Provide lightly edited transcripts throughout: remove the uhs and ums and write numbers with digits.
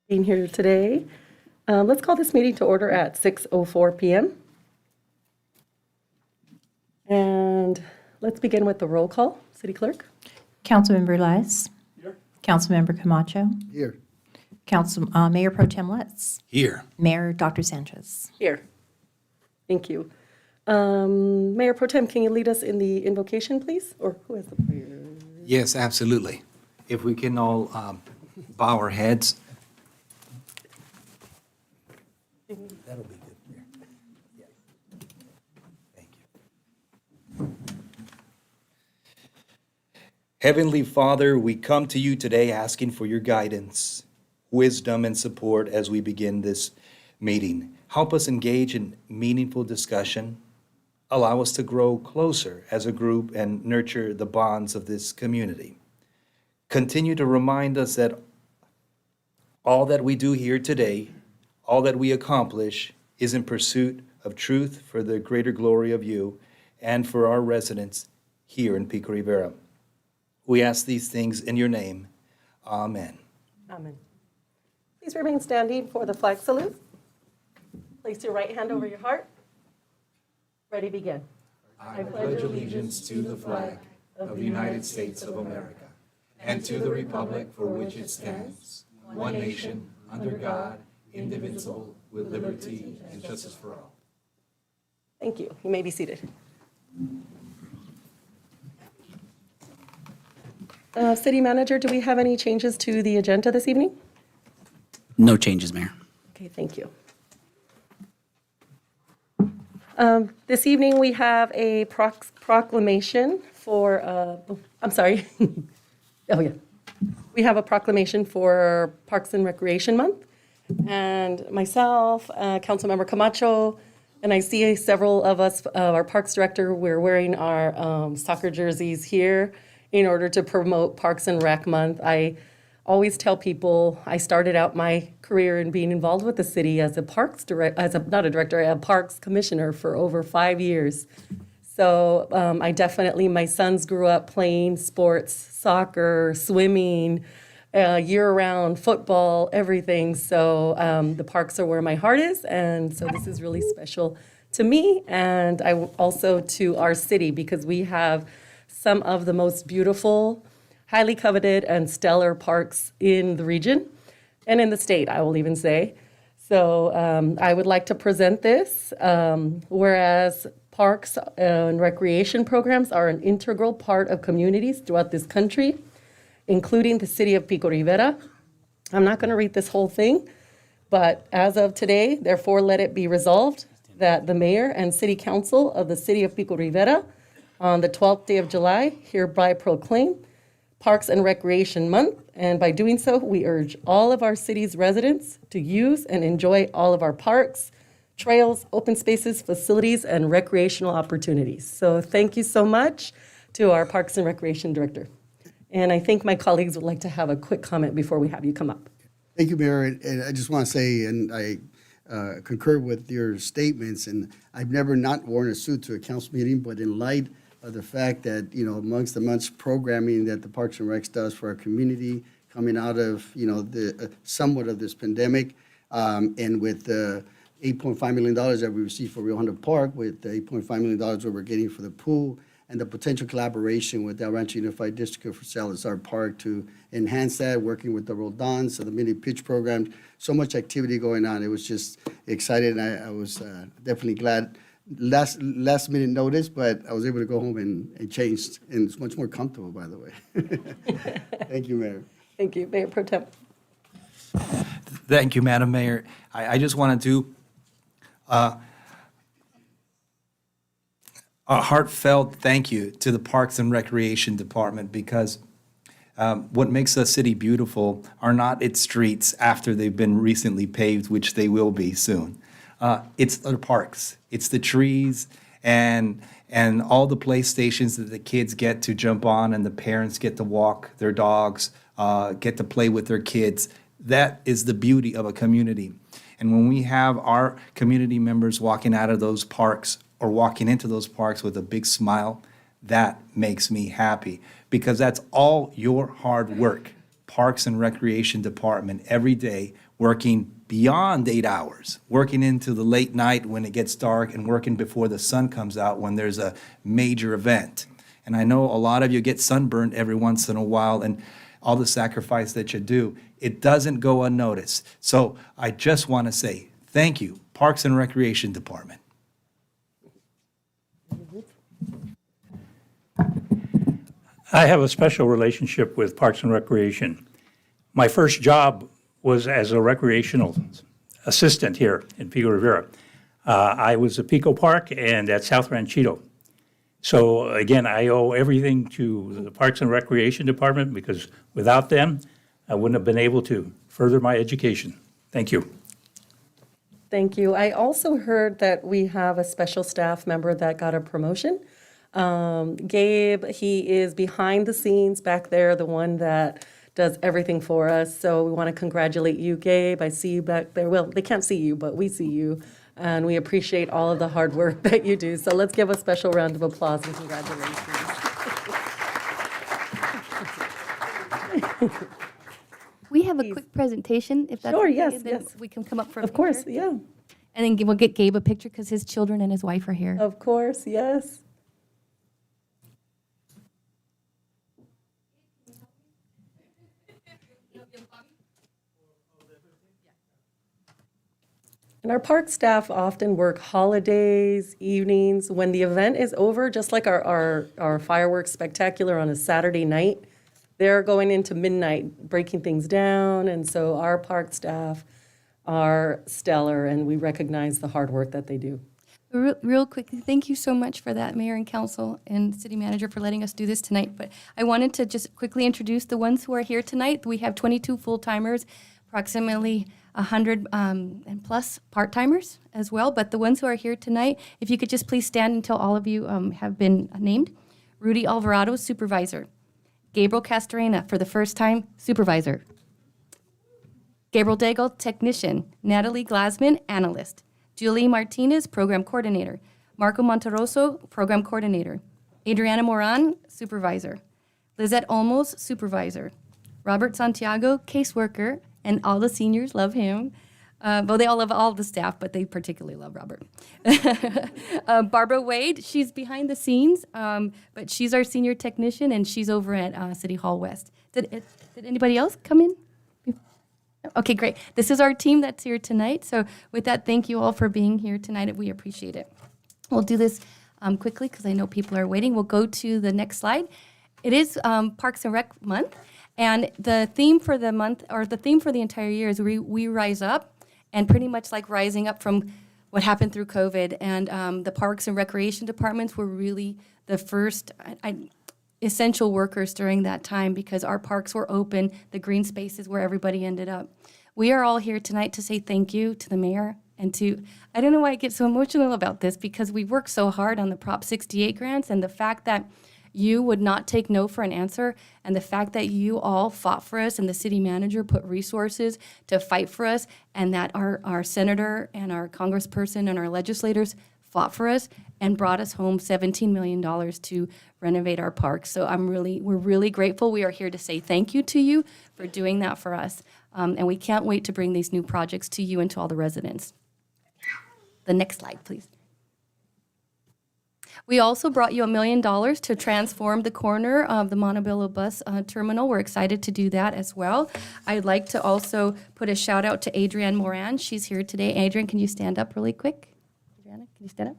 being here today. Let's call this meeting to order at 6:04 PM. And let's begin with the roll call. City Clerk? Councilmember Elias. Here. Councilmember Camacho. Here. Mayor Pro Tem Letts. Here. Mayor Dr. Sanchez. Here. Thank you. Mayor Pro Tem, can you lead us in the invocation, please? Or who has the prayer? Yes, absolutely. If we can all bow our heads. That'll be good. Yeah. Thank you. Heavenly Father, we come to you today asking for your guidance, wisdom, and support as we begin this meeting. Help us engage in meaningful discussion. Allow us to grow closer as a group and nurture the bonds of this community. Continue to remind us that all that we do here today, all that we accomplish, is in pursuit of truth for the greater glory of you and for our residents here in Pico Rivera. We ask these things in your name. Amen. Amen. Please remain standing for the flag salute. Place your right hand over your heart. Ready, begin. I pledge allegiance to the flag of the United States of America and to the republic for which it stands, one nation, under God, indivisible, with liberty and justice for all. Thank you. You may be seated. City Manager, do we have any changes to the agenda this evening? No changes, Mayor. Okay, thank you. This evening, we have a proclamation for, I'm sorry. Oh, yeah. We have a proclamation for Parks and Recreation Month. And myself, Councilmember Camacho, and I see several of us, our Parks Director, we're wearing our soccer jerseys here in order to promote Parks and Rec Month. I always tell people I started out my career in being involved with the city as a parks a parks commissioner for over 5 years. So I definitely, my sons grew up playing sports, soccer, swimming, year-round football, everything. So the parks are where my heart is, and so this is really special to me and also to our city because we have some of the most beautiful, highly coveted and stellar parks in the region and in the state, I will even say. So I would like to present this. Whereas parks and recreation programs are an integral part of communities throughout this country, including the city of Pico Rivera. I'm not going to read this whole thing, but as of today, therefore let it be resolved that the mayor and city council of the city of Pico Rivera on the 12th day of July hereby proclaim Parks and Recreation Month, and by doing so, we urge all of our city's residents to use and enjoy all of our parks, trails, open spaces, facilities, and recreational opportunities. So thank you so much to our Parks and Recreation Director. And I think my colleagues would like to have a quick comment before we have you come up. Thank you, Mayor. And I just want to say, and I concur with your statements, and I've never not worn a suit to a council meeting, but in light of the fact that, amongst the much programming that the Parks and Recs does for our community, coming out of, the somewhat of this pandemic, and with the $8.5 million that we received for Rio Hondo Park, with the $8.5 million that we're getting for the pool, and the potential collaboration with the Rancho Unified District for Salazar Park to enhance that, working with the Roldans, so the mini pitch program, so much activity going on. It was just excited, and I was definitely glad. Last minute notice, but I was able to go home and change, and it's much more comfortable, by the way. Thank you, Mayor. Thank you, Mayor Pro Tem. Thank you, Madam Mayor. I just wanted to a heartfelt thank you to the Parks and Recreation Department because what makes the city beautiful are not its streets after they've been recently paved, which they will be soon. It's the parks, it's the trees, and all the play stations that the kids get to jump on and the parents get to walk their dogs, get to play with their kids. That is the beauty of a community. And when we have our community members walking out of those parks or walking into those parks with a big smile, that makes me happy because that's all your hard work. Parks and Recreation Department, every day working beyond 8 hours, working into the late night when it gets dark and working before the sun comes out when there's a major event. And I know a lot of you get sunburned every once in a while, and all the sacrifice that you do, it doesn't go unnoticed. So I just want to say thank you, Parks and Recreation Department. I have a special relationship with Parks and Recreation. My first job was as a recreational assistant here in Pico Rivera. I was at Pico Park and at South Ranchito. So again, I owe everything to the Parks and Recreation Department because without them, I wouldn't have been able to further my education. Thank you. Thank you. I also heard that we have a special staff member that got a promotion. Gabe, he is behind the scenes back there, the one that does everything for us. So we want to congratulate you, Gabe. I see you back there. Well, they can't see you, but we see you. And we appreciate all of the hard work that you do. So let's give a special round of applause and congratulations. We have a quick presentation, if that's Sure, okay, yes, then yes. we can come up for a Of course, picture. yeah. And then we'll get Gabe a picture because his children and his wife are here. Of course, yes. And our park staff often work holidays, evenings. When the event is over, just like our fireworks spectacular on a Saturday night, they're going into midnight, breaking things down. And so our park staff are stellar, and we recognize the hard work that they do. Real quickly, thank you so much for that, Mayor and Council and City Manager, for letting us do this tonight. But I wanted to just quickly introduce the ones who are here tonight. We have 22 full-timers, approximately 100 and plus part-timers as well. But the ones who are here tonight, if you could just please stand until all of you have been named. Rudy Alvarado, Supervisor. Gabriel Castorena, for the first time, Supervisor. Gabriel Daigle, Technician. Natalie Glasman, Analyst. Julie Martinez, Program Coordinator. Marco Monteroso, Program Coordinator. Adriana Moran, Supervisor. Lizette Olmos, Supervisor. Robert Santiago, Caseworker, and all the seniors love him. Well, they all love all the staff, but they particularly love Robert. Barbara Wade, she's behind the scenes, but she's our senior technician, and she's over at City Hall West. Did anybody else come in? Okay, great. This is our team that's here tonight. So with that, thank you all for being here tonight. We appreciate it. We'll do this quickly because I know people are waiting. We'll go to the next slide. It is Parks and Rec Month, and the theme for the month, or the theme for the entire year, is we rise up, and pretty much like rising up from what happened through COVID. And the Parks and Recreation Departments were really the first essential workers during that time because our parks were open, the green spaces where everybody ended up. We are all here tonight to say thank you to the mayor and to, I don't know why I get so emotional about this because we worked so hard on the Prop 68 grants, and the fact that you would not take no for an answer, and the fact that you all fought for us and the city manager put resources to fight for us, and that our senator and our congressperson and our legislators fought for us and brought us home $17 million to renovate our parks. So we're really grateful. We are here to say thank you to you for doing that for us. And we can't wait to bring these new projects to you and to all the residents. The next slide, please. We also brought you $1 million to transform the corner of the Montebello bus terminal. We're excited to do that as well. I'd like to also put a shout out to Adrienne Moran. She's here today. Adrienne, can you stand up really quick? Adriana, can you stand up?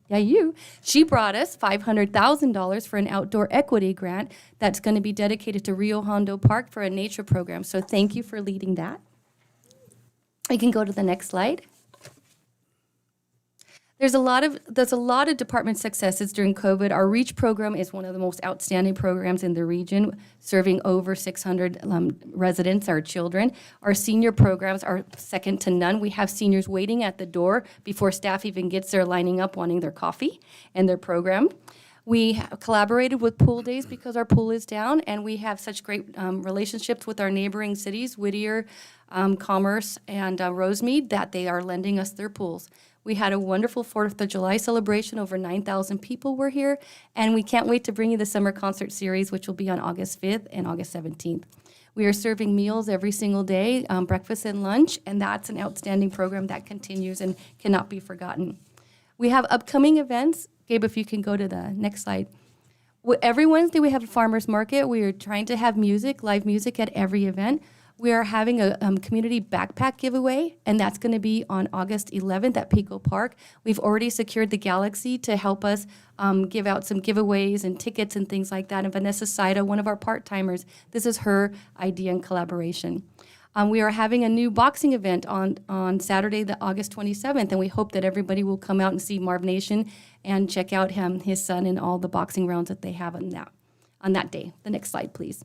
Yeah, you. She brought us $500,000 for an outdoor equity grant that's going to be dedicated to Rio Hondo Park for a nature program. So thank you for leading that. We can go to the next slide. There's a lot of department successes during COVID. Our REACH program is one of the most outstanding programs in the region, serving over 600 residents, our children. Our senior programs are second to none. We have seniors waiting at the door before staff even gets there, lining up, wanting their coffee and their program. We have collaborated with pool days because our pool is down, and we have such great relationships with our neighboring cities, Whittier, Commerce, and Rosemead, that they are lending us their pools. We had a wonderful 4th of July celebration. Over 9,000 people were here. And we can't wait to bring you the summer concert series, which will be on August 5th and August 17th. We are serving meals every single day, breakfast and lunch, and that's an outstanding program that continues and cannot be forgotten. We have upcoming events. Gabe, if you can go to the next slide. Every Wednesday we have a farmer's market. We are trying to have music, live music at every event. We are having a community backpack giveaway, and that's going to be on August 11th at Pico Park. We've already secured the Galaxy to help us give out some giveaways and tickets and things like that. And Vanessa Saida, one of our part-timers, this is her idea and collaboration. We are having a new boxing event on Saturday, the August 27th, and we hope that everybody will come out and see Marv Nation and check out his son, and all the boxing rounds that they have on that day. The next slide, please.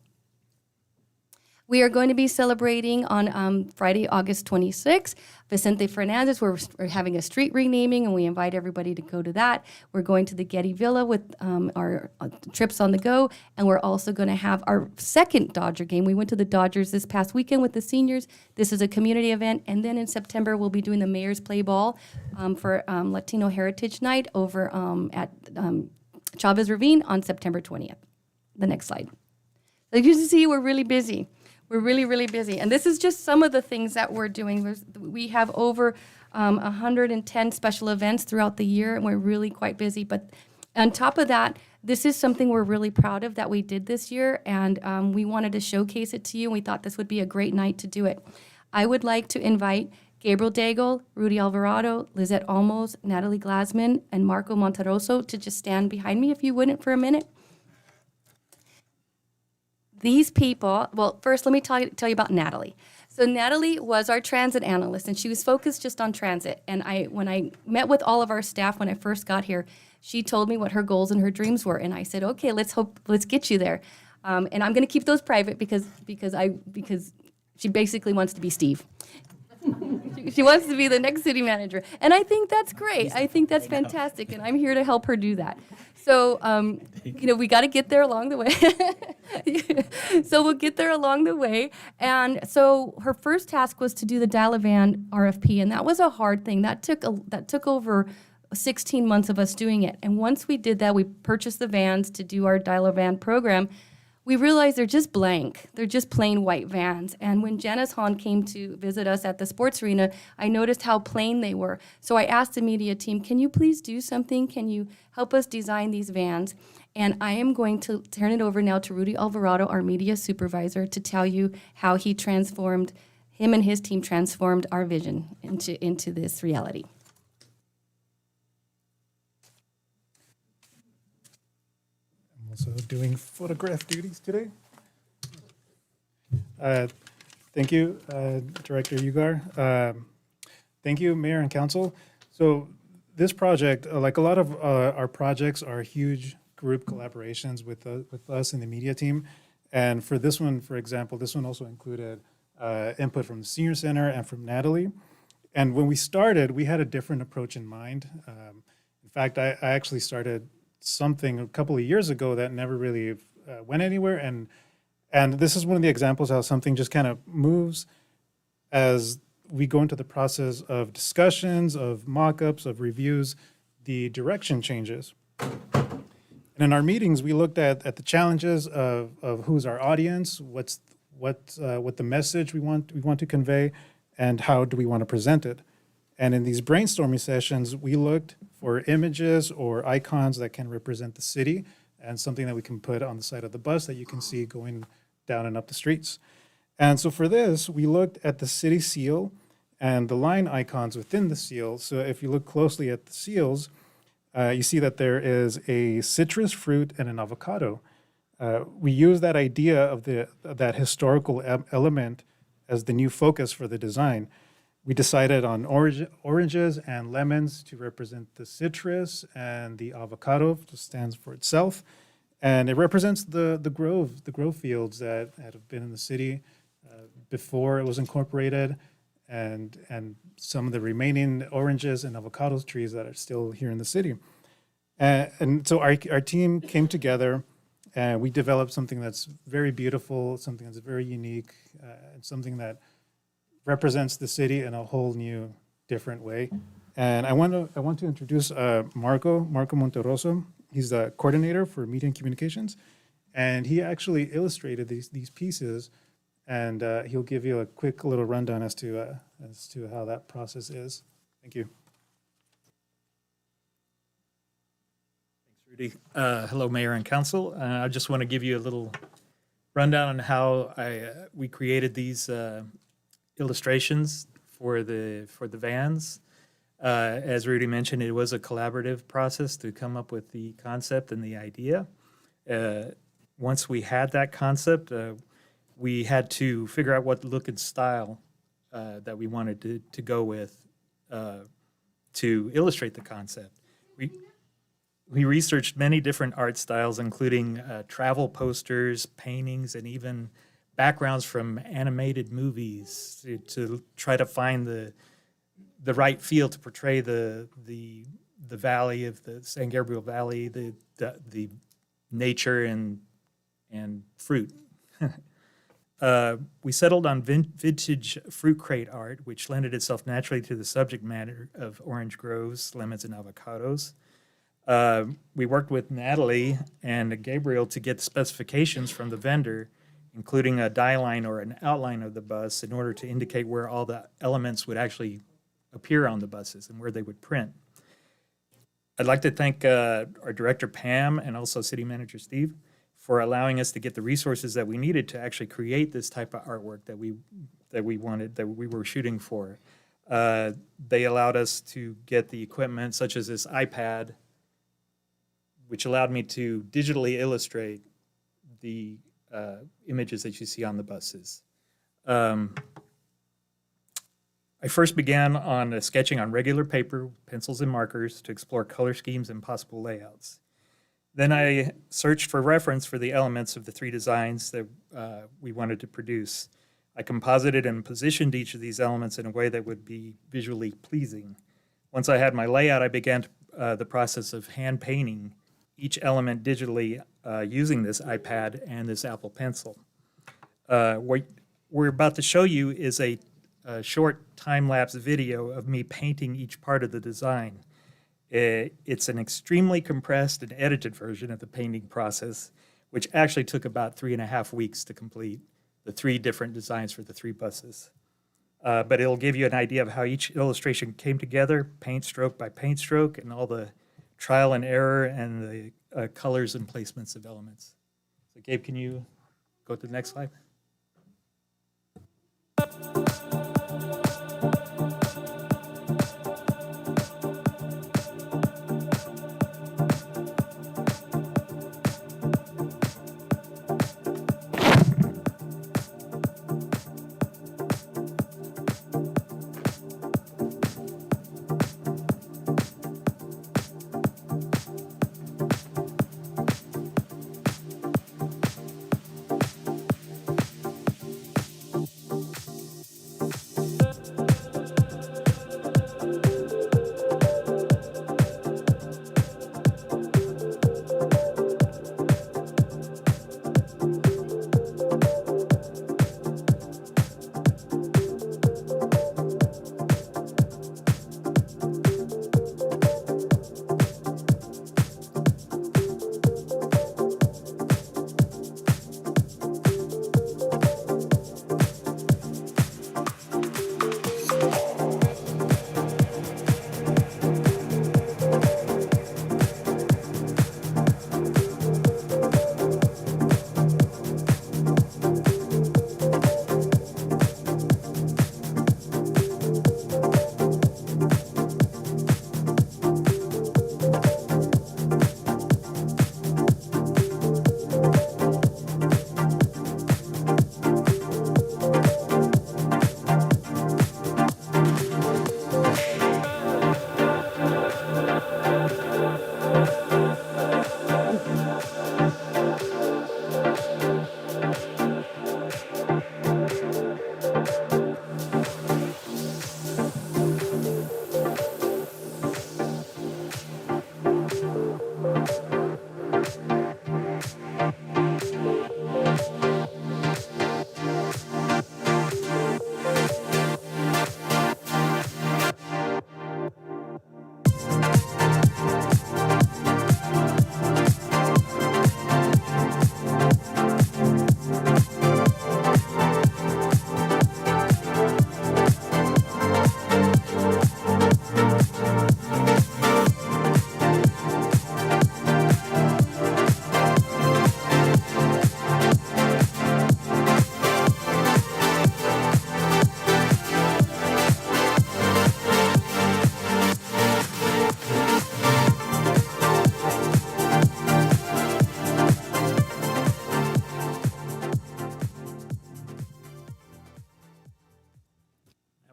We are going to be celebrating on Friday, August 26th. Vicente Fernandez, we're having a street renaming, and we invite everybody to go to that. We're going to the Getty Villa with our trips on the go, and we're also going to have our second Dodger game. We went to the Dodgers this past weekend with the seniors. This is a community event, and then in September, we'll be doing the Mayor's Play Ball for Latino Heritage Night over at Chavez Ravine on September 20th. The next slide. Like you can see, we're really busy. We're really, really busy. And this is just some of the things that we're doing. We have over 110 special events throughout the year, and we're really quite busy. But on top of that, this is something we're really proud of that we did this year, and we wanted to showcase it to you, and we thought this would be a great night to do it. I would like to invite Gabriel Daigle, Rudy Alvarado, Lizette Olmos, Natalie Glasman, and Marco Monteroso to just stand behind me, if you wouldn't, for a minute. These people, well, first let me tell you about Natalie. So Natalie was our transit analyst, and she was focused just on transit. And when I met with all of our staff when I first got here, she told me what her goals and her dreams were. And I said, okay, let's get you there. And I'm going to keep those private because she basically wants to be Steve. She wants to be the next city manager. And I think that's great. I think that's fantastic. And I'm here to help her do that. So, we got to get there along the way. So we'll get there along the way. And so her first task was to do the Dial-A-Van RFP. And that was a hard thing. That took over 16 months of us doing it. And once we did that, we purchased the vans to do our Dial-A-Van program. We realized they're just blank. They're just plain white vans. And when Janice Hahn came to visit us at the sports arena, I noticed how plain they were. So I asked the media team, can you please do something? Can you help us design these vans? And I am going to turn it over now to Rudy Alvarado, our media supervisor, to tell you how him and his team transformed our vision into this reality. Also doing photograph duties today. Thank you, Director Ugar. Thank you, Mayor and Council. So this project, like a lot of our projects, are huge group collaborations with us and the media team. And for this one, for example, this one also included input from the Senior Center and from Natalie. And when we started, we had a different approach in mind. In fact, I actually started something a couple of years ago that never really went anywhere. And this is one of the examples how something just kind of moves as we go into the process of discussions, of mock-ups, of reviews, the direction changes. And in our meetings, we looked at the challenges of who's our audience, what the message we want to convey, and how do we want to present it. And in these brainstorming sessions, we looked for images or icons that can represent the city and something that we can put on the side of the bus that you can see going down and up the streets. And so for this, we looked at the city seal and the line icons within the seal. So if you look closely at the seals, you see that there is a citrus fruit and an avocado. We use that idea of that historical element as the new focus for the design. We decided on oranges and lemons to represent the citrus, and the avocado just stands for itself. And it represents the grove fields that have been in the city before it was incorporated, and some of the remaining oranges and avocado trees that are still here in the city. And so our team came together, and we developed something that's very beautiful, something that's very unique, and something that represents the city in a whole new, different way. And I want to introduce Marco Monteroso. He's the coordinator for media and communications, and he actually illustrated these pieces, and he'll give you a quick little rundown as to how that process is. Thank you. Rudy. Hello, Mayor and Council. I just want to give you a little rundown on how we created these illustrations for the vans. As Rudy mentioned, it was a collaborative process to come up with the concept and the idea. Once we had that concept, we had to figure out what look and style that we wanted to go with to illustrate the concept. We researched many different art styles, including travel posters, paintings, and even backgrounds from animated movies to try to find the right feel to portray the valley of the San Gabriel Valley, the nature and fruit. We settled on vintage fruit crate art, which lended itself naturally to the subject matter of orange groves, lemons, and avocados. We worked with Natalie and Gabriel to get specifications from the vendor, including a die line or an outline of the bus in order to indicate where all the elements would actually appear on the buses and where they would print. I'd like to thank our director, Pam, and also city manager, Steve, for allowing us to get the resources that we needed to actually create this type of artwork that we wanted, that we were shooting for. They allowed us to get the equipment such as this iPad, which allowed me to digitally illustrate the images that you see on the buses. I first began on sketching on regular paper, pencils and markers to explore color schemes and possible layouts. Then I searched for reference for the elements of the three designs that we wanted to produce. I composited and positioned each of these elements in a way that would be visually pleasing. Once I had my layout, I began the process of hand painting each element digitally using this iPad and this Apple Pencil. What we're about to show you is a short time-lapse video of me painting each part of the design. It's an extremely compressed and edited version of the painting process, which actually took about 3.5 weeks to complete the three different designs for the three buses. But it'll give you an idea of how each illustration came together, paint stroke by paint stroke, and all the trial and error and the colors and placements of elements. So Gabe, can you go to the next slide?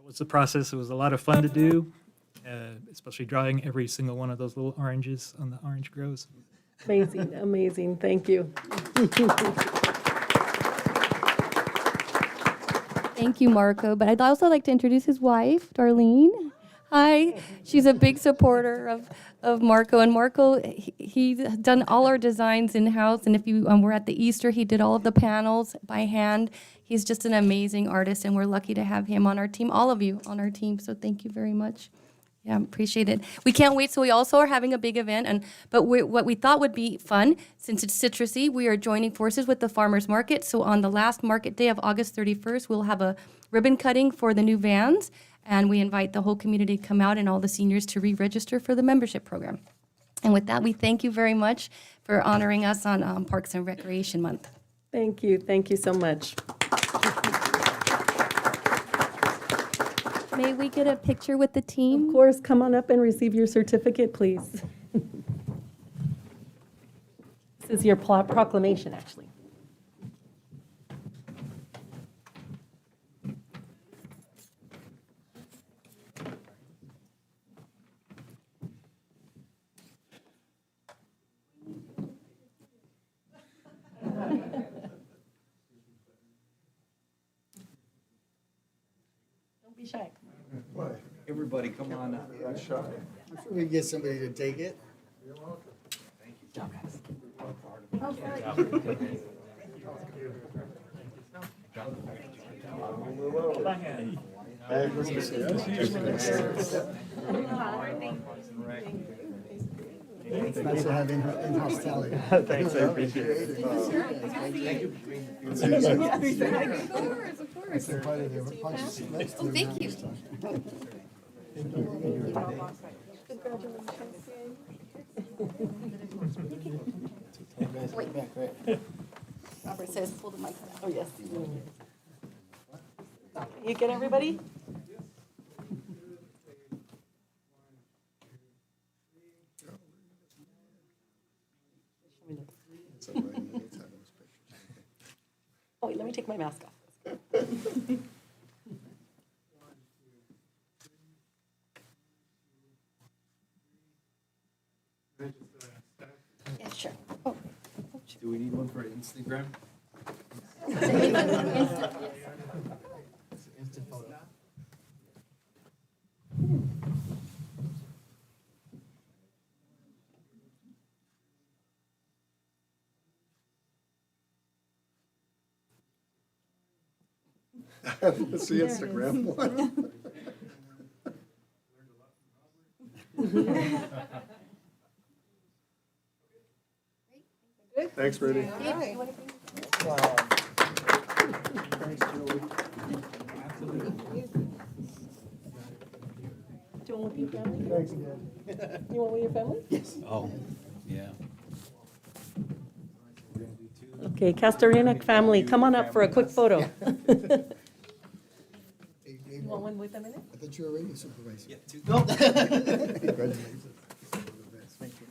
was the process. It was a lot of fun to do, especially drawing every single one of those little oranges on the orange groves. Amazing, amazing. Thank you. Thank you, Marco. But I'd also like to introduce his wife, Darlene. Hi. She's a big supporter of Marco. And Marco, he's done all our designs in-house. And if you were at the Easter, he did all of the panels by hand. He's just an amazing artist, and we're lucky to have him on our team, all of you on our team. So thank you very much. Yeah, appreciate it. We can't wait. So we also are having a big event, but what we thought would be fun, since it's citrusy, we are joining forces with the farmers market. So on the last market day of August 31st, we'll have a ribbon cutting for the new vans, and we invite the whole community to come out and all the seniors to re-register for the membership program. And with that, we thank you very much for honoring us on Parks and Recreation Month. Thank you. Thank you so much. May we get a picture with the team? Of course, come on up and receive your certificate, please. This is your proclamation, actually. Don't be shy. Everybody, come on up. I'm sure we can get somebody to take it. It's nice to have in-house talent. Thanks, I appreciate it. Of course. Oh, thank you. Robert says, pull the mic. Oh, yes. You get everybody? Oh, wait, let me take my mask off. Yeah, sure. Oh. Do we need one for Instagram? That's the Instagram one. Thanks, Rudy. Do you want with your family? Thanks again. You want with your family? Oh, yeah. Okay, Castorena family, come on up for a quick photo. You want one with them in it? I thought you were already a supervisor. Go. Congratulations. Thank you.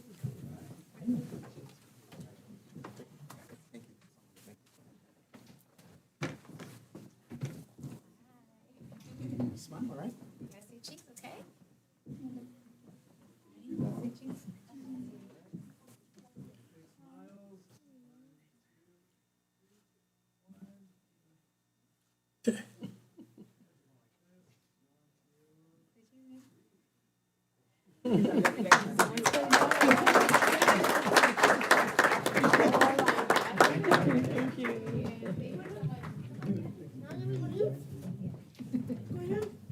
Smile, all right?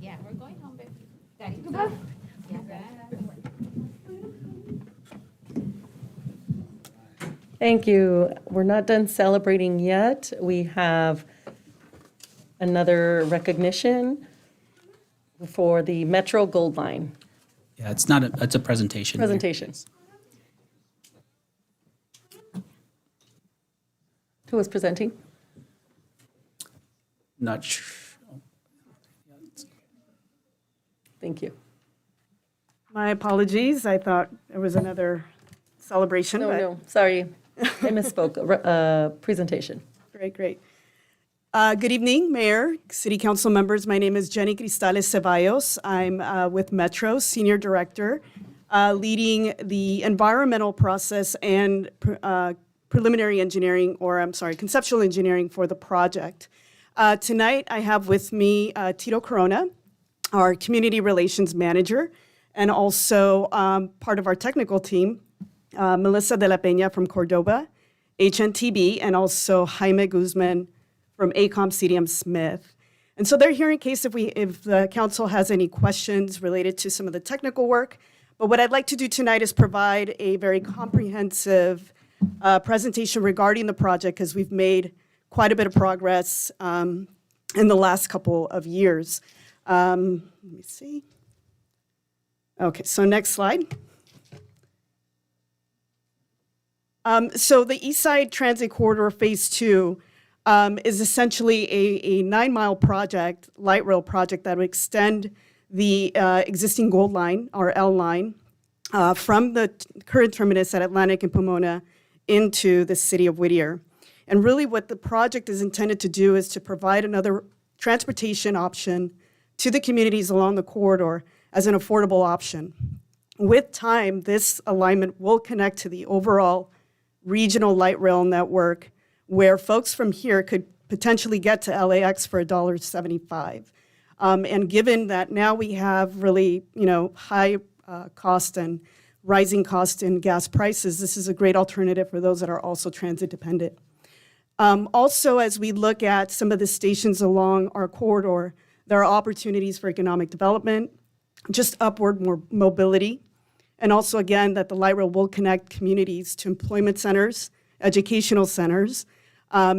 Yeah, we're going home, baby. Daddy, go. Thank you. We're not done celebrating yet. We have another recognition for the Metro Gold Line Yeah, it's not it's a presentation. here. presentation. Who was presenting? Not sure. Thank you. My apologies. I thought it was another celebration. No, but no, sorry. I misspoke. Presentation. Great, great. Good evening, Mayor, City Council members. My name is Jenny Cristales Ceballos. I'm with Metro, Senior Director, leading the environmental process and preliminary engineering, conceptual engineering for the project. Tonight, I have with me Tito Corona, our Community Relations Manager, and also part of our technical team, Melissa de la Peña from Cordoba, HNTB, and also Jaime Guzman from ACOM CDM Smith. And so they're here in case if the council has any questions related to some of the technical work. But what I'd like to do tonight is provide a very comprehensive presentation regarding the project, because we've made quite a bit of progress in the last couple of years. Let me see. Okay, so next slide. So the East Side Transit Corridor Phase 2 is essentially a 9-mile project, light rail project, that would extend the existing Gold Line, or L line, from the current terminus at Atlantic and Pomona into the city of Whittier. And really what the project is intended to do is to provide another transportation option to the communities along the corridor as an affordable option. With time, this alignment will connect to the overall regional light rail network, where folks from here could potentially get to LAX for $1.75. And given that now we have really, high cost and rising cost in gas prices, this is a great alternative for those that are also transit dependent. Also, as we look at some of the stations along our corridor, there are opportunities for economic development, just upward mobility, and also, again, that the light rail will connect communities to employment centers, educational centers,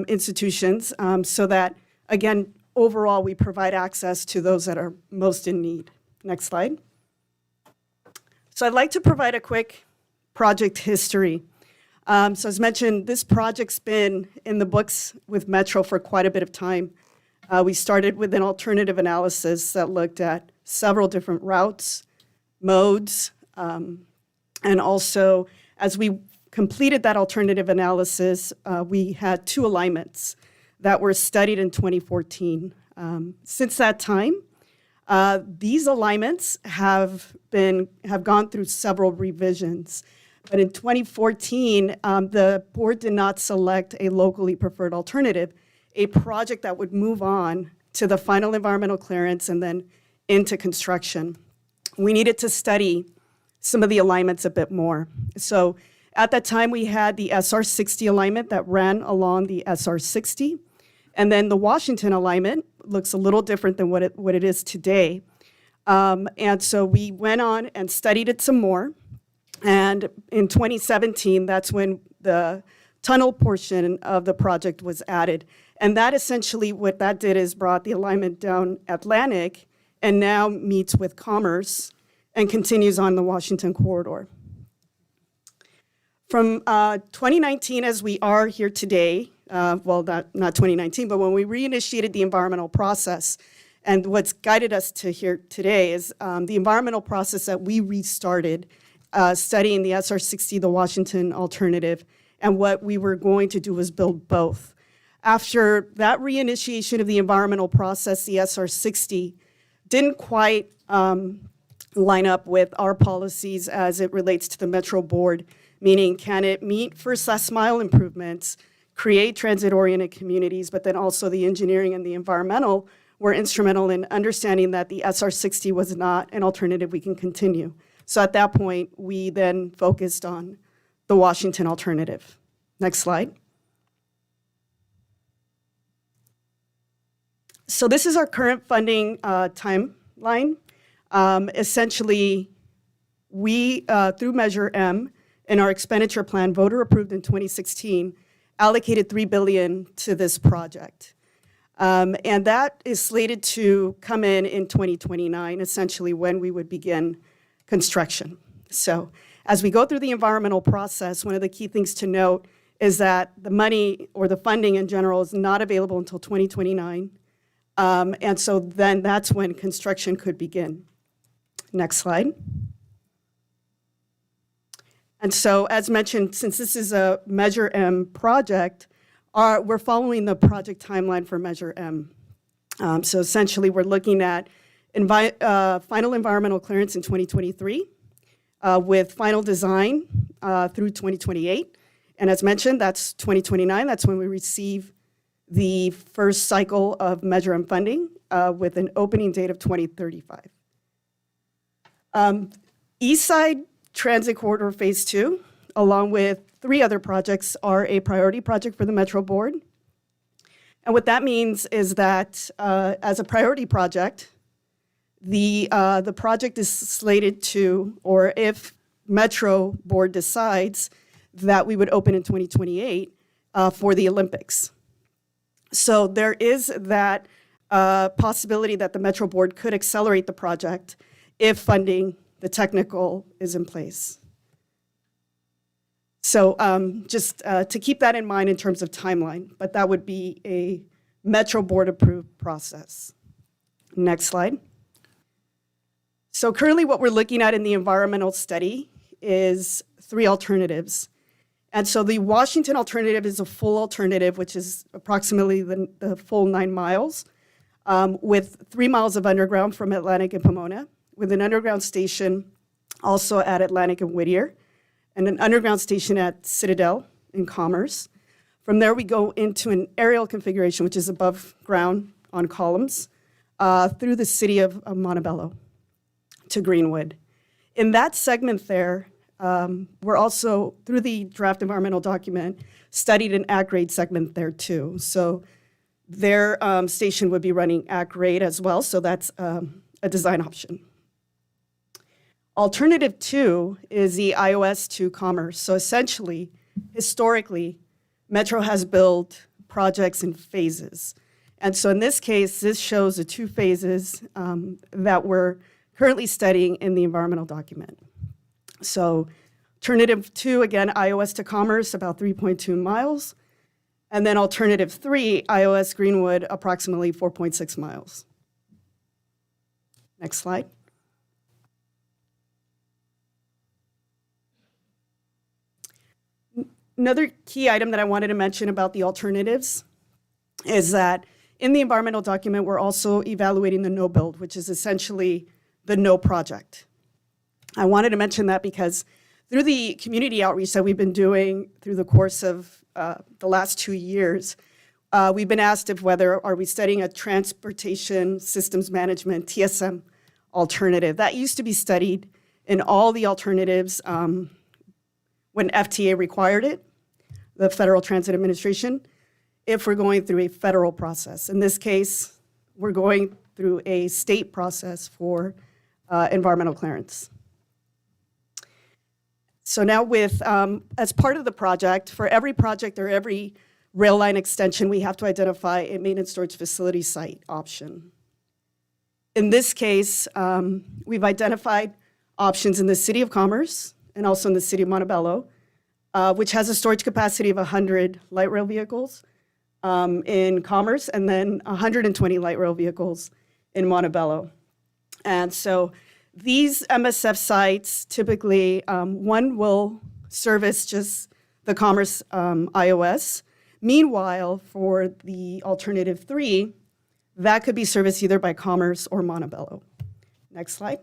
institutions, so that, again, overall, we provide access to those that are most in need. Next slide. So I'd like to provide a quick project history. So as mentioned, this project's been in the books with Metro for quite a bit of time. We started with an alternative analysis that looked at several different routes, modes, and also, as we completed that alternative analysis, we had 2 alignments that were studied in 2014. Since that time, these alignments have gone through several revisions. But in 2014, the board did not select a locally preferred alternative, a project that would move on to the final environmental clearance and then into construction. We needed to study some of the alignments a bit more. So at that time, we had the SR60 alignment that ran along the SR60. And then the Washington alignment looks a little different than what it is today. And so we went on and studied it some more. And in 2017, that's when the tunnel portion of the project was added. And that essentially, what that did is brought the alignment down Atlantic and now meets with Commerce and continues on the Washington corridor. From 2019, as we are here today, well, not 2019, but when we reinitiated the environmental process, and what's guided us to here today is the environmental process that we restarted, studying the SR60, the Washington alternative, and what we were going to do was build both. After that reinitiation of the environmental process, the SR60 didn't quite line up with our policies as it relates to the Metro Board, meaning can it meet first last mile improvements, create transit-oriented communities, but then also the engineering and the environmental were instrumental in understanding that the SR60 was not an alternative we can continue. So at that point, we then focused on the Washington alternative. Next slide. So this is our current funding timeline. Essentially, we, through Measure M, in our expenditure plan, voter approved in 2016, allocated $3 billion to this project. And that is slated to come in 2029, essentially when we would begin construction. So as we go through the environmental process, one of the key things to note is that the money or the funding in general is not available until 2029. And so then that's when construction could begin. Next slide. And so as mentioned, since this is a Measure M project, we're following the project timeline for Measure M. So essentially, we're looking at final environmental clearance in 2023 with final design through 2028. And as mentioned, that's 2029. That's when we receive the first cycle of Measure M funding with an opening date of 2035. East Side Transit Corridor Phase 2, along with 3 other projects, are a priority project for the Metro Board. And what that means is that as a priority project, the project is slated to, or if Metro Board decides that we would open in 2028 for the Olympics. So there is that possibility that the Metro Board could accelerate the project if funding, the technical, is in place. So just to keep that in mind in terms of timeline, but that would be a Metro Board approved process. Next slide. So currently what we're looking at in the environmental study is 3 alternatives. And so the Washington alternative is a full alternative, which is approximately the full 9 miles, with 3 miles of underground from Atlantic and Pomona, with an underground station also at Atlantic and Whittier, and an underground station at Citadel in Commerce. From there, we go into an aerial configuration, which is above ground on columns, through the city of Montebello to Greenwood. In that segment there, we're also, through the draft environmental document, studied an at-grade segment there too. So their station would be running at-grade as well, so that's a design option. Alternative 2 is the iOS to Commerce. So essentially, historically, Metro has built projects in phases. And so in this case, this shows the 2 phases that we're currently studying in the environmental document. So alternative 2, again, iOS to Commerce, about 3.2 miles. And then alternative 3, iOS Greenwood, approximately 4.6 miles. Next slide. Another key item that I wanted to mention about the alternatives is that in the environmental document, we're also evaluating the no build, which is essentially the no project. I wanted to mention that because through the community outreach that we've been doing through the course of the last 2 years, we've been asked if whether are we studying a transportation systems management, TSM, alternative. That used to be studied in all the alternatives when FTA required it, the Federal Transit Administration, if we're going through a federal process. In this case, we're going through a state process for environmental clearance. So now with, as part of the project, for every project or every rail line extension, we have to identify a maintenance storage facility site option. In this case, we've identified options in the City of Commerce and also in the City of Montebello, which has a storage capacity of 100 light rail vehicles in Commerce, and then 120 light rail vehicles in Montebello. And so these MSF sites, typically, one will service just the Commerce iOS. Meanwhile, for the alternative 3, that could be serviced either by Commerce or Montebello. Next slide.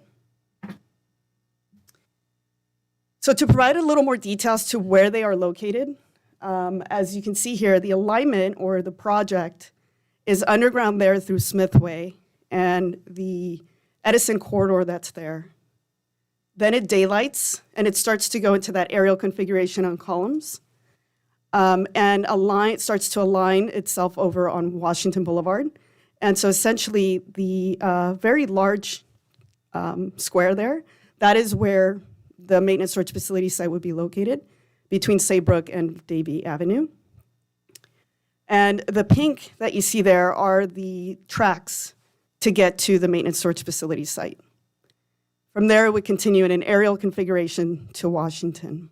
So to provide a little more details to where they are located, as you can see here, the alignment or the project is underground there through Smithway and the Edison corridor that's there. Then it daylights and it starts to go into that aerial configuration on columns and starts to align itself over on Washington Boulevard. And so essentially the very large square there, that is where the maintenance storage facility site would be located between Saybrook and Davie Avenue. And the pink that you see there are the tracks to get to the maintenance storage facility site. From there, it would continue in an aerial configuration to Washington.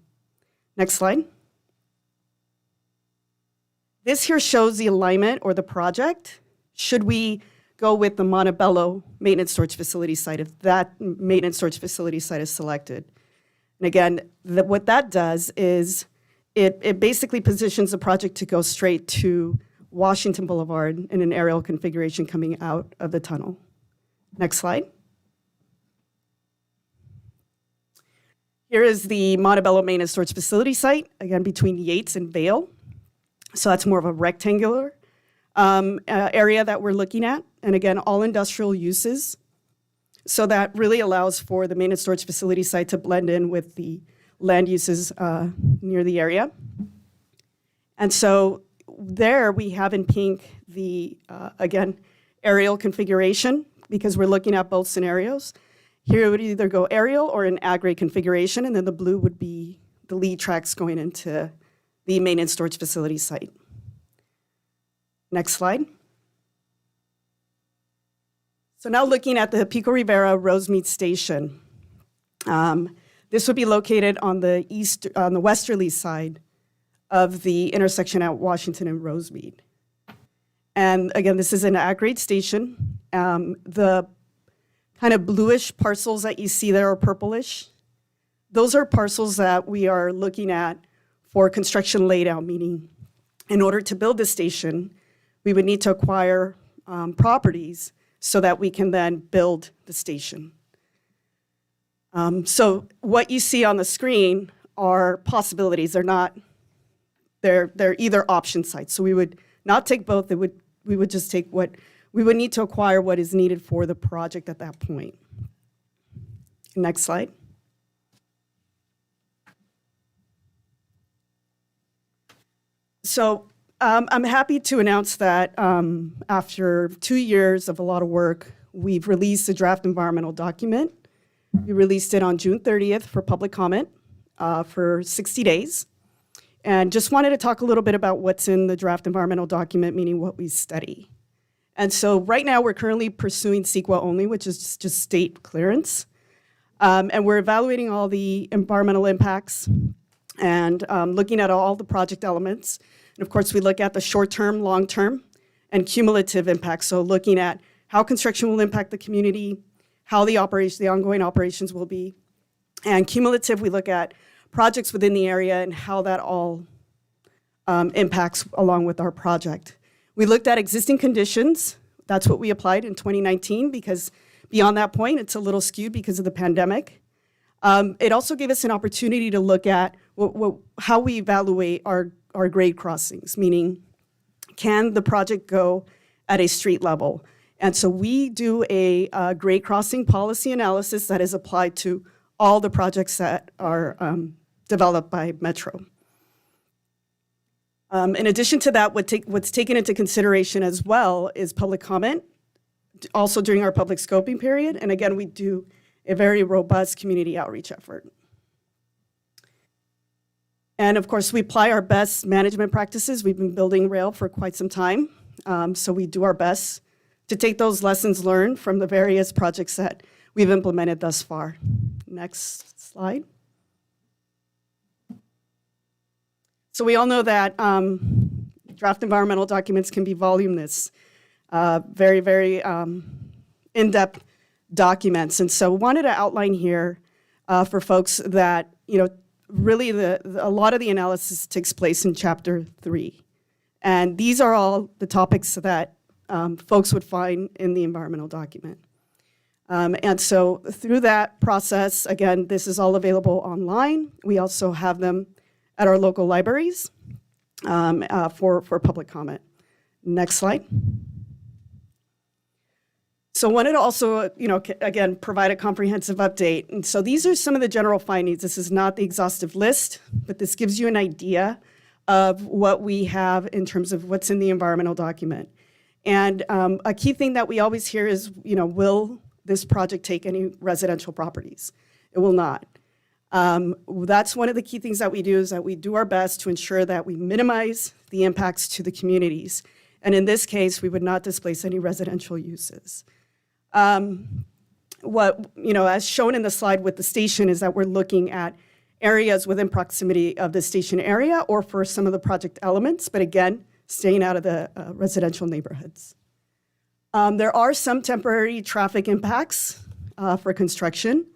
Next slide. This here shows the alignment or the project. Should we go with the Montebello maintenance storage facility site if that maintenance storage facility site is selected? And again, what that does is it basically positions the project to go straight to Washington Boulevard in an aerial configuration coming out of the tunnel. Next slide. Here is the Montebello Main and Storage Facility site, again, between Yates and Vale. So that's more of a rectangular area that we're looking at. And again, all industrial uses. So that really allows for the main and storage facility site to blend in with the land uses near the area. And so there we have in pink the, again, aerial configuration, because we're looking at both scenarios. Here it would either go aerial or an ag-grade configuration, and then the blue would be the lead tracks going into the main and storage facility site. Next slide. So now looking at the Pico Rivera Rosemead Station. This would be located on the westerly side of the intersection at Washington and Rosemead. And again, this is an ag-grade station. The kind of bluish parcels that you see there are purplish. Those are parcels that we are looking at for construction laydown, meaning in order to build this station, we would need to acquire properties so that we can then build the station. So what you see on the screen are possibilities. They're either option sites. So we would not take both. We would just take we would need to acquire what is needed for the project at that point. Next slide. So I'm happy to announce that after 2 years of a lot of work, we've released a draft environmental document. We released it on June 30th for public comment for 60 days. And just wanted to talk a little bit about what's in the draft environmental document, meaning what we study. And so right now we're currently pursuing CEQA only, which is just state clearance. And we're evaluating all the environmental impacts and looking at all the project elements. And of course, we look at the short-term, long-term, and cumulative impacts. So looking at how construction will impact the community, how the ongoing operations will be. And cumulative, we look at projects within the area and how that all impacts along with our project. We looked at existing conditions. That's what we applied in 2019, because beyond that point, it's a little skewed because of the pandemic. It also gave us an opportunity to look at how we evaluate our grade crossings, meaning can the project go at a street level? And so we do a grade crossing policy analysis that is applied to all the projects that are developed by Metro. In addition to that, what's taken into consideration as well is public comment, also during our public scoping period. And again, we do a very robust community outreach effort. And of course, we apply our best management practices. We've been building rail for quite some time. So we do our best to take those lessons learned from the various projects that we've implemented thus far. Next slide. So we all know that draft environmental documents can be voluminous, very, very in-depth documents. And so wanted to outline here for folks that, really a lot of the analysis takes place in Chapter 3. And these are all the topics that folks would find in the environmental document. And so through that process, again, this is all available online. We also have them at our local libraries for public comment. Next slide. So wanted to also, again, provide a comprehensive update. And so these are some of the general findings. This is not the exhaustive list, but this gives you an idea of what we have in terms of what's in the environmental document. And a key thing that we always hear is, will this project take any residential properties? It will not. That's one of the key things that we do, is that we do our best to ensure that we minimize the impacts to the communities. And in this case, we would not displace any residential uses. As shown in the slide with the station, is that we're looking at areas within proximity of the station area or for some of the project elements, but again, staying out of the residential neighborhoods. There are some temporary traffic impacts for construction.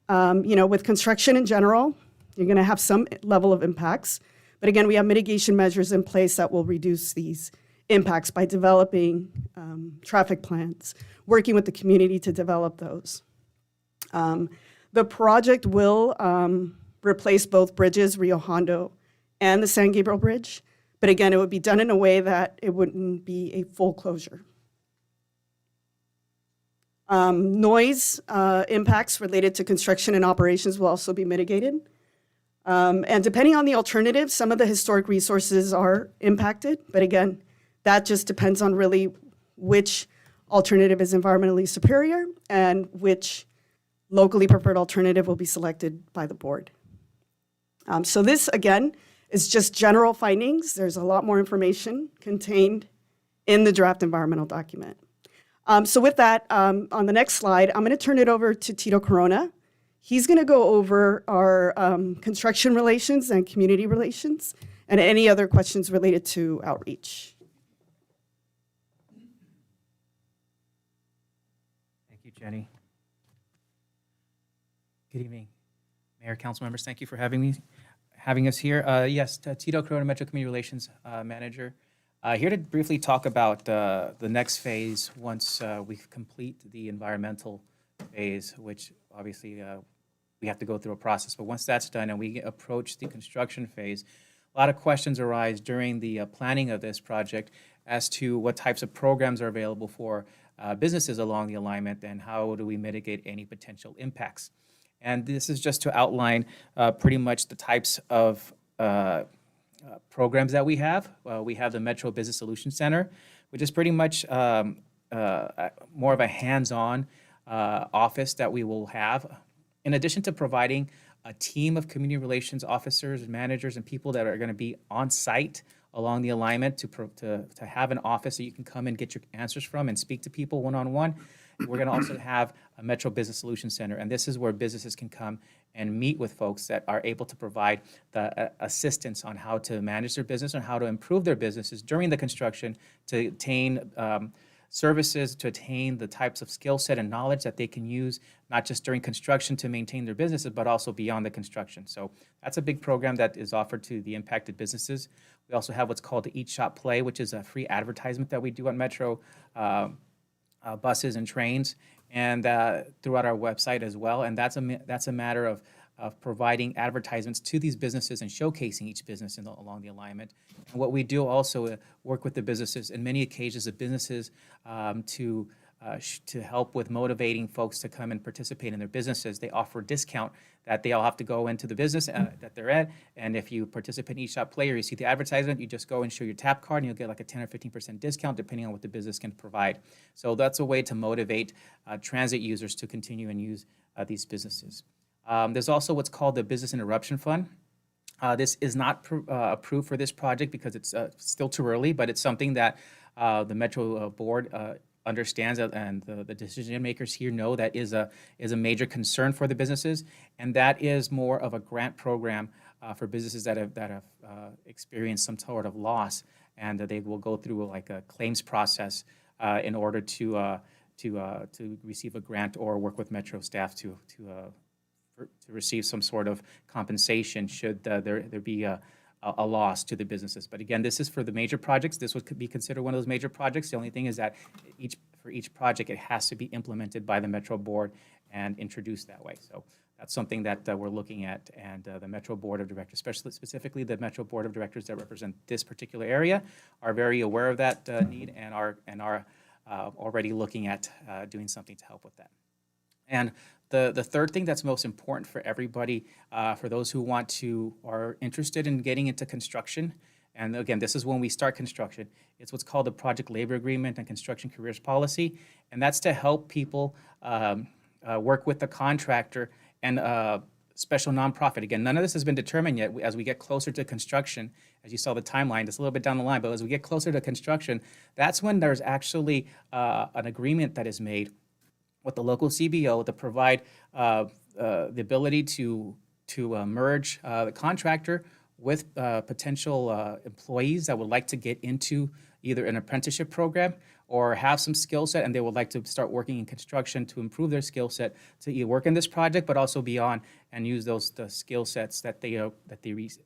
With construction in general, you're going to have some level of impacts, But again, we have mitigation measures in place that will reduce these impacts by developing traffic plans, working with the community to develop those. The project will replace both bridges, Rio Hondo and the San Gabriel Bridge. But again, it would be done in a way that it wouldn't be a full closure. Noise impacts related to construction and operations will also be mitigated. And depending on the alternative, some of the historic resources are impacted. But again, that just depends on really which alternative is environmentally superior and which locally preferred alternative will be selected by the board. So this, again, is just general findings. There's a lot more information contained in the draft environmental document. So with that, on the next slide, I'm going to turn it over to Tito Corona. He's going to go over our construction relations and community relations and any other questions related to outreach. Thank you, Jenny. Good evening, Mayor, council members. Thank you for having us here. Yes, Tito Corona, Metro Community Relations Manager. Here to briefly talk about the next phase once we complete the environmental phase, which obviously we have to go through a process. But once that's done and we approach the construction phase, a lot of questions arise during the planning of this project as to what types of programs are available for businesses along the alignment and how do we mitigate any potential impacts. And this is just to outline pretty much the types of programs that we have. We have the Metro Business Solutions Center, which is pretty much more of a hands-on office that we will have. In addition to providing a team of community relations officers, managers, and people that are going to be on site along the alignment to have an office that you can come and get your answers from and speak to people one-on-one. We're going to also have a Metro Business Solutions Center, and this is where businesses can come and meet with folks that are able to provide the assistance on how to manage their business and how to improve their businesses during the construction to attain services, to attain the types of skill set and knowledge that they can use, not just during construction to maintain their businesses, but also beyond the construction. So that's a big program that is offered to the impacted businesses. We also have what's called the Eat, Shop, Play, which is a free advertisement that we do on Metro buses and trains, and throughout our website as well. And that's a matter of providing advertisements to these businesses and showcasing each business along the alignment. And what we do also work with the businesses, in many occasions, the businesses to help with motivating folks to come and participate in their businesses. They offer a discount that they all have to go into the business that they're at. And if you participate in Eat, Shop, Play, or you see the advertisement, you just go and show your tap card and you'll get like a 10 or 15% discount depending on what the business can provide. So that's a way to motivate transit users to continue and use these businesses. There's also what's called the Business Interruption Fund. This is not approved for this project because it's still too early, but it's something that the Metro Board understands, and the decision makers here know that is a major concern for the businesses, and that is more of a grant program for businesses that have experienced some sort of loss, and they will go through like a claims process in order to receive a grant or work with Metro staff to receive some sort of compensation should there be a loss to the businesses. But again, this is for the major projects. This would be considered one of those major projects. The only thing is that for each project, it has to be implemented by the Metro Board and introduced that way. So that's something that we're looking at, and the Metro Board of Directors, specifically the Metro Board of Directors that represent this particular area, are very aware of that need and are already looking at doing something to help with that. And the third thing that's most important for everybody, for those who are interested in getting into construction, and again, this is when we start construction, it's what's called the Project Labor Agreement and Construction Careers Policy, and that's to help people work with the contractor and special nonprofit. Again, none of this has been determined yet. As we get closer to construction, as you saw the timeline, it's a little bit down the line, but as we get closer to construction, that's when there's actually an agreement that is made with the local CBO to provide the ability to merge the contractor with potential employees that would like to get into either an apprenticeship program or have some skill set and they would like to start working in construction to improve their skill set to either work in this project, but also beyond and use the skill sets that they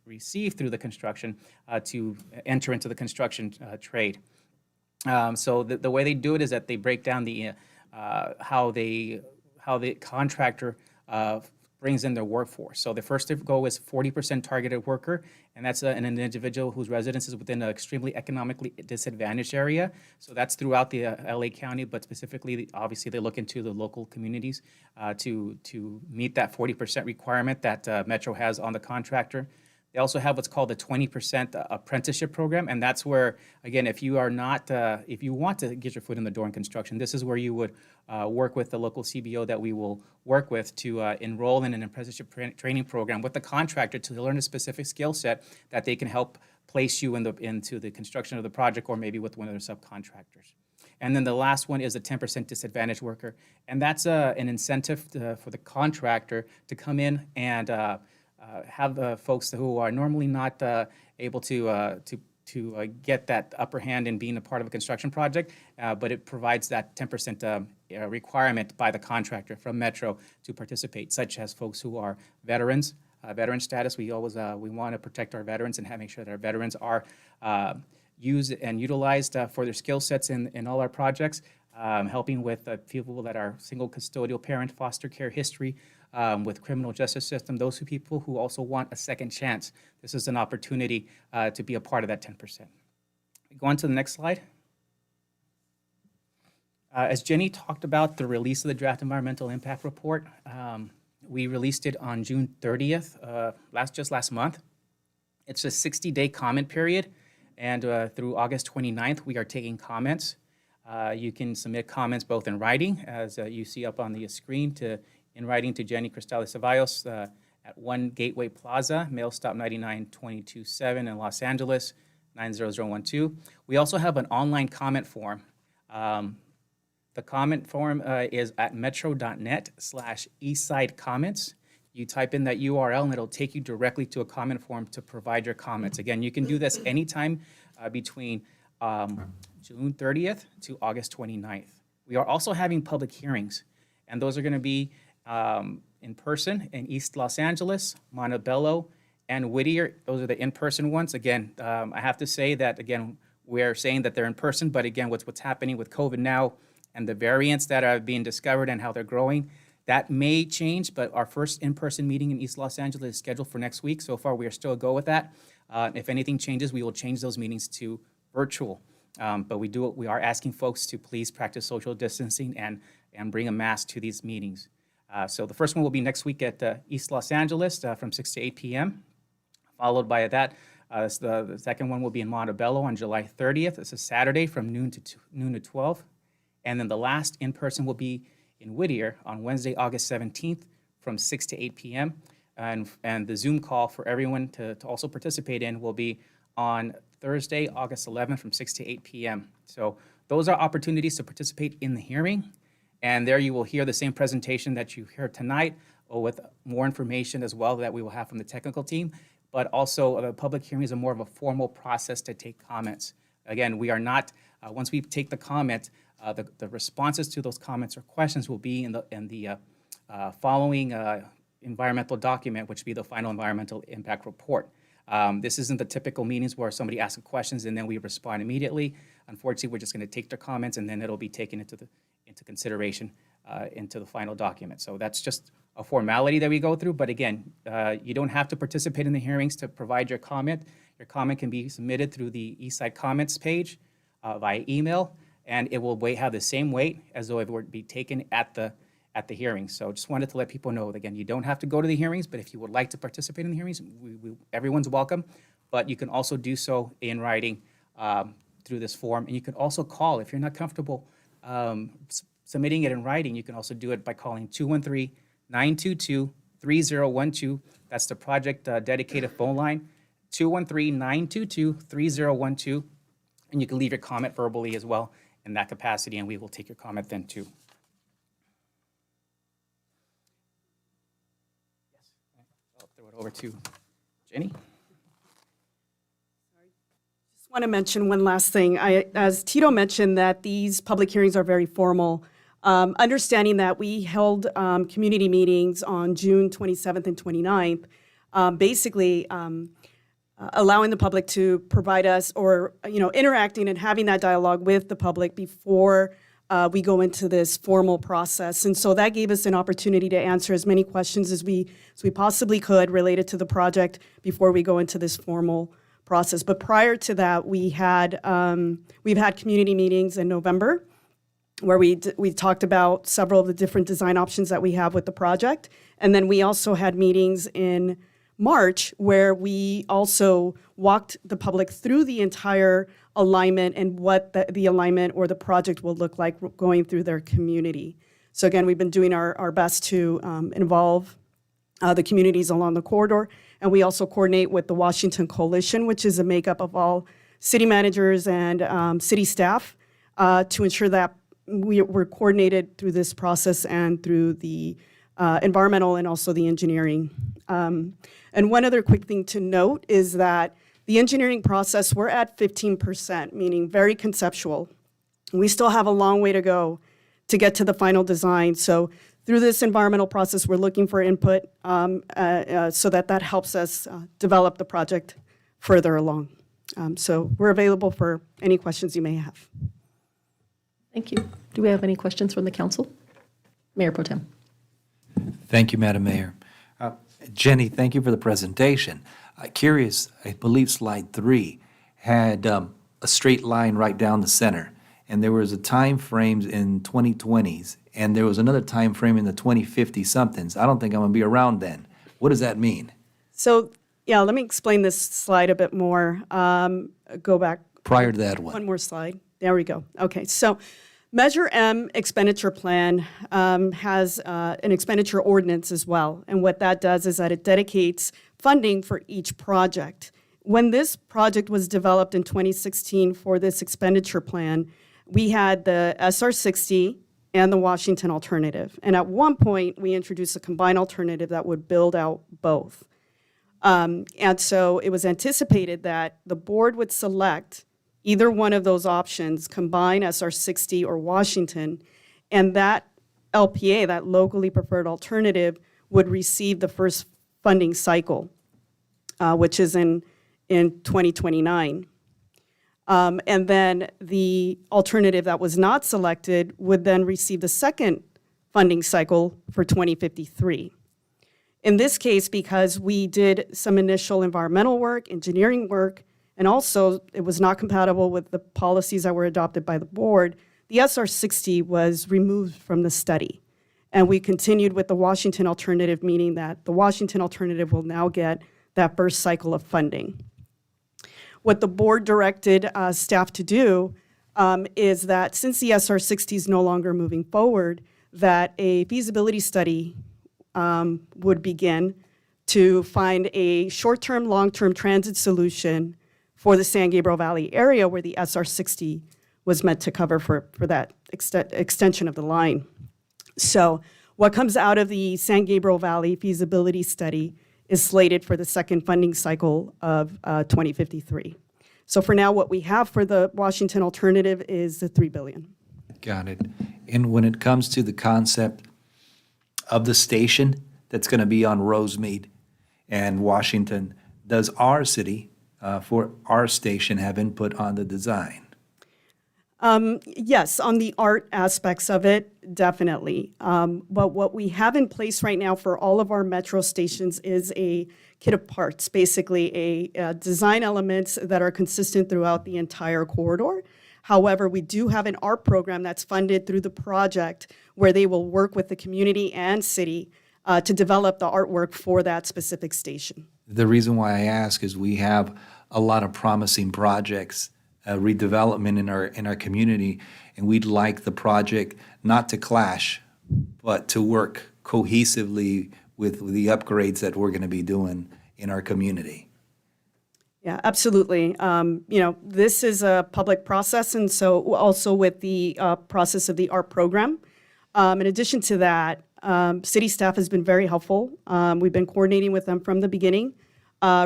receive through the construction to enter into the construction trade. So the way they do it is that they break down how the contractor brings in their workforce. So the first goal is 40% targeted worker, and that's an individual whose residence is within an extremely economically disadvantaged area. So that's throughout the LA County, but specifically, obviously, they look into the local communities to meet that 40% requirement that Metro has on the contractor. They also have what's called the 20% apprenticeship program, and that's where, again, if you want to get your foot in the door in construction, this is where you would work with the local CBO that we will work with to enroll in an apprenticeship training program with the contractor to learn a specific skill set that they can help place you into the construction of the project or maybe with one of their subcontractors. And then the last one is a 10% disadvantaged worker, and that's an incentive for the contractor to come in and have folks who are normally not able to get that upper hand in being a part of a construction project, but it provides that 10% requirement by the contractor from Metro to participate, such as folks who are veterans, veteran status. We always we want to protect our veterans and make sure that our veterans are used and utilized for their skill sets in all our projects, helping with people that are single custodial parent, foster care history, with criminal justice system, those people who also want a second chance. This is an opportunity to be a part of that 10%. Go on to the next slide. As Jenny talked about the release of the draft environmental impact report, we released it on June 30th, just last month. It's a 60-day comment period, and through August 29th, we are taking comments. You can submit comments both in writing, as you see up on the screen, in writing to Jenny Cristales Ceballos at 1 Gateway Plaza, mail stop 99227 in Los Angeles, 90012. We also have an online comment form. The comment form is at metro.net/eastsidecomments. You type in that URL and it'll take you directly to a comment form to provide your comments. Again, you can do this anytime between June 30th to August 29th. We are also having public hearings, and those are going to be in person in East Los Angeles, Montebello, and Whittier. Those are the in-person ones. Again, I have to say that, again, we're saying that they're in person, but again, what's happening with COVID now and the variants that are being discovered and how they're growing, that may change, but our first in-person meeting in East Los Angeles is scheduled for next week. So far, we are still a go with that. If anything changes, we will change those meetings to virtual. But we are asking folks to please practice social distancing and bring a mask to these meetings. So the first one will be next week at East Los Angeles from 6 to 8 p.m. Followed by that, the second one will be in Montebello on July 30th. It's a Saturday from noon to 12. And then the last in-person will be in Whittier on Wednesday, August 17th from 6 to 8 p.m. And the Zoom call for everyone to also participate in will be on Thursday, August 11th from 6 to 8 p.m. So those are opportunities to participate in the hearing. And there you will hear the same presentation that you heard tonight, or with more information as well that we will have from the technical team. But also, the public hearings are more of a formal process to take comments. Again, we are not, once we take the comment, the responses to those comments or questions will be in the following environmental document, which will be the final environmental impact report. This isn't the typical meetings where somebody asks questions and then we respond immediately. Unfortunately, we're just going to take their comments and then it'll be taken into consideration into the final document. So that's just a formality that we go through. But again, you don't have to participate in the hearings to provide your comment. Your comment can be submitted through the Eastside Comments page via email, and it will have the same weight as though it would be taken at the hearing. So just wanted to let people know that, again, you don't have to go to the hearings, but if you would like to participate in the hearings, everyone's welcome. But you can also do so in writing through this form. And you can also call if you're not comfortable submitting it in writing. You can also do it by calling 213-922-3012. That's the project dedicated phone line, 213-922-3012. And you can leave your comment verbally as well in that capacity, and we will take your comment then too. I'll throw it over to Jenny. Want to mention one last thing. As Tito mentioned, that these public hearings are very formal. Understanding that we held community meetings on June 27th and 29th, basically allowing the public to provide us or, interacting and having that dialogue with the public before we go into this formal process. And so that gave us an opportunity to answer as many questions as we possibly could related to the project before we go into this formal process. But prior to that, we've had community meetings in November where we talked about several of the different design options that we have with the project. And then we also had meetings in March where we also walked the public through the entire alignment and what the alignment or the project will look like going through their community. So again, we've been doing our best to involve the communities along the corridor. And we also coordinate with the Washington Coalition, which is a makeup of all city managers and city staff to ensure that we're coordinated through this process and through the environmental and also the engineering. And one other quick thing to note is that the engineering process, we're at 15%, meaning very conceptual. We still have a long way to go to get to the final design. So through this environmental process, we're looking for input so that helps us develop the project further along. So we're available for any questions you may have. Thank you. Do we have any questions from the council? Mayor Pro Tem. Thank you, Madam Mayor. Jenny, thank you for the presentation. Curious, I believe slide 3 had a straight line right down the center, and there was a time frame in 2020s, and there was another time frame in the 2050 somethings. I don't think I'm going to be around then. What does that mean? So, yeah, let me explain this slide a bit more. Go back. Prior to that one. One more slide. There we go. Okay, so Measure M expenditure plan has an expenditure ordinance as well. And what that does is that it dedicates funding for each project. When this project was developed in 2016 for this expenditure plan, we had the SR 60 and the Washington alternative. And at one point, we introduced a combined alternative that would build out both. And so it was anticipated that the board would select either one of those options, combine SR 60 or Washington, and that LPA, that locally preferred alternative, would receive the first funding cycle, which is in 2029. And then the alternative that was not selected would then receive the second funding cycle for 2053. In this case, because we did some initial environmental work, engineering work, and also it was not compatible with the policies that were adopted by the board, the SR 60 was removed from the study. And we continued with the Washington alternative, meaning that the Washington alternative will now get that first cycle of funding. What the board directed staff to do is that since the SR 60 is no longer moving forward, that a feasibility study would begin to find a short-term, long-term transit solution for the San Gabriel Valley area where the SR 60 was meant to cover for that extension of the line. So what comes out of the San Gabriel Valley feasibility study is slated for the second funding cycle of 2053. So for now, what we have for the Washington alternative is the $3 billion. Got it. And when it comes to the concept of the station that's going to be on Rosemead and Washington, does our city, for our station, have input on the design? Yes, on the art aspects of it, definitely. But what we have in place right now for all of our metro stations is a kit of parts, basically a design elements that are consistent throughout the entire corridor. However, we do have an art program that's funded through the project where they will work with the community and city to develop the artwork for that specific station. The reason why I ask is we have a lot of promising projects, redevelopment in our community, and we'd like the project not to clash, but to work cohesively with the upgrades that we're going to be doing in our community. Yeah, absolutely. This is a public process, and so also with the process of the art program. In addition to that, city staff has been very helpful. We've been coordinating with them from the beginning.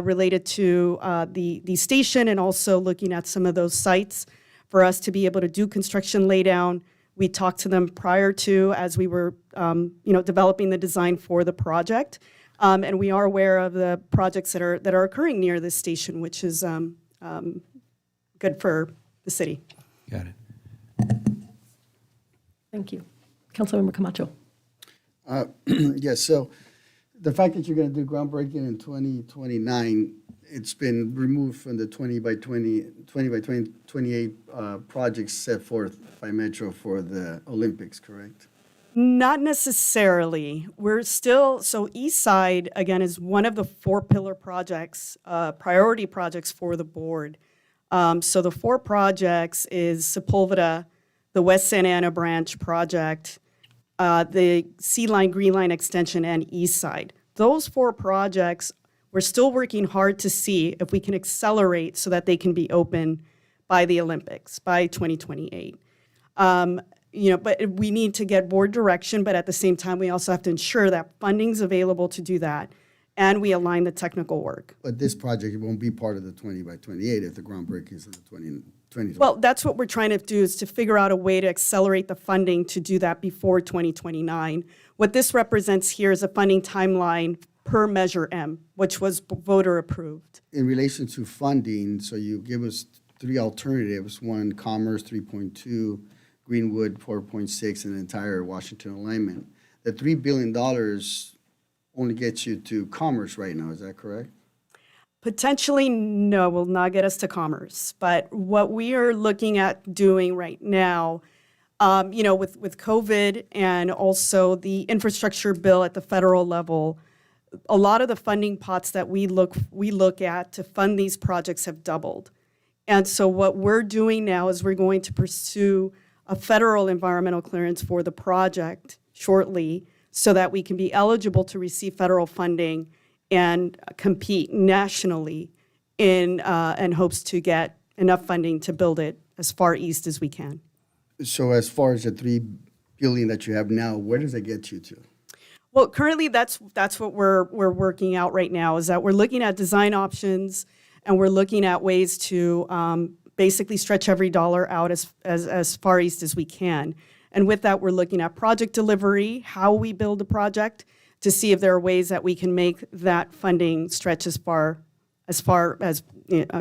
related to the station and also looking at some of those sites for us to be able to do construction laydown. We talked to them prior to as we were developing the design for the project. And we are aware of the projects that are occurring near this station, which is good for the city. Got it. Thank you. Councilmember Camacho. Yes, so the fact that you're going to do groundbreaking in 2029, it's been removed from the 20 by 28 projects set forth by Metro for the Olympics, correct? Not necessarily. We're still, so East Side, again, is one of the 4 pillar projects, priority projects for the board. So the 4 projects is Sepulveda, the West Santa Ana Branch project, the Sea Line, Green Line extension, and East Side. Those 4 projects, we're still working hard to see if we can accelerate so that they can be open by the Olympics, by 2028. But we need to get board direction, but at the same time, we also have to ensure that funding's available to do that, and we align the technical work. But this project won't be part of the 20 by 28 if the groundbreaking is in the 2020. Well, that's what we're trying to do, is to figure out a way to accelerate the funding to do that before 2029. What this represents here is a funding timeline per Measure M, which was voter approved. In relation to funding, so you give us 3 alternatives, one, Commerce 3.2, Greenwood 4.6, and the entire Washington alignment. The $3 billion only gets you to Commerce right now, is that correct? Potentially, no, will not get us to Commerce. But what we are looking at doing right now, with COVID and also the infrastructure bill at the federal level, a lot of the funding pots that we look at to fund these projects have doubled. And so what we're doing now is we're going to pursue a federal environmental clearance for the project shortly so that we can be eligible to receive federal funding and compete nationally in hopes to get enough funding to build it as far east as we can. So as far as the $3 billion that you have now, where does that get you to? Well, currently that's what we're working out right now, is that we're looking at design options and we're looking at ways to basically stretch every dollar out as far east as we can. And with that, we're looking at project delivery, how we build a project, to see if there are ways that we can make that funding stretch as far as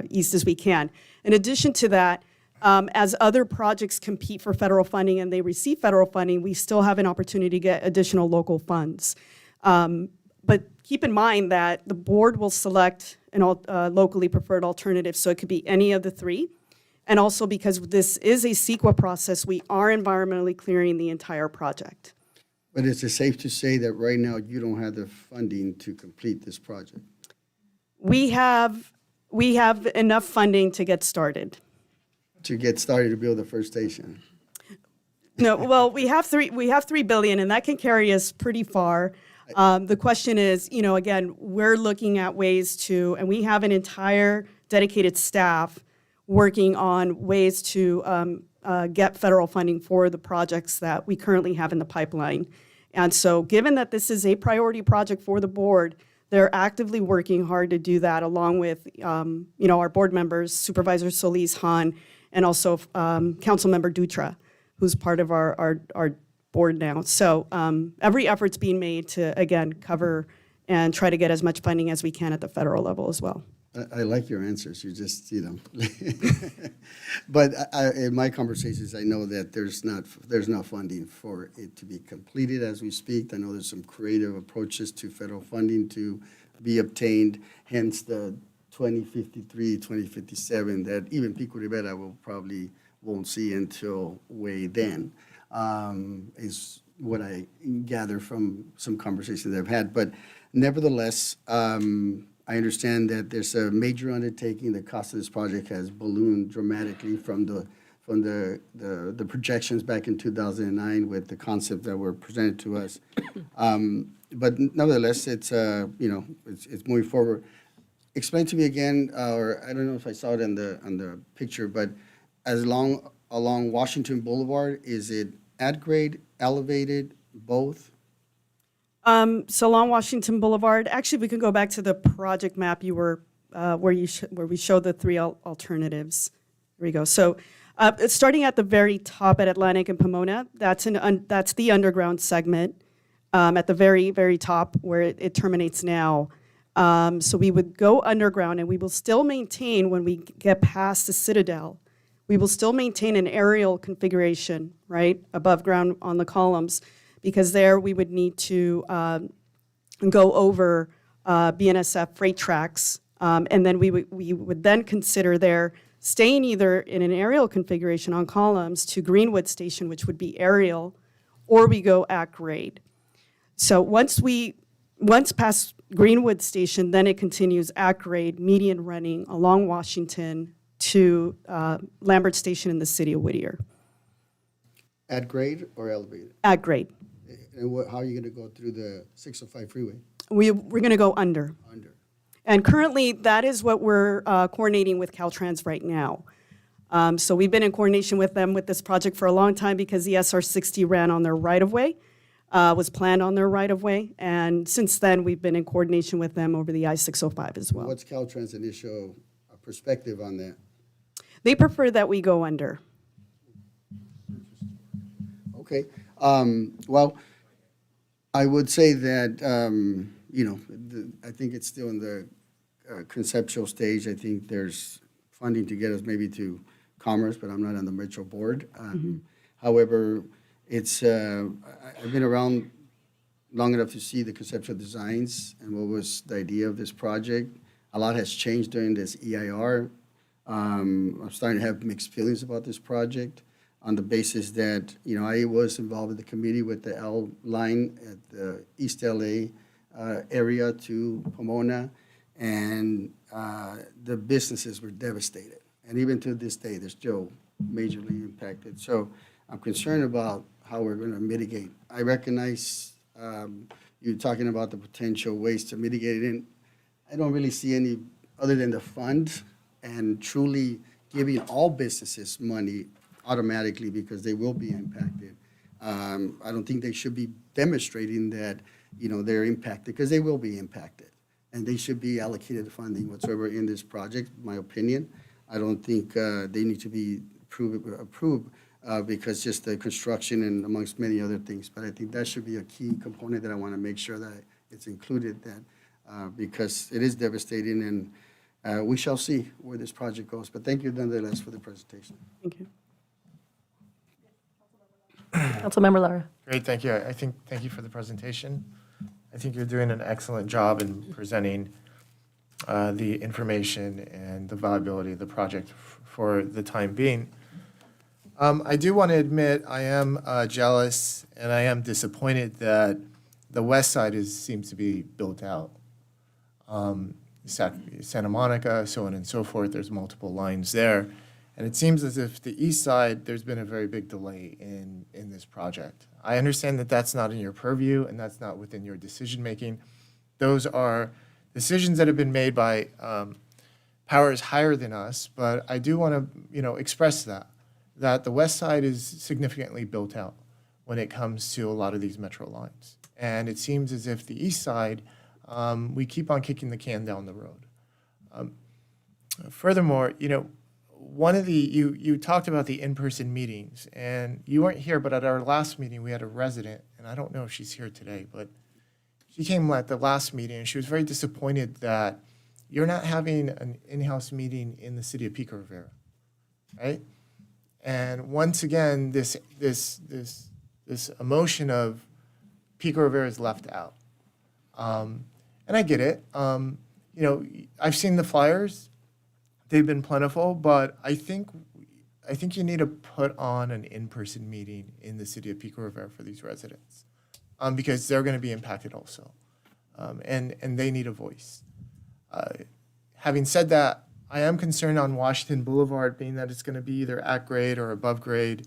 east as we can. In addition to that, as other projects compete for federal funding and they receive federal funding, we still have an opportunity to get additional local funds. But keep in mind that the board will select a locally preferred alternative, so it could be any of the 3. And also because this is a CEQA process, we are environmentally clearing the entire project. But is it safe to say that right now you don't have the funding to complete this project? We have enough funding to get started. To get started to build the first station? No, well, we have $3 billion, and that can carry us pretty far. The question is, again, we're looking at ways to, and we have an entire dedicated staff working on ways to get federal funding for the projects that we currently have in the pipeline. And so given that this is a priority project for the board, they're actively working hard to do that, along with our board members, Supervisor Solis Han, and also Councilmember Dutra, who's part of our board now. So every effort's being made to, again, cover and try to get as much funding as we can at the federal level as well. I like your answers. You just, But in my conversations, I know that there's not funding for it to be completed as we speak. I know there's some creative approaches to federal funding to be obtained, hence the 2053, 2057 that even Pico Rivera won't see until way then, is what I gather from some conversations I've had. But nevertheless, I understand that there's a major undertaking. The cost of this project has ballooned dramatically from the projections back in 2009 with the concept that were presented to us. But nevertheless, it's moving forward. Explain to me again, or I don't know if I saw it on the picture, but along Washington Boulevard, is it at grade, elevated, both? So along Washington Boulevard, actually, we can go back to the project map you were, where we showed the three alternatives. Here we go. So it's starting at the very top at Atlantic and Pomona, that's the underground segment at the very, very top where it terminates now. So we would go underground, and we will still maintain, when we get past the Citadel, we will still maintain an aerial configuration, right, above ground on the columns, because there we would need to go over BNSF freight tracks, and then we would then consider there staying either in an aerial configuration on columns to Greenwood Station, which would be aerial, or we go at grade. So once past Greenwood Station, then it continues at grade, median running along Washington to Lambert Station in the city of Whittier. At grade or elevated? At grade. And how are you going to go through the 605 freeway? We're going to go under. Under. And currently, that is what we're coordinating with Caltrans right now. So we've been in coordination with them with this project for a long time because the SR-60 ran on their right-of-way, was planned on their right-of-way. And since then, we've been in coordination with them over the I-605 as well. What's Caltrans' initial perspective on that? They prefer that we go under. Okay. Well, I would say that, I think it's still in the conceptual stage. I think there's funding to get us maybe to Commerce, but I'm not on the Metro board. However, it's I've been around long enough to see the conceptual designs and what was the idea of this project. A lot has changed during this EIR. I'm starting to have mixed feelings about this project on the basis that, I was involved in the committee with the L line at the East LA area to Pomona, and the businesses were devastated. And even to this day, they're still majorly impacted. So I'm concerned about how we're going to mitigate. I recognize you talking about the potential ways to mitigate it, and I don't really see any other than the fund and truly giving all businesses money automatically because they will be impacted. I don't think they should be demonstrating that, they're impacted, because they will be impacted. And they should be allocated funding whatsoever in this project, my opinion. I don't think they need to be approved because just the construction and amongst many other things. But I think that should be a key component that I want to make sure that it's included, that because it is devastating, and we shall see where this project goes. But thank you nonetheless for the presentation. Thank you. Councilmember Lara. Great, thank you. Thank you for the presentation. I think you're doing an excellent job in presenting the information and the viability of the project for the time being. I do want to admit I am jealous and I am disappointed that the west side seems to be built out. Santa Monica, so on and so forth, there's multiple lines there. And it seems as if the east side, there's been a very big delay in this project. I understand that that's not in your purview and that's not within your decision-making. Those are decisions that have been made by powers higher than us, but I do want to, express that the west side is significantly built out when it comes to a lot of these metro lines. And it seems as if the east side, we keep on kicking the can down the road. Furthermore, one of you talked about the in-person meetings, and you weren't here, but at our last meeting, we had a resident, and I don't know if she's here today, but she came at the last meeting, and she was very disappointed that you're not having an in-house meeting in the city of Pico Rivera, right? And once again, this emotion of Pico Rivera is left out. And I get it. I've seen the flyers. They've been plentiful, but I think you need to put on an in-person meeting in the city of Pico Rivera for these residents, because they're going to be impacted also, and they need a voice. Having said that, I am concerned on Washington Boulevard, being that it's going to be either at grade or above grade.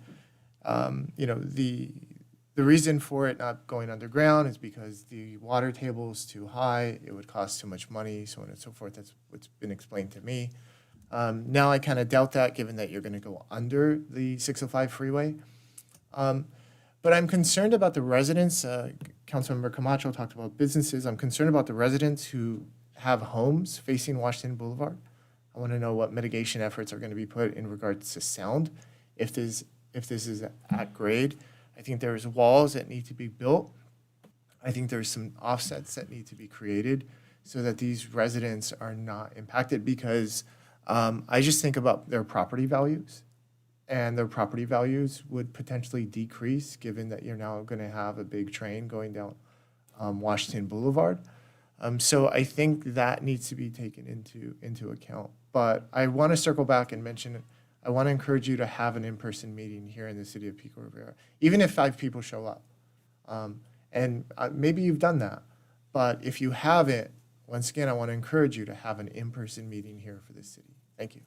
The reason for it not going underground is because the water table is too high. It would cost too much money, so on and so forth. That's what's been explained to me. Now I kind of doubt that, given that you're going to go under the 605 freeway. But I'm concerned about the residents. Councilmember Camacho talked about businesses. I'm concerned about the residents who have homes facing Washington Boulevard. I want to know what mitigation efforts are going to be put in regards to sound. If this is at grade, I think there's walls that need to be built. I think there's some offsets that need to be created so that these residents are not impacted, because I just think about their property values, and their property values would potentially decrease given that you're now going to have a big train going down Washington Boulevard. So I think that needs to be taken into account. But I want to circle back and mention, I want to encourage you to have an in-person meeting here in the city of Pico Rivera, even if 5 people show up. And maybe you've done that, but if you haven't, once again, I want to encourage you to have an in-person meeting here for this city. Thank you.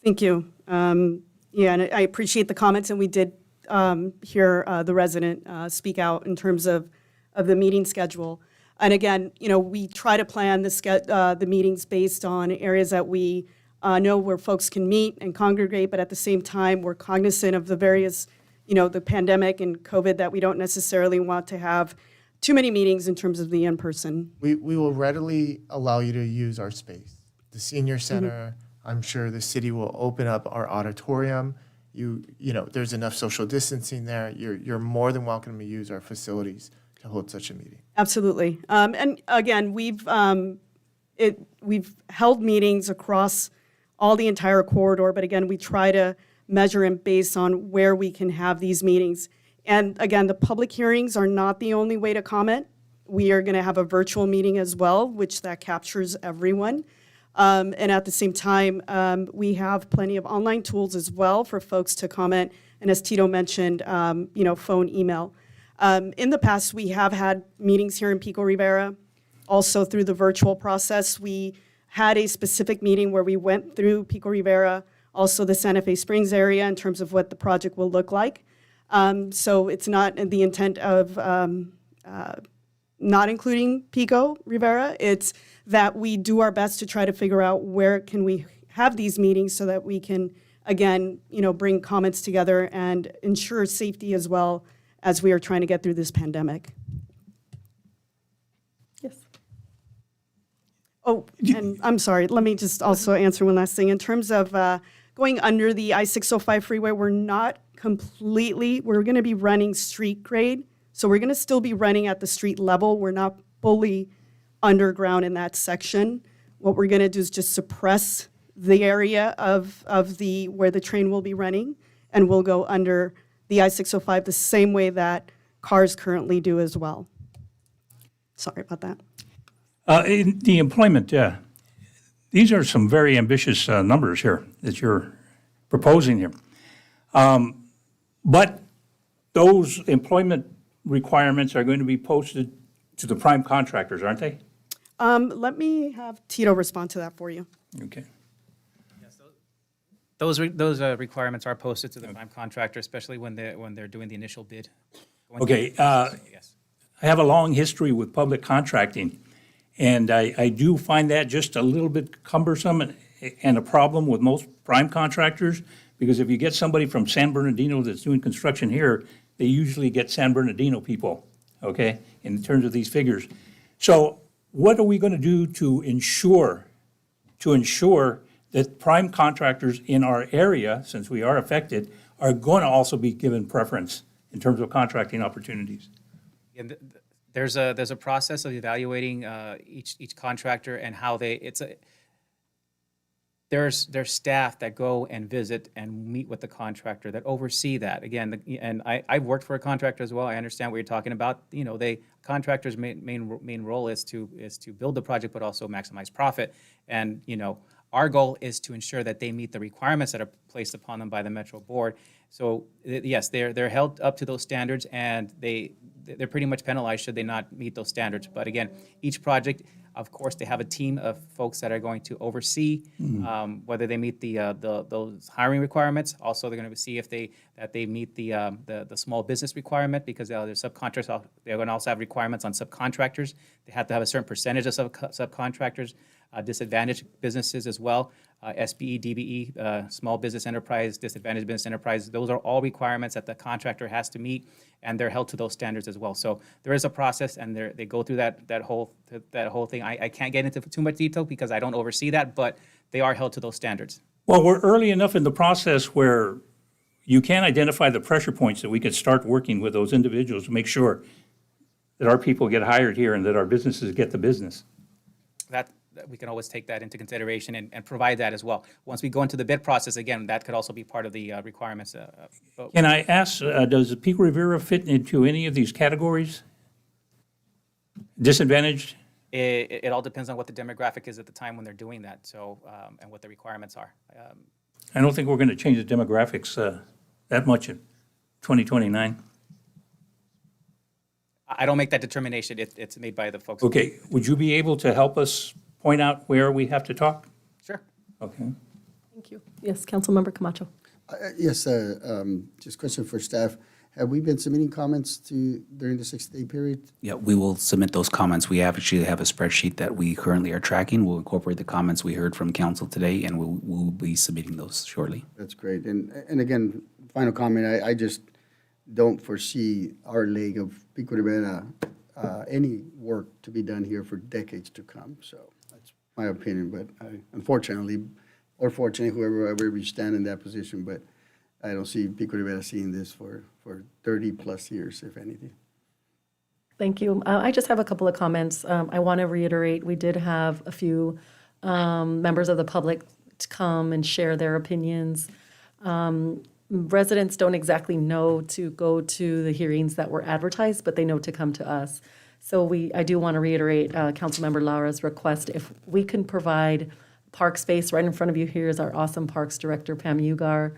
Thank you. Yeah, and I appreciate the comments, and we did hear the resident speak out in terms of the meeting schedule. And again, we try to plan the meetings based on areas that we know where folks can meet and congregate, but at the same time, we're cognizant of the various, the pandemic and COVID, that we don't necessarily want to have too many meetings in terms of the in-person. We will readily allow you to use our space. The senior center, I'm sure the city will open up our auditorium. There's enough social distancing there. You're more than welcome to use our facilities to hold such a meeting. Absolutely. And again, we've held meetings across all the entire corridor, but again, we try to measure and based on where we can have these meetings. And again, the public hearings are not the only way to comment. We are going to have a virtual meeting as well, which that captures everyone. And at the same time, we have plenty of online tools as well for folks to comment. And as Tito mentioned, phone, email. In the past, we have had meetings here in Pico Rivera. Also through the virtual process, we had a specific meeting where we went through Pico Rivera, also the Santa Fe Springs area in terms of what the project will look like. So it's not the intent of not including Pico Rivera. It's that we do our best to try to figure out where can we have these meetings so that we can, again, bring comments together and ensure safety as well as we are trying to get through this pandemic. Yes. Oh, and I'm sorry, let me just also answer one last thing. In terms of going under the I-605 freeway, we're going to be running street grade. So we're going to still be running at the street level. We're not fully underground in that section. What we're going to do is just suppress the area of where the train will be running, and we'll go under the I-605 the same way that cars currently do as well. Sorry about that. In the employment, these are some very ambitious numbers here that you're proposing here. But those employment requirements are going to be posted to the prime contractors, aren't they? Let me have Tito respond to that for you. Okay. Those requirements are posted to the prime contractor, especially when they're doing the initial bid. Okay. Yes. I have a long history with public contracting, and I do find that just a little bit cumbersome and a problem with most prime contractors, because if you get somebody from San Bernardino that's doing construction here, they usually get San Bernardino people, okay, in terms of these figures. So what are we going to do to ensure that prime contractors in our area, since we are affected, are going to also be given preference in terms of contracting opportunities? And there's a process of evaluating each contractor and how there's staff that go and visit and meet with the contractor that oversee that. Again, and I've worked for a contractor as well. I understand what you're talking about. Contractors' main role is to build the project, but also maximize profit. And our goal is to ensure that they meet the requirements that are placed upon them by the Metro Board. So yes, they're held up to those standards, and they're pretty much penalized should they not meet those standards. But again, each project, of course, they have a team of folks that are going to oversee whether they meet those hiring requirements. Also, they're going to see if they meet the small business requirement, because there's subcontractors. They're going to also have requirements on subcontractors. They have to have a certain percentage of subcontractors, disadvantaged businesses as well. SBE, DBE, small business enterprise, disadvantaged business enterprise. Those are all requirements that the contractor has to meet, and they're held to those standards as well. So there is a process, and they go through that whole thing. I can't get into too much detail because I don't oversee that, but they are held to those standards. Well, we're early enough in the process where you can identify the pressure points that we could start working with those individuals to make sure that our people get hired here and that our businesses get the business. That we can always take that into consideration and provide that as well. Once we go into the bid process, again, that could also be part of the requirements. Can I ask, does Pico Rivera fit into any of these categories? Disadvantaged? It all depends on what the demographic is at the time when they're doing that, so, and what the requirements are. I don't think we're going to change the demographics that much in 2029. I don't make that determination. It's made by the folks. Okay, would you be able to help us point out where we have to talk? Sure. Okay. Thank you. Yes, Councilmember Camacho. Yes, just question for staff. Have we been submitting comments during the 6-day period? Yeah, we will submit those comments. We actually have a spreadsheet that we currently are tracking. We'll incorporate the comments we heard from council today, and we'll be submitting those shortly. That's great. And again, final comment, I just don't foresee our leg of Pico Rivera, any work to be done here for decades to come. So that's my opinion, but unfortunately, or fortunately, whoever we stand in that position, but I don't see Pico Rivera seeing this for 30-plus years, if anything. Thank you. I just have a couple of comments. I want to reiterate, we did have a few members of the public to come and share their opinions. Residents don't exactly know to go to the hearings that were advertised, but they know to come to us. So I do want to reiterate Councilmember Laura's request. If we can provide park space, right in front of you here is our awesome Parks Director, Pam Ugar.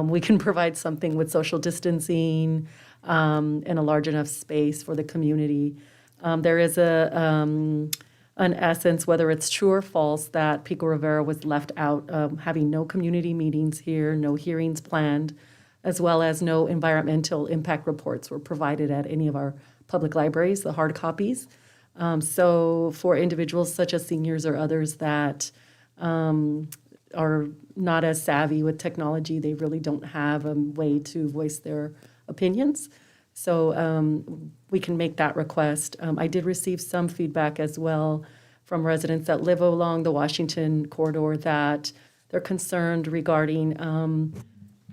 We can provide something with social distancing and a large enough space for the community. There is an essence, whether it's true or false, that Pico Rivera was left out, having no community meetings here, no hearings planned, as well as no environmental impact reports were provided at any of our public libraries, the hard copies. So for individuals such as seniors or others that are not as savvy with technology, they really don't have a way to voice their opinions. So we can make that request. I did receive some feedback as well from residents that live along the Washington corridor that they're concerned regarding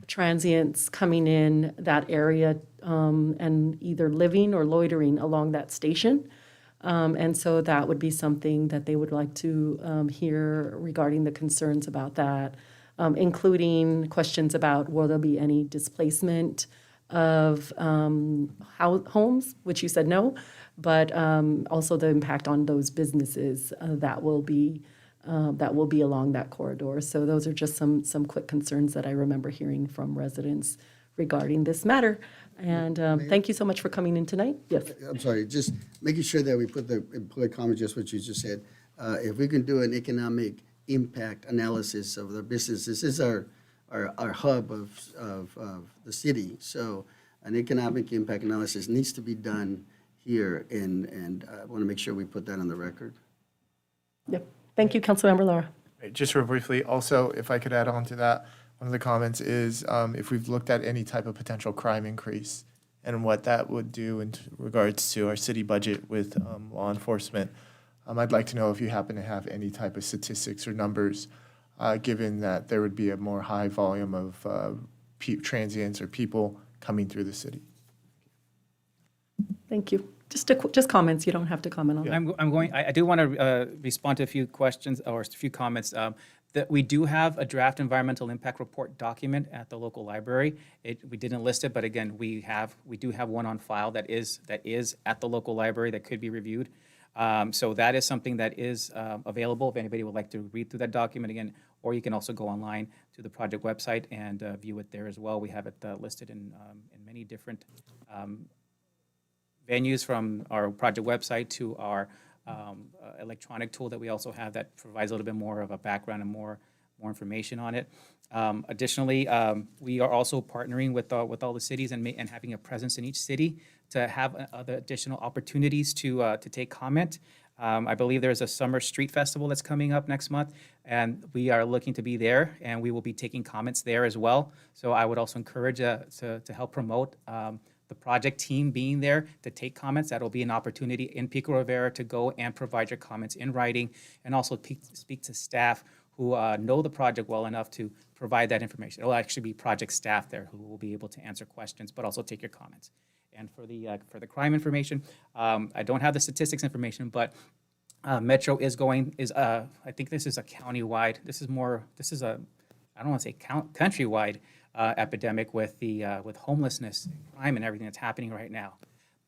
transients coming in that area and either living or loitering along that station. And so that would be something that they would like to hear regarding the concerns about that, including questions about will there be any displacement of homes, which you said no, but also the impact on those businesses that will be along that corridor. So those are just some quick concerns that I remember hearing from residents regarding this matter. And thank you so much for coming in tonight. Yes. I'm sorry, just making sure that we put the employee comment, just what you just said. If we can do an economic impact analysis of the business, this is our hub of the city. So an economic impact analysis needs to be done here, and I want to make sure we put that on the record. Yep. Thank you, Councilmember Lara. Just real briefly, also, if I could add on to that, one of the comments is if we've looked at any type of potential crime increase and what that would do in regards to our city budget with law enforcement. I'd like to know if you happen to have any type of statistics or numbers, given that there would be a more high volume of transients or people coming through the city. Thank you. Just comments. You don't have to comment on that. I do want to respond to a few questions or a few comments. That we do have a draft environmental impact report document at the local library. We didn't list it, but again, we do have one on file that is at the local library that could be reviewed. So that is something that is available if anybody would like to read through that document again, or you can also go online to the project website and view it there as well. We have it listed in many different venues, from our project website to our electronic tool that we also have that provides a little bit more of a background and more information on it. Additionally, we are also partnering with all the cities and having a presence in each city to have other additional opportunities to take comment. I believe there's a summer street festival that's coming up next month, and we are looking to be there, and we will be taking comments there as well. So I would also encourage to help promote the project team being there to take comments. That'll be an opportunity in Pico Rivera to go and provide your comments in writing, and also speak to staff who know the project well enough to provide that information. It'll actually be project staff there who will be able to answer questions, but also take your comments. And for the crime information, I don't have the statistics information, but Metro is I think this is a countywide. This is a, I don't want to say countrywide epidemic with homelessness, crime, and everything that's happening right now.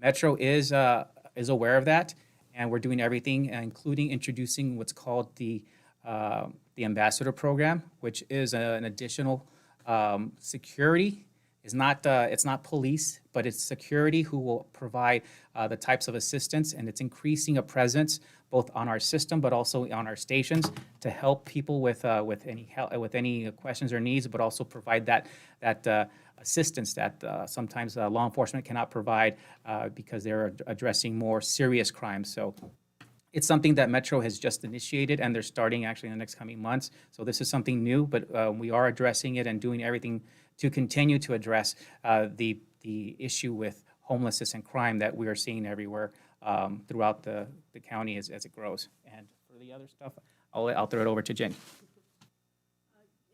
Metro is aware of that, and we're doing everything, including introducing what's called the ambassador program, which is an additional security. It's not police, but it's security who will provide the types of assistance, and it's increasing a presence both on our system but also on our stations to help people with any questions or needs, but also provide that assistance that sometimes law enforcement cannot provide because they're addressing more serious crimes. So it's something that Metro has just initiated, and they're starting actually in the next coming months. So this is something new, but we are addressing it and doing everything to continue to address the issue with homelessness and crime that we are seeing everywhere throughout the county as it grows. And for the other stuff, I'll throw it over to Jen.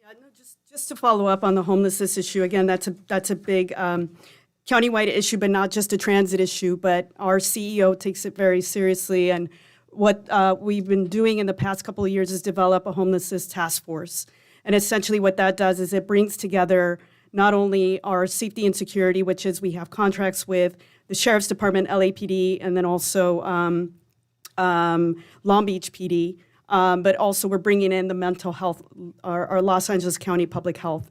Yeah, no, just to follow up on the homelessness issue, again, that's a big countywide issue, but not just a transit issue, but our CEO takes it very seriously. And what we've been doing in the past couple of years is develop a homelessness task force. And essentially what that does is it brings together not only our safety and security, which is we have contracts with the Sheriff's Department, LAPD, and then also Long Beach PD, but also we're bringing in the mental health, our Los Angeles County Public Health.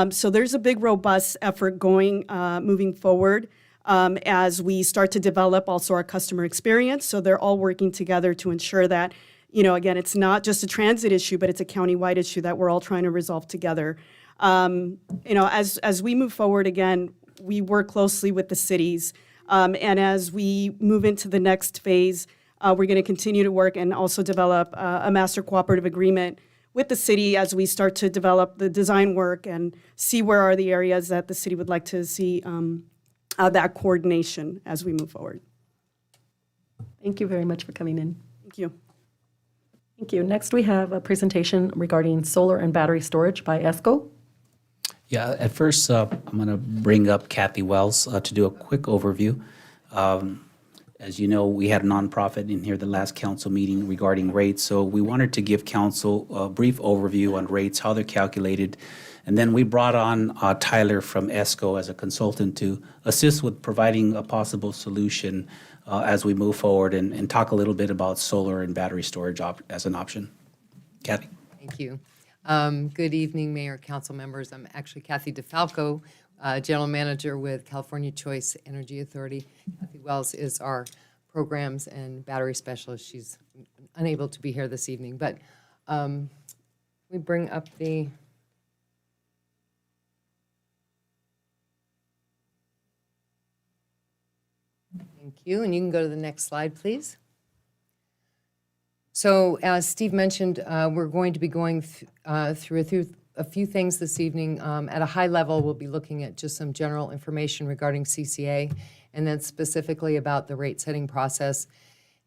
So there's a big, robust effort going, moving forward as we start to develop also our customer experience. So they're all working together to ensure that, again, it's not just a transit issue, but it's a countywide issue that we're all trying to resolve together. As we move forward, again, we work closely with the cities. And as we move into the next phase, we're going to continue to work and also develop a master cooperative agreement with the city as we start to develop the design work and see where are the areas that the city would like to see that coordination as we move forward. Thank you very much for coming in. Thank you. Thank you. Next, we have a presentation regarding solar and battery storage by ESCO. Yeah, at first, I'm going to bring up Kathy Wells to do a quick overview. As you know, we had a nonprofit in here the last council meeting regarding rates, so we wanted to give council a brief overview on rates, how they're calculated, and then we brought on Tyler from ESCO as a consultant to assist with providing a possible solution as we move forward and talk a little bit about solar and battery storage as an option. Kathy? Thank you. Good evening, Mayor, council members. I'm actually Kathy DeFalco, General Manager with California Choice Energy Authority. Kathy Wells is our programs and battery specialist. She's unable to be here this evening, but we bring up the thank you, and you can go to the next slide, please. So as Steve mentioned, we're going to be going through a few things this evening. At a high level, we'll be looking at just some general information regarding CCA, and then specifically about the rate setting process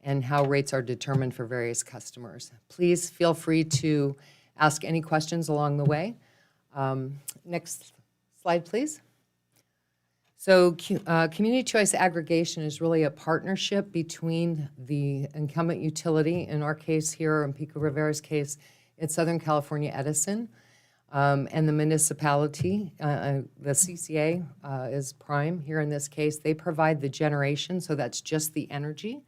and how rates are determined for various customers. Please feel free to ask any questions along the way. Next slide, please. So community choice aggregation is really a partnership between the incumbent utility, in our case here, in Pico Rivera's case, it's Southern California Edison, and the municipality. The CCA is prime here in this case. They provide the generation, so that's just the energy.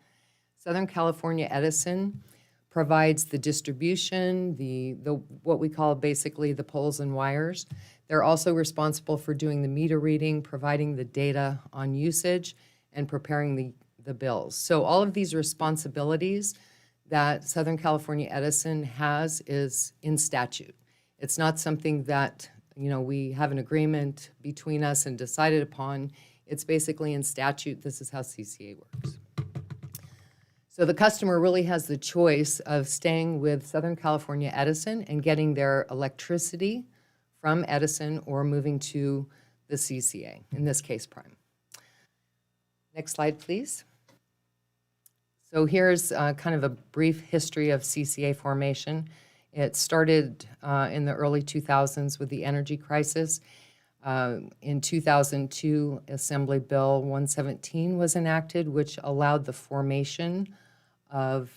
Southern California Edison provides the distribution, the what we call basically the poles and wires. They're also responsible for doing the meter reading, providing the data on usage, and preparing the bills. So all of these responsibilities that Southern California Edison has is in statute. It's not something that, we have an agreement between us and decided upon. It's basically in statute. This is how CCA works. So the customer really has the choice of staying with Southern California Edison and getting their electricity from Edison or moving to the CCA, in this case, Prime. Next slide, please. So here's kind of a brief history of CCA formation. It started in the early 2000s with the energy crisis. In 2002, Assembly Bill 117 was enacted, which allowed the formation of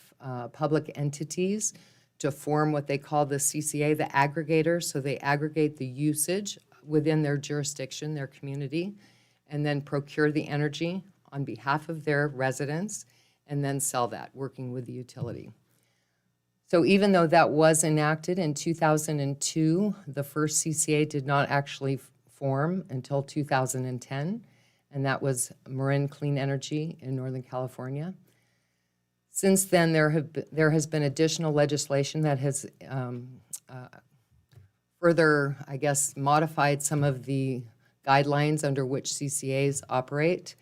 public entities to form what they call the CCA, the aggregator. So they aggregate the usage within their jurisdiction, their community, and then procure the energy on behalf of their residents, and then sell that, working with the utility. So even though that was enacted in 2002, the first CCA did not actually form until 2010, and that was Marin Clean Energy in Northern California. Since then, there has been additional legislation that has further, I guess, modified some of the guidelines under which CCAs operate.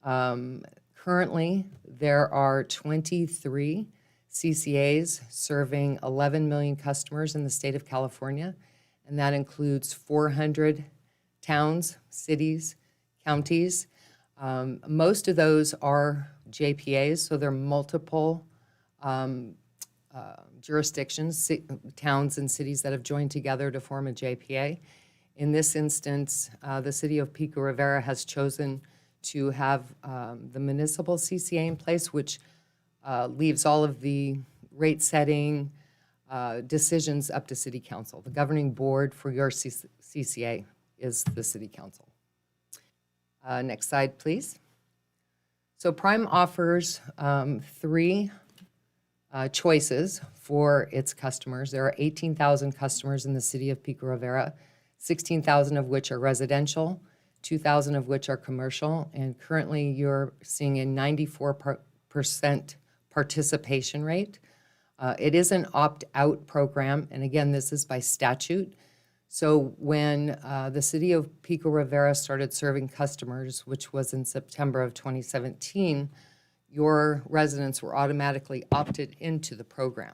Currently, there are 23 CCAs serving 11 million customers in the state of California, and that includes 400 towns, cities, counties. Most of those are JPAs, so they're multiple jurisdictions, towns and cities that have joined together to form a JPA. In this instance, the city of Pico Rivera has chosen to have the municipal CCA in place, which leaves all of the rate setting decisions up to city council. The governing board for your CCA is the city council. Next slide, please. So Prime offers three choices for its customers. There are 18,000 customers in the city of Pico Rivera, 16,000 of which are residential, 2,000 of which are commercial, and currently you're seeing a 94% participation rate. It is an opt-out program, and again, this is by statute. So when the city of Pico Rivera started serving customers, which was in September of 2017, your residents were automatically opted into the program.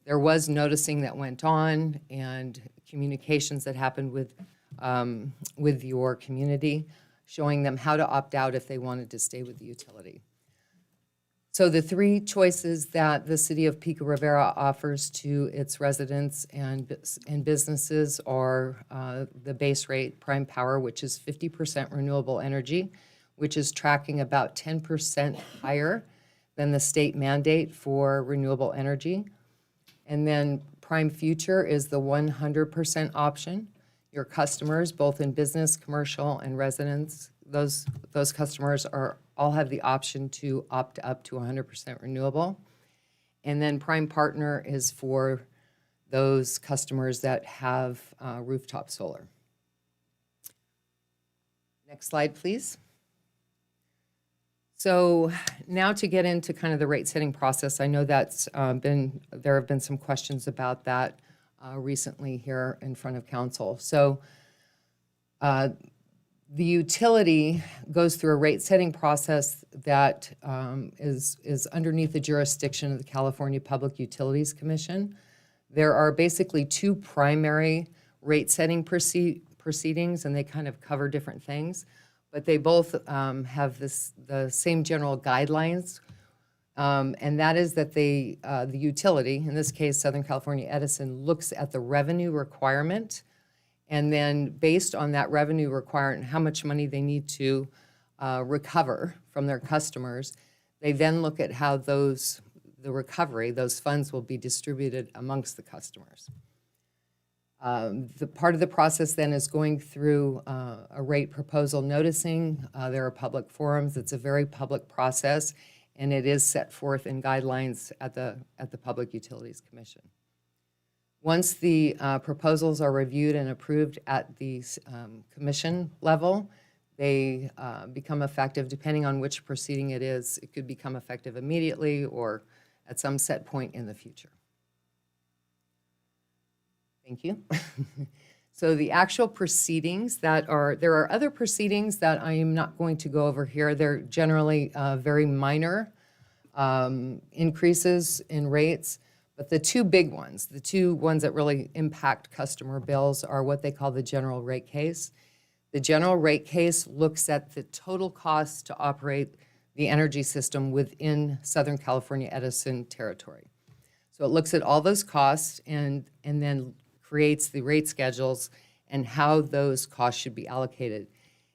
There was noticing that went on and communications that happened with your community, showing them how to opt out if they wanted to stay with the utility. So the three choices that the city of Pico Rivera offers to its residents and businesses are the base rate, Prime Power, which is 50% renewable energy, which is tracking about 10% higher than the state mandate for renewable energy. And then Prime Future is the 100% option. Your customers, both in business, commercial, and residents, those customers all have the option to opt up to 100% renewable. And then Prime Partner is for those customers that have rooftop solar. Next slide, please. So now to get into kind of the rate setting process, I know there have been some questions about that recently here in front of council. So the utility goes through a rate setting process that is underneath the jurisdiction of the California Public Utilities Commission. There are basically two primary rate setting proceedings, and they kind of cover different things, but they both have the same general guidelines, and that is that the utility, in this case Southern California Edison, looks at the revenue requirement, and then based on that revenue requirement, how much money they need to recover from their customers, they then look at how the recovery, those funds will be distributed amongst the customers. The part of the process then is going through a rate proposal noticing. There are public forums. It's a very public process, and it is set forth in guidelines at the Public Utilities Commission. Once the proposals are reviewed and approved at the commission level, they become effective depending on which proceeding it is. It could become effective immediately or at some set point in the future. Thank you. So the actual proceedings there are other proceedings that I am not going to go over here. They're generally very minor increases in rates. But the two big ones, the two ones that really impact customer bills are what they call the general rate case. The general rate case looks at the total cost to operate the energy system within Southern California Edison territory. So it looks at all those costs and then creates the rate schedules and how those costs should be allocated.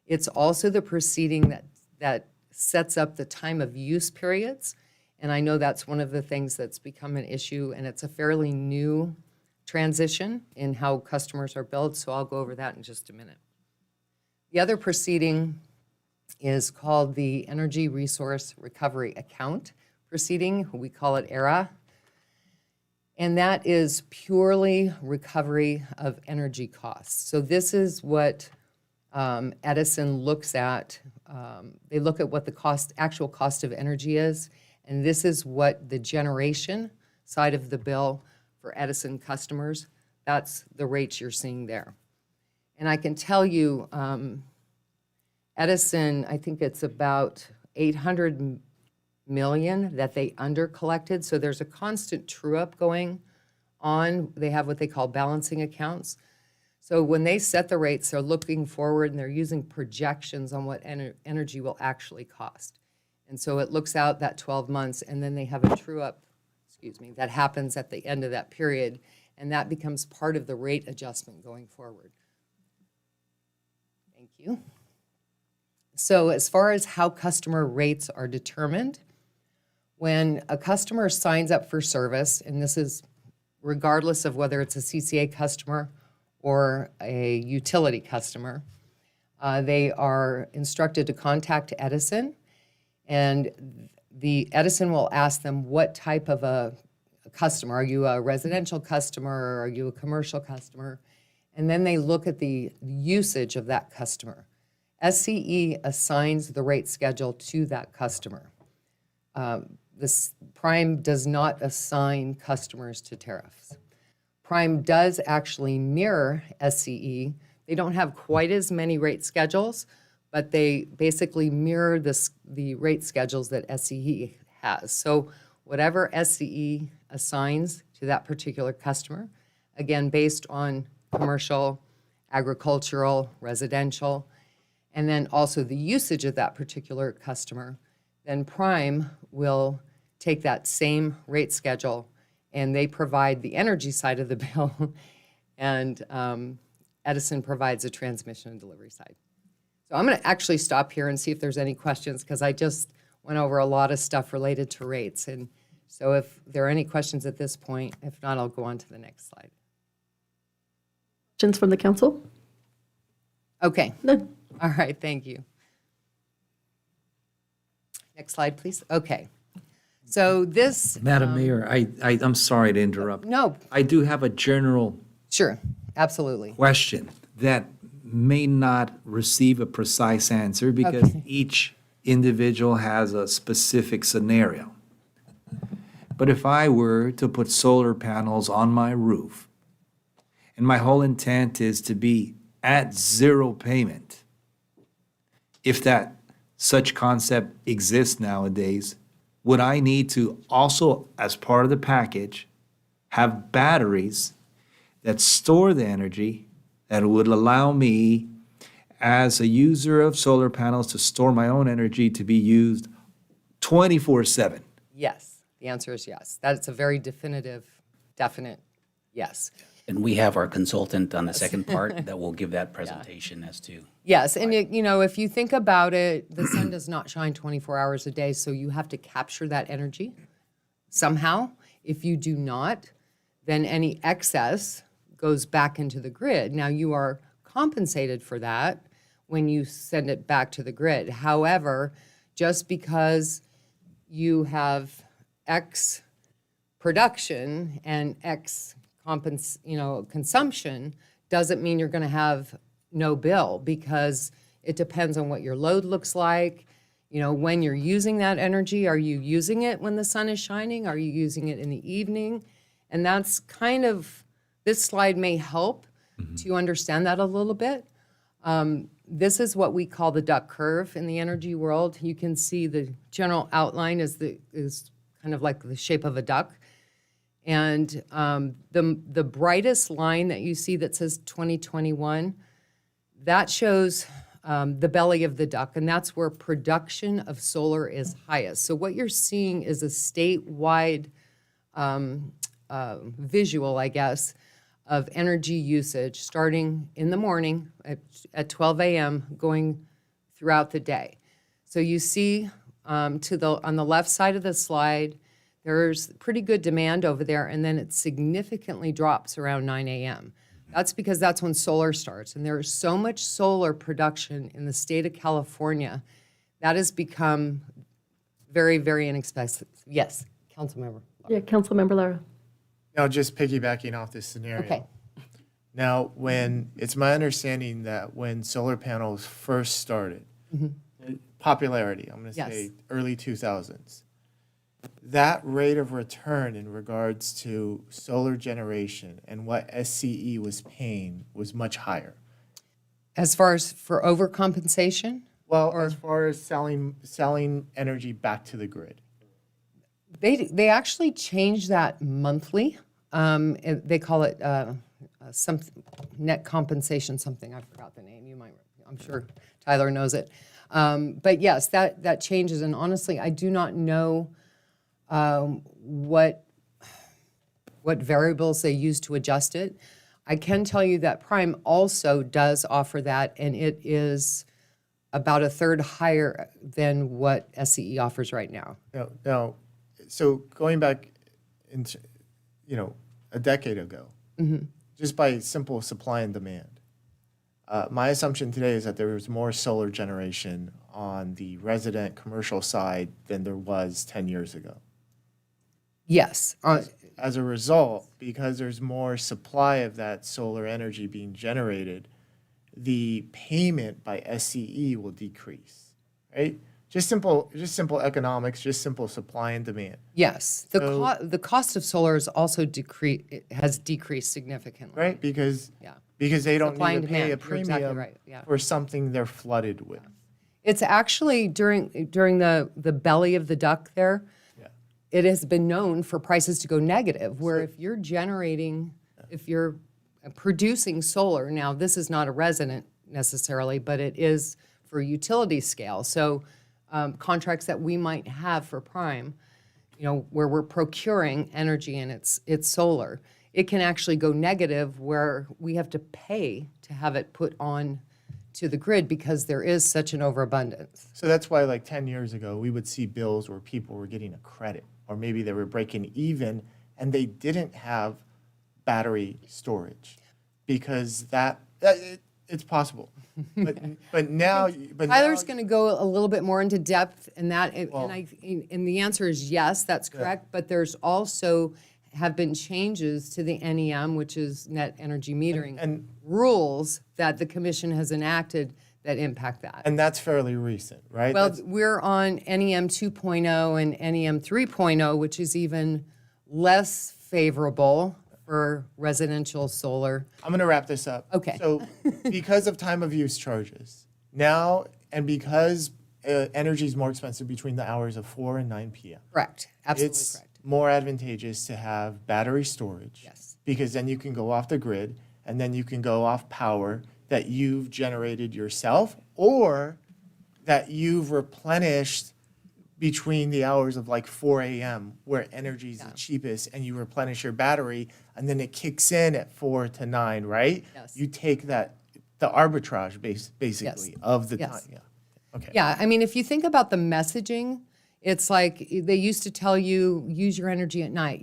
It's also the proceeding that sets up the time of use periods. And I know that's one of the things that's become an issue, and it's a fairly new transition in how customers are billed, so I'll go over that in just a minute. The other proceeding is called the Energy Resource Recovery Account proceeding. We call it ERA. And that is purely recovery of energy costs. So this is what Edison looks at. They look at what the actual cost of energy is, and this is what the generation side of the bill for Edison customers, that's the rates you're seeing there. And I can tell you, Edison, I think it's about 800 million that they under-collected. So there's a constant true-up going on. They have what they call balancing accounts. So when they set the rates, they're looking forward and they're using projections on what energy will actually cost. And so it looks out that 12 months, and then they have a true-up, that happens at the end of that period, and that becomes part of the rate adjustment going forward. Thank you. So as far as how customer rates are determined, when a customer signs up for service, and this is regardless of whether it's a CCA customer or a utility customer, they are instructed to contact Edison, and the Edison will ask them what type of a customer. Are you a residential customer, or are you a commercial customer? And then they look at the usage of that customer. SCE assigns the rate schedule to that customer. This Prime does not assign customers to tariffs. Prime does actually mirror SCE. They don't have quite as many rate schedules, but they basically mirror the rate schedules that SCE has. So whatever SCE assigns to that particular customer, again, based on commercial, agricultural, residential, and then also the usage of that particular customer, then Prime will take that same rate schedule and they provide the energy side of the bill, and Edison provides the transmission and delivery side. So I'm going to actually stop here and see if there's any questions, because I just went over a lot of stuff related to rates. And so if there are any questions at this point, if not, I'll go on to the next slide. Questions from the council? Okay. No. All right, thank you. Next slide, please. Okay. So this... Madam Mayor, I'm sorry to interrupt. No. I do have a general Sure, absolutely. question that may not receive a precise answer because Okay. each individual has a specific scenario. But if I were to put solar panels on my roof, and my whole intent is to be at zero payment, if that such concept exists nowadays, would I need to also, as part of the package, have batteries that store the energy that would allow me, as a user of solar panels, to store my own energy to be used 24/7? Yes, the answer is yes. That's a very definite yes. And we have our consultant on the second part that will give that presentation as to. Yes, and if you think about it, the sun does not shine 24 hours a day, so you have to capture that energy somehow. If you do not, then any excess goes back into the grid. Now, you are compensated for that when you send it back to the grid. However, just because you have X production and X consumption doesn't mean you're going to have no bill, because it depends on what your load looks like. When you're using that energy, are you using it when the sun is shining? Are you using it in the evening? And that's this slide may help to understand that a little bit. this is what we call the duck curve in the energy world. You can see the general outline is kind of like the shape of a duck. And the brightest line that you see that says 2021, that shows the belly of the duck, and that's where production of solar is highest. So what you're seeing is a statewide visual, I guess, of energy usage starting in the morning at 12 a.m. going throughout the day. So you see on the left side of the slide, there's pretty good demand over there, and then it significantly drops around 9 a.m. That's because that's when solar starts, and there is so much solar production in the state of California that has become very, very inexpensive. Yes, Councilmember. Yeah, Councilmember Lara. Now, just piggybacking off this scenario. Okay. Now, it's my understanding that when solar panels first started, popularity, I'm going to say early 2000s, that rate of return in regards to solar generation and what SCE was paying was much higher. As far as for overcompensation? Well, as far as selling energy back to the grid. They actually change that monthly. They call it some net compensation something. I forgot the name. I'm sure Tyler knows it. But yes, that changes. And honestly, I do not know what variables they use to adjust it. I can tell you that Prime also does offer that, and it is about a third higher than what SCE offers right now. Now, so going back into, a decade ago, just by simple supply and demand, my assumption today is that there was more solar generation on the resident commercial side than there was 10 years ago. Yes. As a result, because there's more supply of that solar energy being generated, the payment by SCE will decrease, right? Just simple economics, just simple supply and demand. Yes. The cost of solar has decreased significantly. Right, because they don't Supply need and to pay a demand. You're exactly premium right, yeah. for something they're flooded with. It's actually during the belly of the duck there, it has been known for prices to go negative, where if you're producing solar, now this is not a resident necessarily, but it is for utility scale. So contracts that we might have for Prime, where we're procuring energy and it's solar, it can actually go negative where we have to pay to have it put on to the grid because there is such an overabundance. So that's why, like 10 years ago, we would see bills where people were getting a credit, or maybe they were breaking even, and they didn't have battery storage, because it's possible. But now, Tyler's going to go a little bit more into depth in that, and the answer is yes, that's correct. But there's also have been changes to the NEM, which is net energy metering, and rules that the commission has enacted that impact that. And that's fairly recent, right? Well, we're on NEM 2.0 and NEM 3.0, which is even less favorable for residential solar. I'm going to wrap this up. Okay. So because of time of use charges now, and because energy is more expensive between the hours of 4 and 9 p.m. Correct. Absolutely it's correct. more advantageous to have battery storage. Yes. Because then you can go off the grid, and then you can go off power that you've generated yourself, or that you've replenished between the hours of like 4 a.m. where energy is the cheapest, and you replenish your battery, and then it kicks in at 4 to 9, right? Yes. You take the arbitrage basically of the time. Yeah. Okay. Yeah, I mean, if you think about the messaging, it's like they used to tell you, use your energy at night,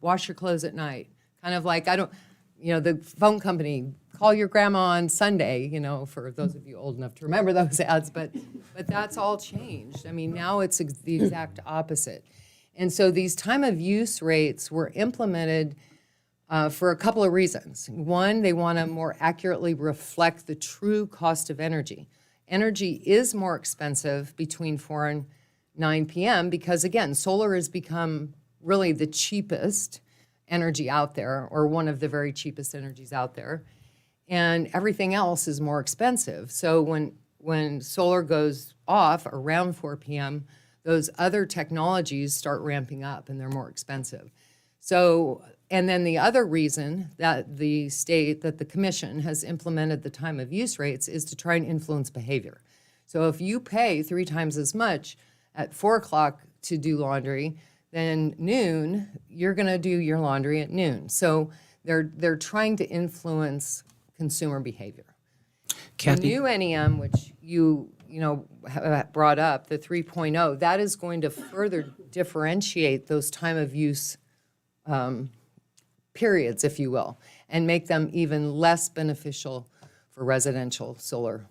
wash your clothes at night. Kind of like, the phone company, call your grandma on Sunday, for those of you old enough to remember those ads, but that's all changed. I mean, now it's the exact opposite. And so these time of use rates were implemented for a couple of reasons. One, they want to more accurately reflect the true cost of energy. Energy is more expensive between 4 and 9 p.m. because, again, solar has become really the cheapest energy out there, or one of the very cheapest energies out there. and everything else is more expensive. So when solar goes off around 4 p.m., those other technologies start ramping up and they're more expensive. So, and then the other reason that the commission has implemented the time of use rates is to try and influence behavior. So if you pay 3 times as much at 4 o'clock to do laundry, then noon, you're going to do your laundry at noon. So they're trying to influence consumer behavior. Kathy? The new NEM, which you brought up, the 3.0, that is going to further differentiate those time of use periods, if you will, and make them even less beneficial for residential solar,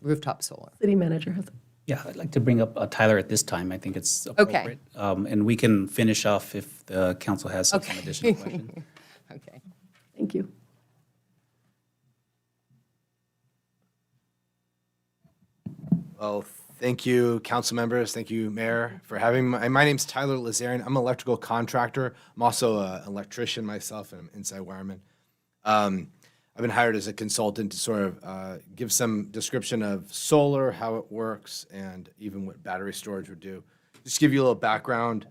rooftop solar. City manager has. Yeah, I'd like to bring up Tyler at this time. I think it's appropriate. And we can finish off if the council has some additional questions. Okay. Thank you. Well, thank you, council members. Thank you, Mayor, for having me. My name's Tyler Lazarian. I'm an electrical contractor. I'm also an electrician myself, and I'm inside wireman. I've been hired as a consultant to sort of give some description of solar, how it works, and even what battery storage would do. Just to give you a little background,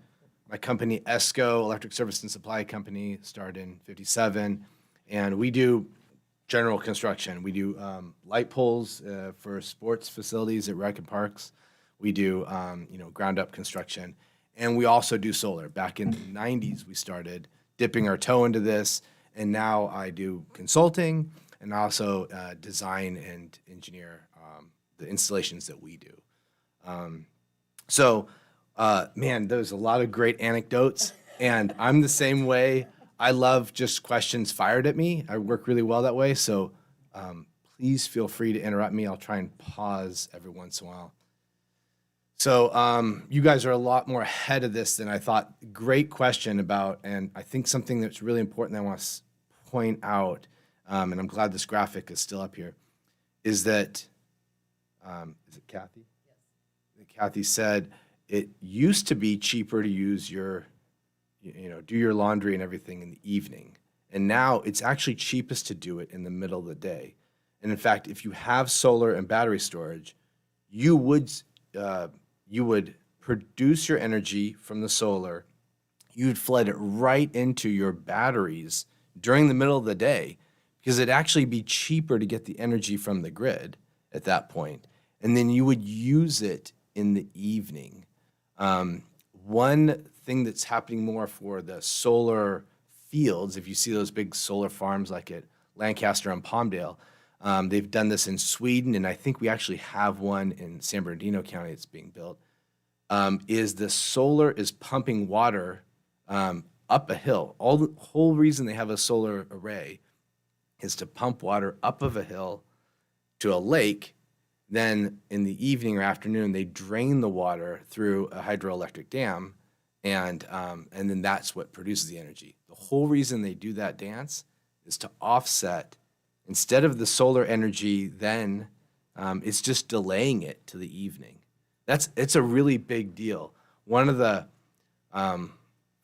my company, ESCO, Electric Service and Supply Company, started in '57, and we do general construction. We do light poles for sports facilities at rec and parks. We do ground up construction, and we also do solar. Back in the '90s, we started dipping our toe into this, and now I do consulting and also design and engineer the installations that we do. Man, there's a lot of great anecdotes, and I'm the same way. I love just questions fired at me. I work really well that way, so please feel free to interrupt me. I'll try and pause every once in a while. So you guys are a lot more ahead of this than I thought. Great question about, and I think something that's really important that I want to point out, and I'm glad this graphic is still up here, is that, is it Kathy? Yes. Kathy said, it used to be cheaper to use your, do your laundry and everything in the evening. And now it's actually cheapest to do it in the middle of the day. And in fact, if you have solar and battery storage, you would produce your energy from the solar, you'd flood it right into your batteries during the middle of the day, because it'd actually be cheaper to get the energy from the grid at that point. And then you would use it in the evening. One thing that's happening more for the solar fields, if you see those big solar farms like at Lancaster and Palmdale, they've done this in Sweden, and I think we actually have one in San Bernardino County that's being built, is the solar is pumping water up a hill. The whole reason they have a solar array is to pump water up of a hill to a lake. Then in the evening or afternoon, they drain the water through a hydroelectric dam, and then that's what produces the energy. The whole reason they do that dance is to offset, instead of the solar energy, then it's just delaying it to the evening. It's a really big deal. One of the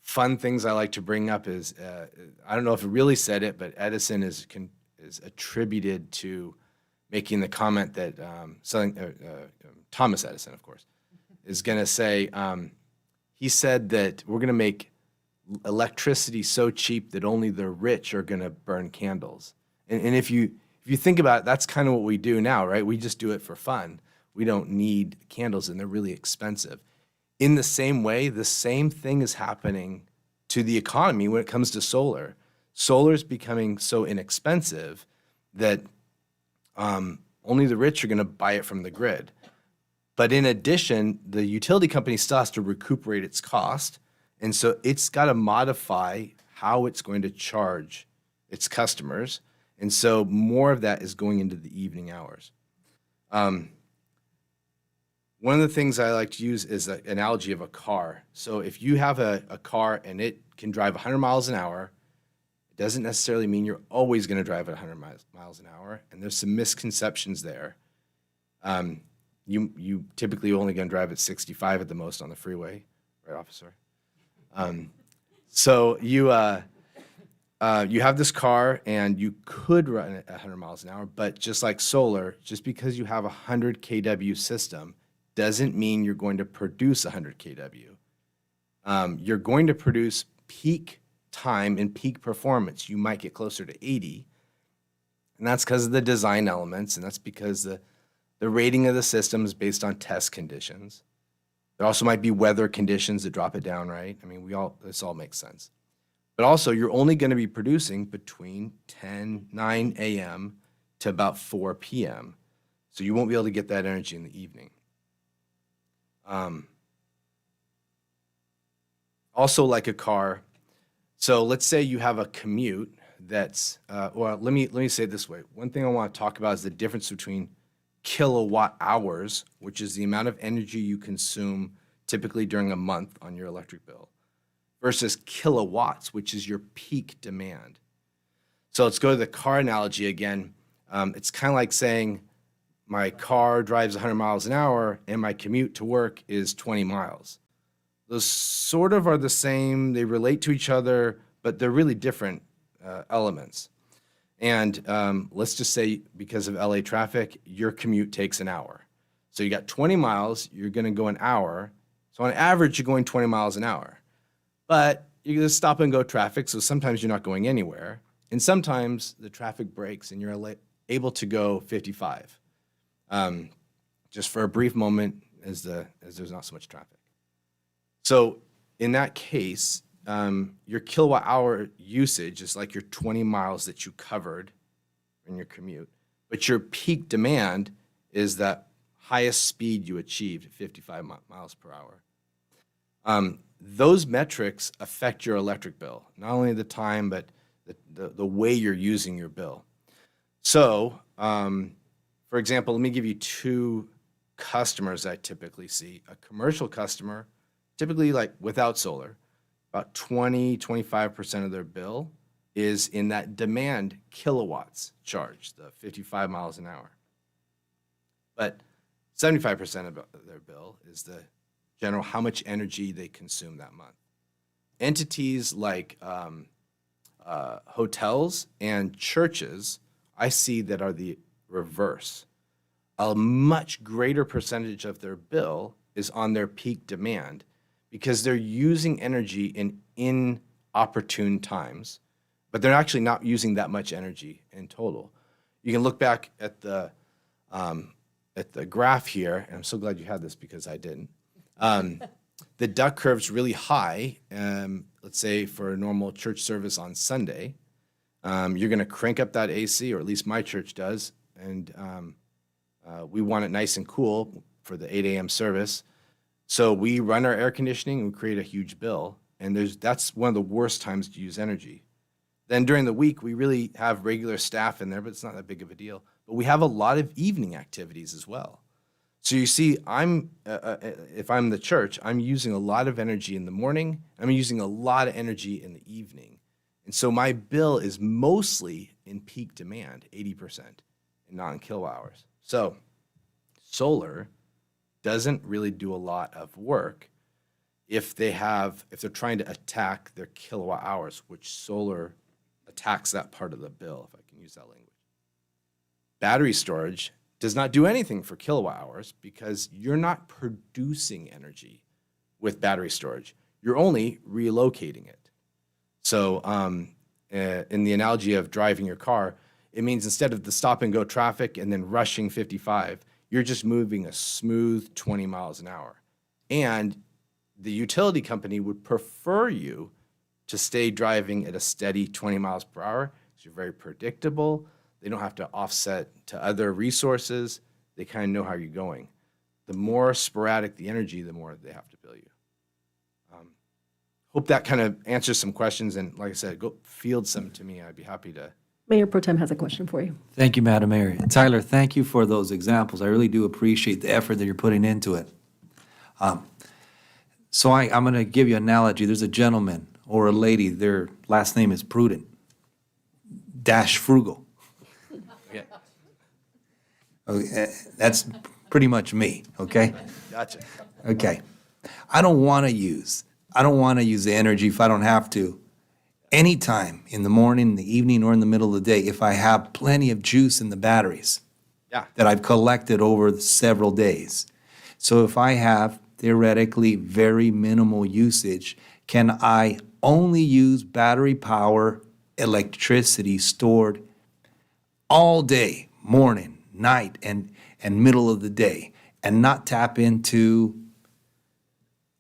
fun things I like to bring up is, I don't know if it really said it, but Edison is attributed to making the comment that Thomas Edison, of course, is going to say, he said that we're going to make electricity so cheap that only the rich are going to burn candles. And if you think about it, that's kind of what we do now, right? We just do it for fun. We don't need candles, and they're really expensive. In the same way, the same thing is happening to the economy when it comes to solar. Solar is becoming so inexpensive that only the rich are going to buy it from the grid. But in addition, the utility company still has to recuperate its cost, and so it's got to modify how it's going to charge its customers, and so more of that is going into the evening hours. One of the things I like to use is the analogy of a car. So if you have a car and it can drive 100 miles an hour, it doesn't necessarily mean you're always going to drive at 100 miles an hour, and there's some misconceptions there. You typically only going to drive at 65 at the most on the freeway, right, officer? So you have this car and you could run it at 100 miles an hour, but just like solar, just because you have a 100 kW system doesn't mean you're going to produce 100 kW. You're going to produce peak time and peak performance. You might get closer to 80, and that's because of the design elements, and that's because the rating of the system is based on test conditions. There also might be weather conditions that drop it down, right? I mean, this all makes sense. But also, you're only going to be producing between 9 a.m. to about 4 p.m. So you won't be able to get that energy in the evening. Also, like a car, so let's say you have a commute that's, well, let me say it this way. One thing I want to talk about is the difference between kilowatt hours, which is the amount of energy you consume typically during a month on your electric bill, versus kilowatts, which is your peak demand. So let's go to the car analogy again. It's kind of like saying my car drives 100 miles an hour and my commute to work is 20 miles. Those sort of are the same. They relate to each other, but they're really different elements. And let's just say because of LA traffic, your commute takes an hour. So you got 20 miles, you're going to go an hour. So on average, you're going 20 miles an hour. But you're going to stop and go traffic, so sometimes you're not going anywhere. And sometimes the traffic breaks and you're able to go 55. Just for a brief moment as there's not so much traffic. So in that case, your kilowatt hour usage is like your 20 miles that you covered in your commute, but your peak demand is that highest speed you achieved at 55 miles per hour. Those metrics affect your electric bill, not only the time, but the way you're using your bill. So, for example, let me give you two customers I typically see. A commercial customer, typically like without solar, about 25% of their bill is in that demand kilowatts charge, the 55 miles an hour. But 75% of their bill is the general how much energy they consume that month. Entities like hotels and churches, I see that are the reverse. A much greater percentage of their bill is on their peak demand because they're using energy in inopportune times, but they're actually not using that much energy in total. You can look back at the graph here, and I'm so glad you had this because I didn't. The duck curve's really high. Let's say for a normal church service on Sunday, you're going to crank up that AC, or at least my church does, and we want it nice and cool for the 8 a.m. service. So we run our air conditioning and we create a huge bill, and that's one of the worst times to use energy. Then during the week, we really have regular staff in there, but it's not that big of a deal. But we have a lot of evening activities as well. So you see, if I'm the church, I'm using a lot of energy in the morning. I'm using a lot of energy in the evening. And so my bill is mostly in peak demand, 80%, and not in kilowatt hours. So solar doesn't really do a lot of work if they're trying to attack their kilowatt hours, which solar attacks that part of the bill, if I can use that language. Battery storage does not do anything for kilowatt hours because you're not producing energy with battery storage. You're only relocating it. So in the analogy of driving your car, it means instead of the stop and go traffic and then rushing 55, you're just moving a smooth 20 miles an hour. And the utility company would prefer you to stay driving at a steady 20 miles per hour. So you're very predictable. They don't have to offset to other resources. They kind of know how you're going. The more sporadic the energy, the more they have to bill you. Hope that kind of answers some questions. And like I said, go field some to me. I'd be happy to. Mayor Pro Tem has a question for you. Thank you, Madam Mayor. Tyler, thank you for those examples. I really do appreciate the effort that you're putting into it. So I'm going to give you an analogy. There's a gentleman or a lady, their last name is Prudent, -frugal. Okay. Okay, that's pretty much me, okay? Gotcha. Okay. I don't want to use the energy if I don't have to anytime in the morning, in the evening, or in the middle of the day, if I have plenty of juice in the batteries Yeah. that I've collected over several days. So if I have theoretically very minimal usage, can I only use battery power electricity stored all day, morning, night, and middle of the day, and not tap into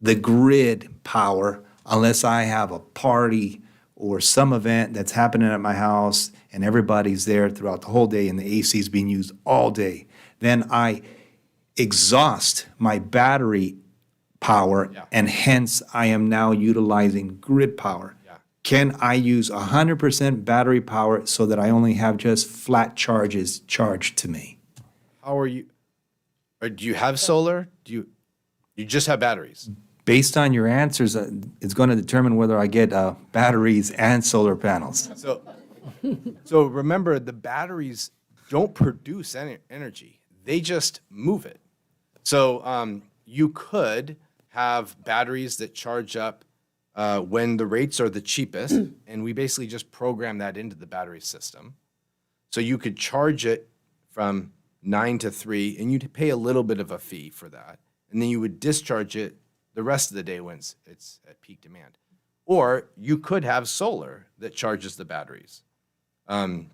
the grid power unless I have a party or some event that's happening at my house and everybody's there throughout the whole day and the AC is being used all day? Then I exhaust my battery power, Yeah. and hence I am now utilizing grid power. Yeah. Can I use 100% battery power so that I only have just flat charges charged to me? How are you? Or do you have solar? You just have batteries? Based on your answers, it's going to determine whether I get batteries and solar panels. So remember, the batteries don't produce energy. They just move it. So you could have batteries that charge up when the rates are the cheapest, and we basically just program that into the battery system. So you could charge it from 9 to 3, and you'd pay a little bit of a fee for that. And then you would discharge it the rest of the day when it's at peak demand. Or you could have solar that charges the batteries. That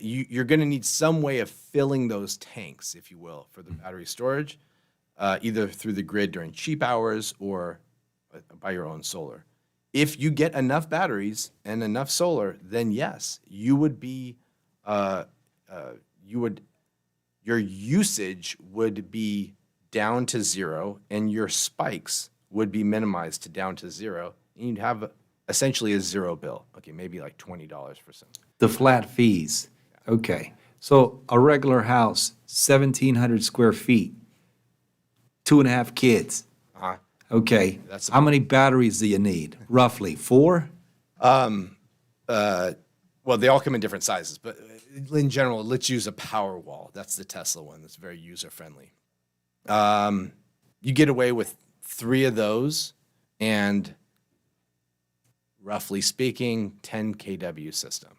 you're going to need some way of filling those tanks, if you will, for the battery storage, either through the grid during cheap hours or by your own solar. If you get enough batteries and enough solar, then yes, you would be, your usage would be down to zero, and your spikes would be minimized to down to zero, and you'd have essentially a zero bill. Okay, maybe like $20 for some. The flat fees. Okay. So a regular house, 1,700 square feet, 2.5 kids. Uh-huh. Okay. That's How many batteries do you need? Roughly 4? Well, they all come in different sizes, but in general, let's use a power wall. That's the Tesla one. That's very user-friendly. You get away with 3 of those, and roughly speaking, 10 kW system.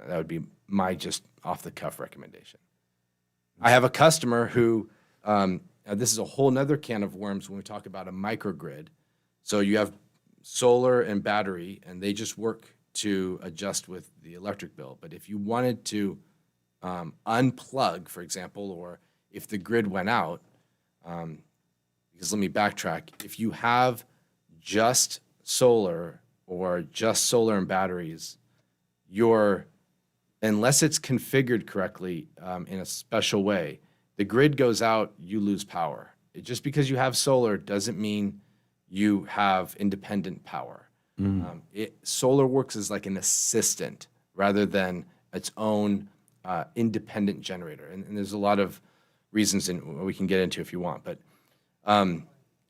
That would be my just off-the-cuff recommendation. I have a customer who, this is a whole nother can of worms when we talk about a microgrid. So you have solar and battery, and they just work to adjust with the electric bill. But if you wanted to unplug, for example, or if the grid went out, because let me backtrack, if you have just solar or just solar and batteries, unless it's configured correctly in a special way, the grid goes out, you lose power. Just because you have solar doesn't mean you have independent power. Solar works as like an assistant rather than its own independent generator. And there's a lot of reasons we can get into if you want. But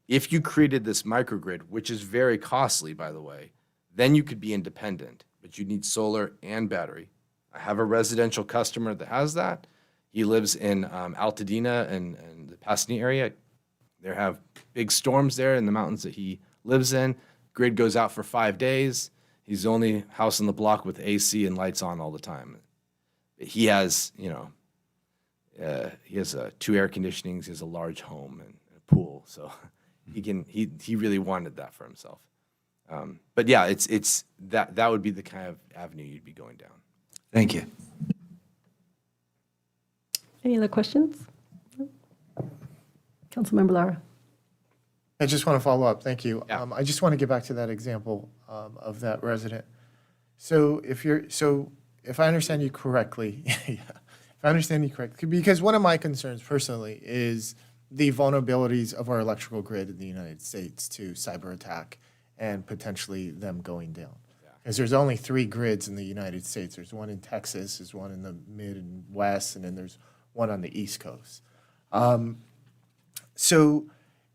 if you created this microgrid, which is very costly, by the way, then you could be independent, but you need solar and battery. I have a residential customer that has that. He lives in Altadena and the Pasadena area. There have big storms there in the mountains that he lives in. Grid goes out for 5 days. He's the only house on the block with AC and lights on all the time. He has, he has 2 air conditionings. He has a large home and a pool, so he really wanted that for himself. But yeah, it's that would be the kind of avenue you'd be going down. Thank you. Any other questions? Councilmember Lara. I just want to follow up. Thank you. Yeah. I just want to get back to that example of that resident. So if I understand you correctly, because one of my concerns personally is the vulnerabilities of our electrical grid in the United States to cyber attack and potentially them going down. Because there's only 3 grids in the United States. There's one in Texas, there's one in the mid and west, and then there's one on the East Coast. So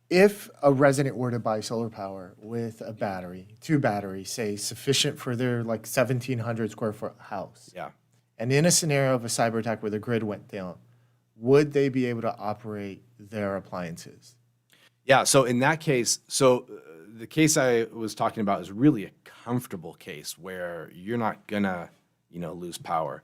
if a resident were to buy solar power with a battery, 2 batteries, say sufficient for their like 1,700 square foot house, Yeah. and in a scenario of a cyber attack where the grid went down, would they be able to operate their appliances? Yeah, so in that case, the case I was talking about is really a comfortable case where you're not gonna, lose power,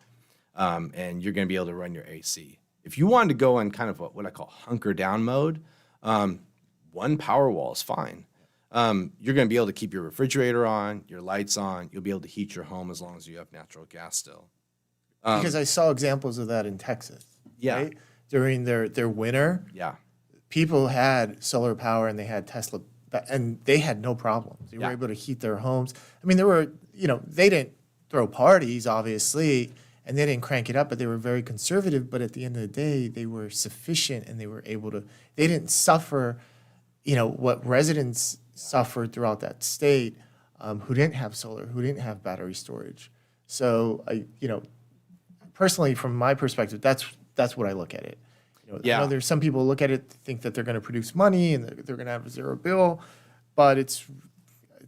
and you're gonna be able to run your AC. If you wanted to go in kind of what I call hunker down mode, one power wall is fine. You're gonna be able to keep your refrigerator on, your lights on. You'll be able to heat your home as long as you have natural gas still. Because I saw examples of that in Texas. Yeah. Right? During their winter, Yeah. people had solar power and they had Tesla, and they had no problems. They were Yeah. able to heat their homes. I mean, they didn't throw parties, obviously, and they didn't crank it up, but they were very conservative. But at the end of the day, they were sufficient and they were able to, they didn't suffer, what residents suffered throughout that state who didn't have solar, who didn't have battery storage. So, personally, from my perspective, that's what I look at it. I know there's some people look at it, think that they're going to produce money and they're going to have a zero bill, but it's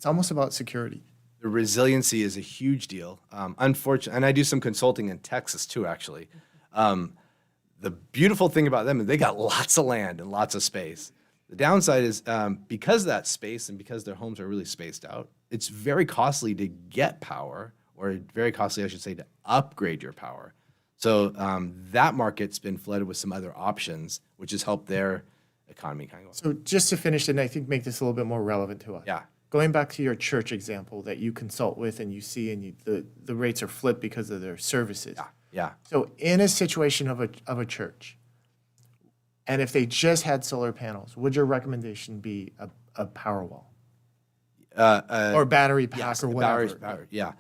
almost about security. The resiliency is a huge deal. Unfortunately, and I do some consulting in Texas too, actually. The beautiful thing about them is they got lots of land and lots of space. The downside is because of that space and because their homes are really spaced out, it's very costly to get power, or very costly, I should say, to upgrade your power. So that market's been flooded with some other options, which has helped their economy kind of go. So just to finish, and I think make this a little bit more relevant to us. Yeah. Going back to your church example that you consult with and you see and the rates are flipped because of their services. Yeah. So in a situation of a church, and if they just had solar panels, would your recommendation be a power wall? Or battery pack Yes, or the whatever? battery, yeah.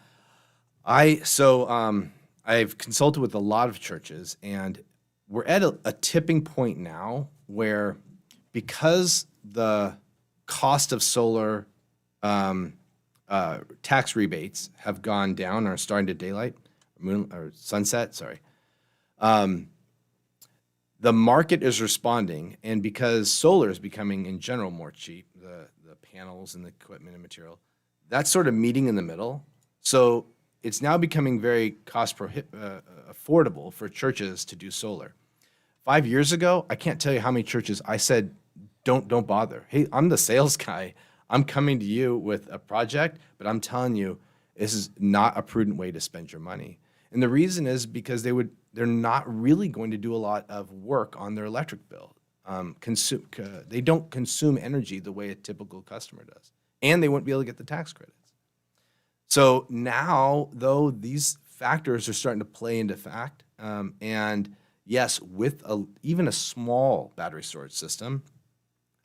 I've consulted with a lot of churches, and we're at a tipping point now where, because the cost of solar tax rebates have gone down or are starting to daylight, or sunset, sorry. The market is responding, and because solar is becoming in general more cheap, the panels and the equipment and material, that's sort of meeting in the middle. So it's now becoming very affordable for churches to do solar. 5 years ago, I can't tell you how many churches I said, don't bother. Hey, I'm the sales guy. I'm coming to you with a project, but I'm telling you, this is not a prudent way to spend your money. And the reason is because they're not really going to do a lot of work on their electric bill. They don't consume energy the way a typical customer does. And they won't be able to get the tax credits. So now, though, these factors are starting to play into fact. And yes, with even a small battery storage system,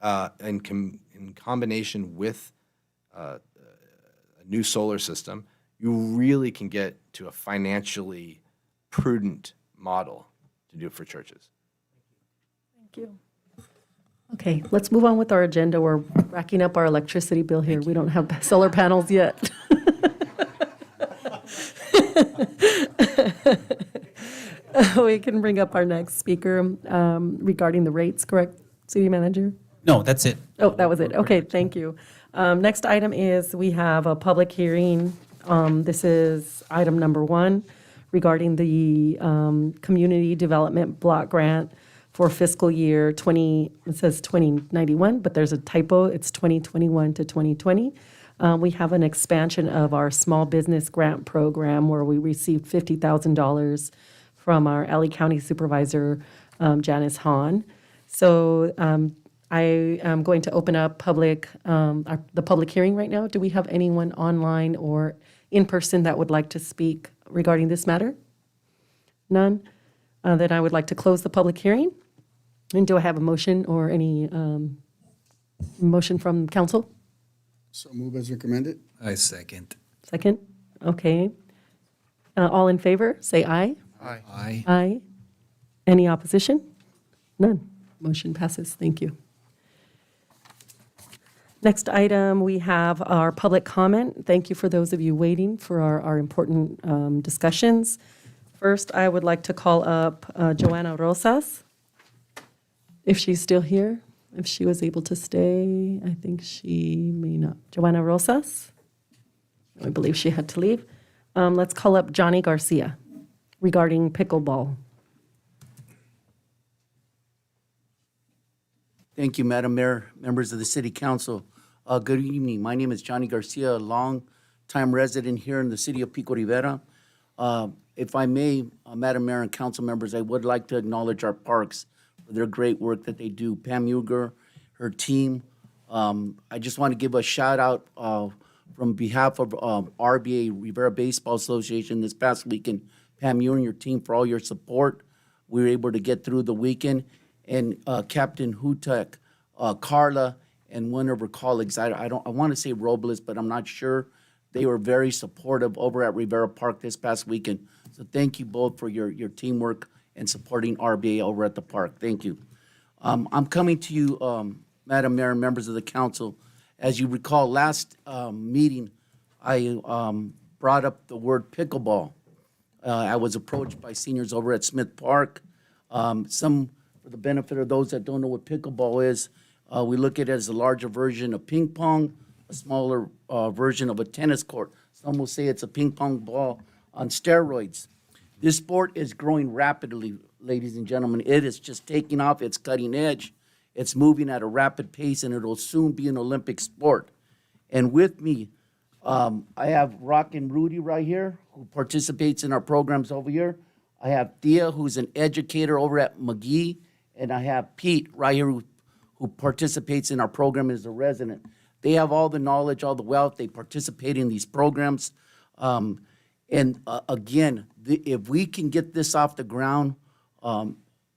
in combination with a new solar system, you really can get to a financially prudent model to do it for churches. Thank you. Okay, let's move on with our agenda. We're racking up our electricity bill here. We don't have solar panels yet. We can bring up our next speaker regarding the rates, correct, City Manager? No, that's it. Oh, that was it. Okay, thank you. Next item is we have a public hearing. This is item number 1 regarding the Community Development Block Grant for fiscal year it says 2091, but there's a typo. It's 2021 to 2020. We have an expansion of our small business grant program where we received $50,000 from our LA County Supervisor, Janice Hahn. So I am going to open up the public hearing right now. Do we have anyone online or in person that would like to speak regarding this matter? None? Then I would like to close the public hearing. And do I have a motion or any motion from council? So move as recommended. I second. Second? Okay. All in favor, say aye. Aye. Aye. Aye. Any opposition? None. Motion passes. Thank you. Next item, we have our public comment. Thank you for those of you waiting for our important discussions. First, I would like to call up Joanna Rosas, if she's still here, if she was able to stay. I think she may not. Joanna Rosas? I believe she had to leave. Let's call up Johnny Garcia regarding pickleball. Thank you, Madam Mayor, members of the City Council. Good evening. My name is Johnny Garcia, a long-time resident here in the city of Pico Rivera. If I may, Madam Mayor and council members, I would like to acknowledge our parks for their great work that they do. Pam Uger, her team. I just want to give a shout out from behalf of RBA, Rivera Baseball Association, this past weekend. Pam, you and your team for all your support. We were able to get through the weekend. And Captain Hutek, Carla, and one of her colleagues, I want to say Robles, but I'm not sure. They were very supportive over at Rivera Park this past weekend. So thank you both for your teamwork and supporting RBA over at the park. Thank you. I'm coming to you, Madam Mayor and members of the council. As you recall, last meeting, I brought up the word pickleball. I was approached by seniors over at Smith Park. For the benefit of those that don't know what pickleball is, we look at it as a larger version of ping pong, a smaller version of a tennis court. Some will say it's a ping pong ball on steroids. This sport is growing rapidly, ladies and gentlemen. It is just taking off. It's cutting edge. It's moving at a rapid pace, and it'll soon be an Olympic sport. And with me, I have Rockin' Rudy right here, who participates in our programs over here. I have Thea, who's an educator over at McGee, and I have Pete right here, who participates in our program as a resident. They have all the knowledge, all the wealth. They participate in these programs. Again, if we can get this off the ground,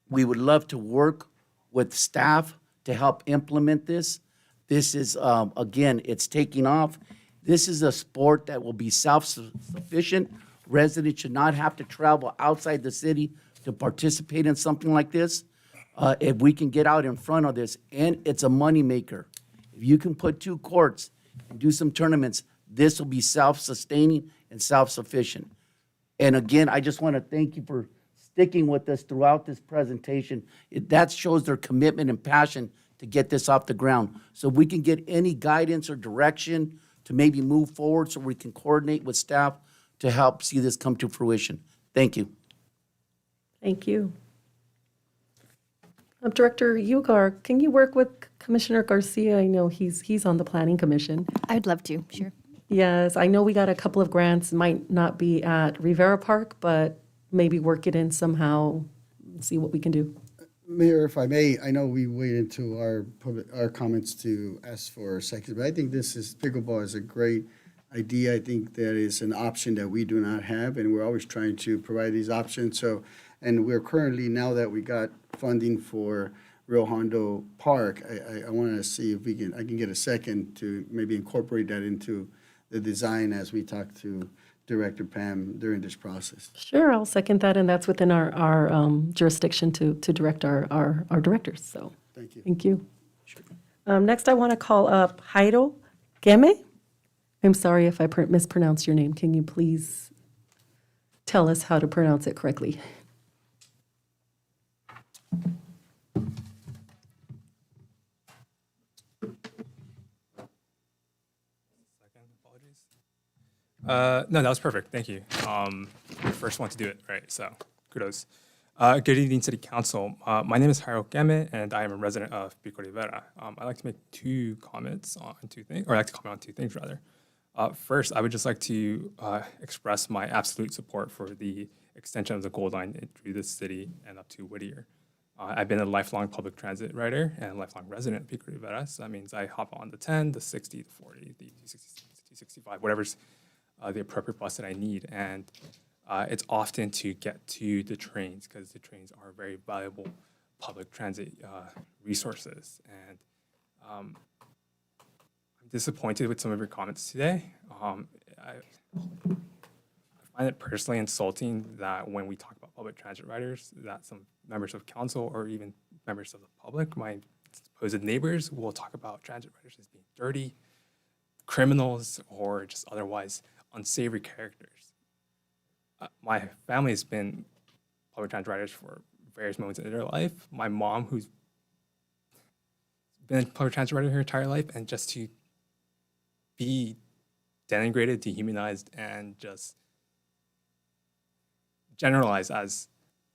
we would love to work with staff to help implement this. This is, again, it's taking off. This is a sport that will be self-sufficient. Residents should not have to travel outside the city to participate in something like this. If we can get out in front of this, and it's a moneymaker. If you can put 2 courts and do some tournaments, this will be self-sustaining and self-sufficient. And again, I just want to thank you for sticking with us throughout this presentation. That shows their commitment and passion to get this off the ground. So if we can get any guidance or direction to maybe move forward so we can coordinate with staff to help see this come to fruition. Thank you. Thank you. Director Ugar, can you work with Commissioner Garcia? I know he's on the Planning Commission. I'd love to, sure. Yes, I know we got a couple of grants, might not be at Rivera Park, but maybe work it in somehow, see what we can do. Mayor, if I may, I know we waited to our comments to ask for seconds, but I think pickleball is a great idea. I think that is an option that we do not have, and we're always trying to provide these options. So, and we're currently, now that we got funding for Rio Hondo Park, I want to see if I can get a second to maybe incorporate that into the design as we talk to Director Pam during this process. Sure, I'll second that, and that's within our jurisdiction to direct our directors, so. Thank you. Thank you. Next, I want to call up Jairo Geme. I'm sorry if I mispronounced your name. Can you please tell us how to pronounce it correctly? No, that was perfect. Thank you. First one to do it, right? So kudos. Good evening, City Council. My name is Jairo Geme, and I am a resident of Pico Rivera. I'd like to make 2 comments on 2 things, or I'd like to comment on 2 things, rather. First, I would just like to express my absolute support for the extension of the Gold Line through the city and up to Whittier. I've been a lifelong public transit rider and lifelong resident of Pico Rivera, so that means I hop on the 10, the 60, the 40, the 265, whatever's the appropriate bus that I need. And it's often to get to the trains, because the trains are very valuable public transit resources. And I'm disappointed with some of your comments today. I find it personally insulting that when we talk about public transit riders, that some members of council or even members of the public, my supposed neighbors, will talk about transit riders as being dirty, criminals, or just otherwise unsavory characters. My family has been public transit riders for various moments in their life. My mom, who's been a public transit rider her entire life, and just to be denigrated, dehumanized, and just generalized as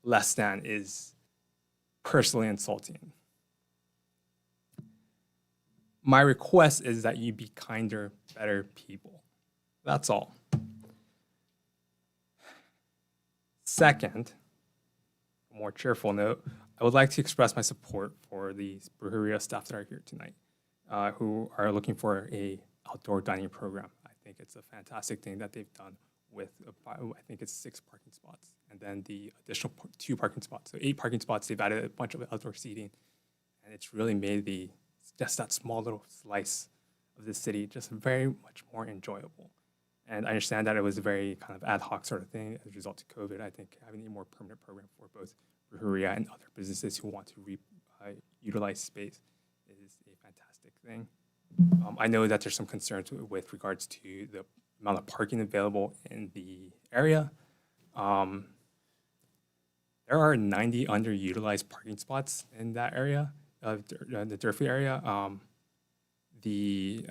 less than is personally insulting. my request is that you be kinder, better people. That's all. Second, a more cheerful note, I would like to express my support for the Brujeria staff that are here tonight, who are looking for a outdoor dining program. I think it's a fantastic thing that they've done with, I think it's 6 parking spots, and then the additional 2 parking spots. So 8 parking spots, they've added a bunch of outdoor seating, and it's really made just that small little slice of the city just very much more enjoyable. And I understand that it was a very kind of ad hoc sort of thing as a result of COVID. I think having a more permanent program for both Brujeria and other businesses who want to utilize space is a fantastic thing. I know that there's some concerns with regards to the amount of parking available in the area. There are 90 underutilized parking spots in that area, the Durfee area. The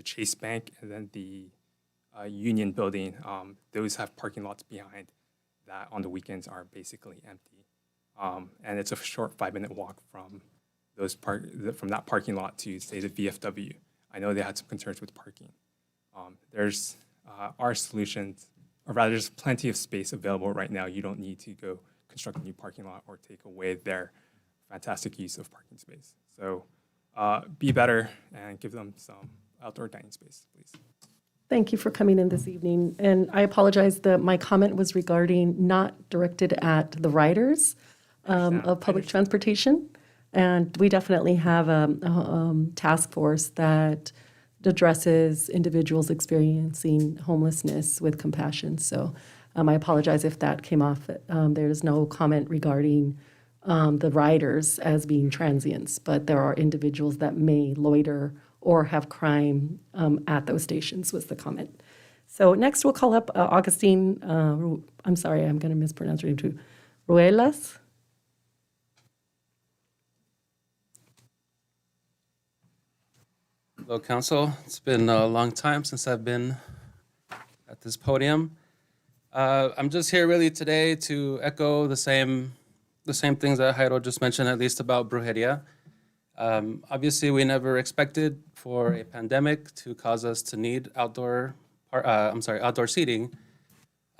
Chase Bank and then the Union Building, those have parking lots behind that on the weekends are basically empty. And it's a short 5-minute walk from from that parking lot to, say, the VFW. I know they had some concerns with parking. There's our solutions, or rather there's plenty of space available right now. You don't need to go construct a new parking lot or take away their fantastic use of parking space. So be better and give them some outdoor dining space, please. Thank you for coming in this evening. And I apologize that my comment was regarding, not directed at the riders of public transportation. And we definitely have a task force that addresses individuals experiencing homelessness with compassion. So I apologize if that came off. There's no comment regarding the riders as being transients, but there are individuals that may loiter or have crime at those stations, was the comment. So next we'll call up Augustine, I'm sorry, I'm going to mispronounce her name too, Ruelas. Hello, Council. It's been a long time since I've been at this podium. I'm just here really today to echo the same things that Jairo just mentioned, at least about Brujeria. Obviously, we never expected for a pandemic to cause us to need outdoor seating.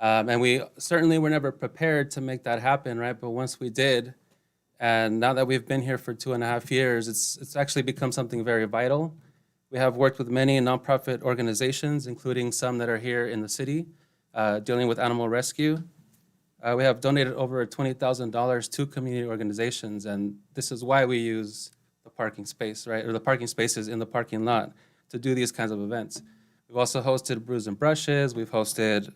And we certainly were never prepared to make that happen, right? But once we did, and now that we've been here for 2.5 years, it's actually become something very vital. We have worked with many nonprofit organizations, including some that are here in the city, dealing with animal rescue. We have donated over $20,000 to community organizations, and this is why we use the parking space, right, or the parking spaces in the parking lot to do these kinds of events. We've also hosted Brews and Brushes. We've hosted,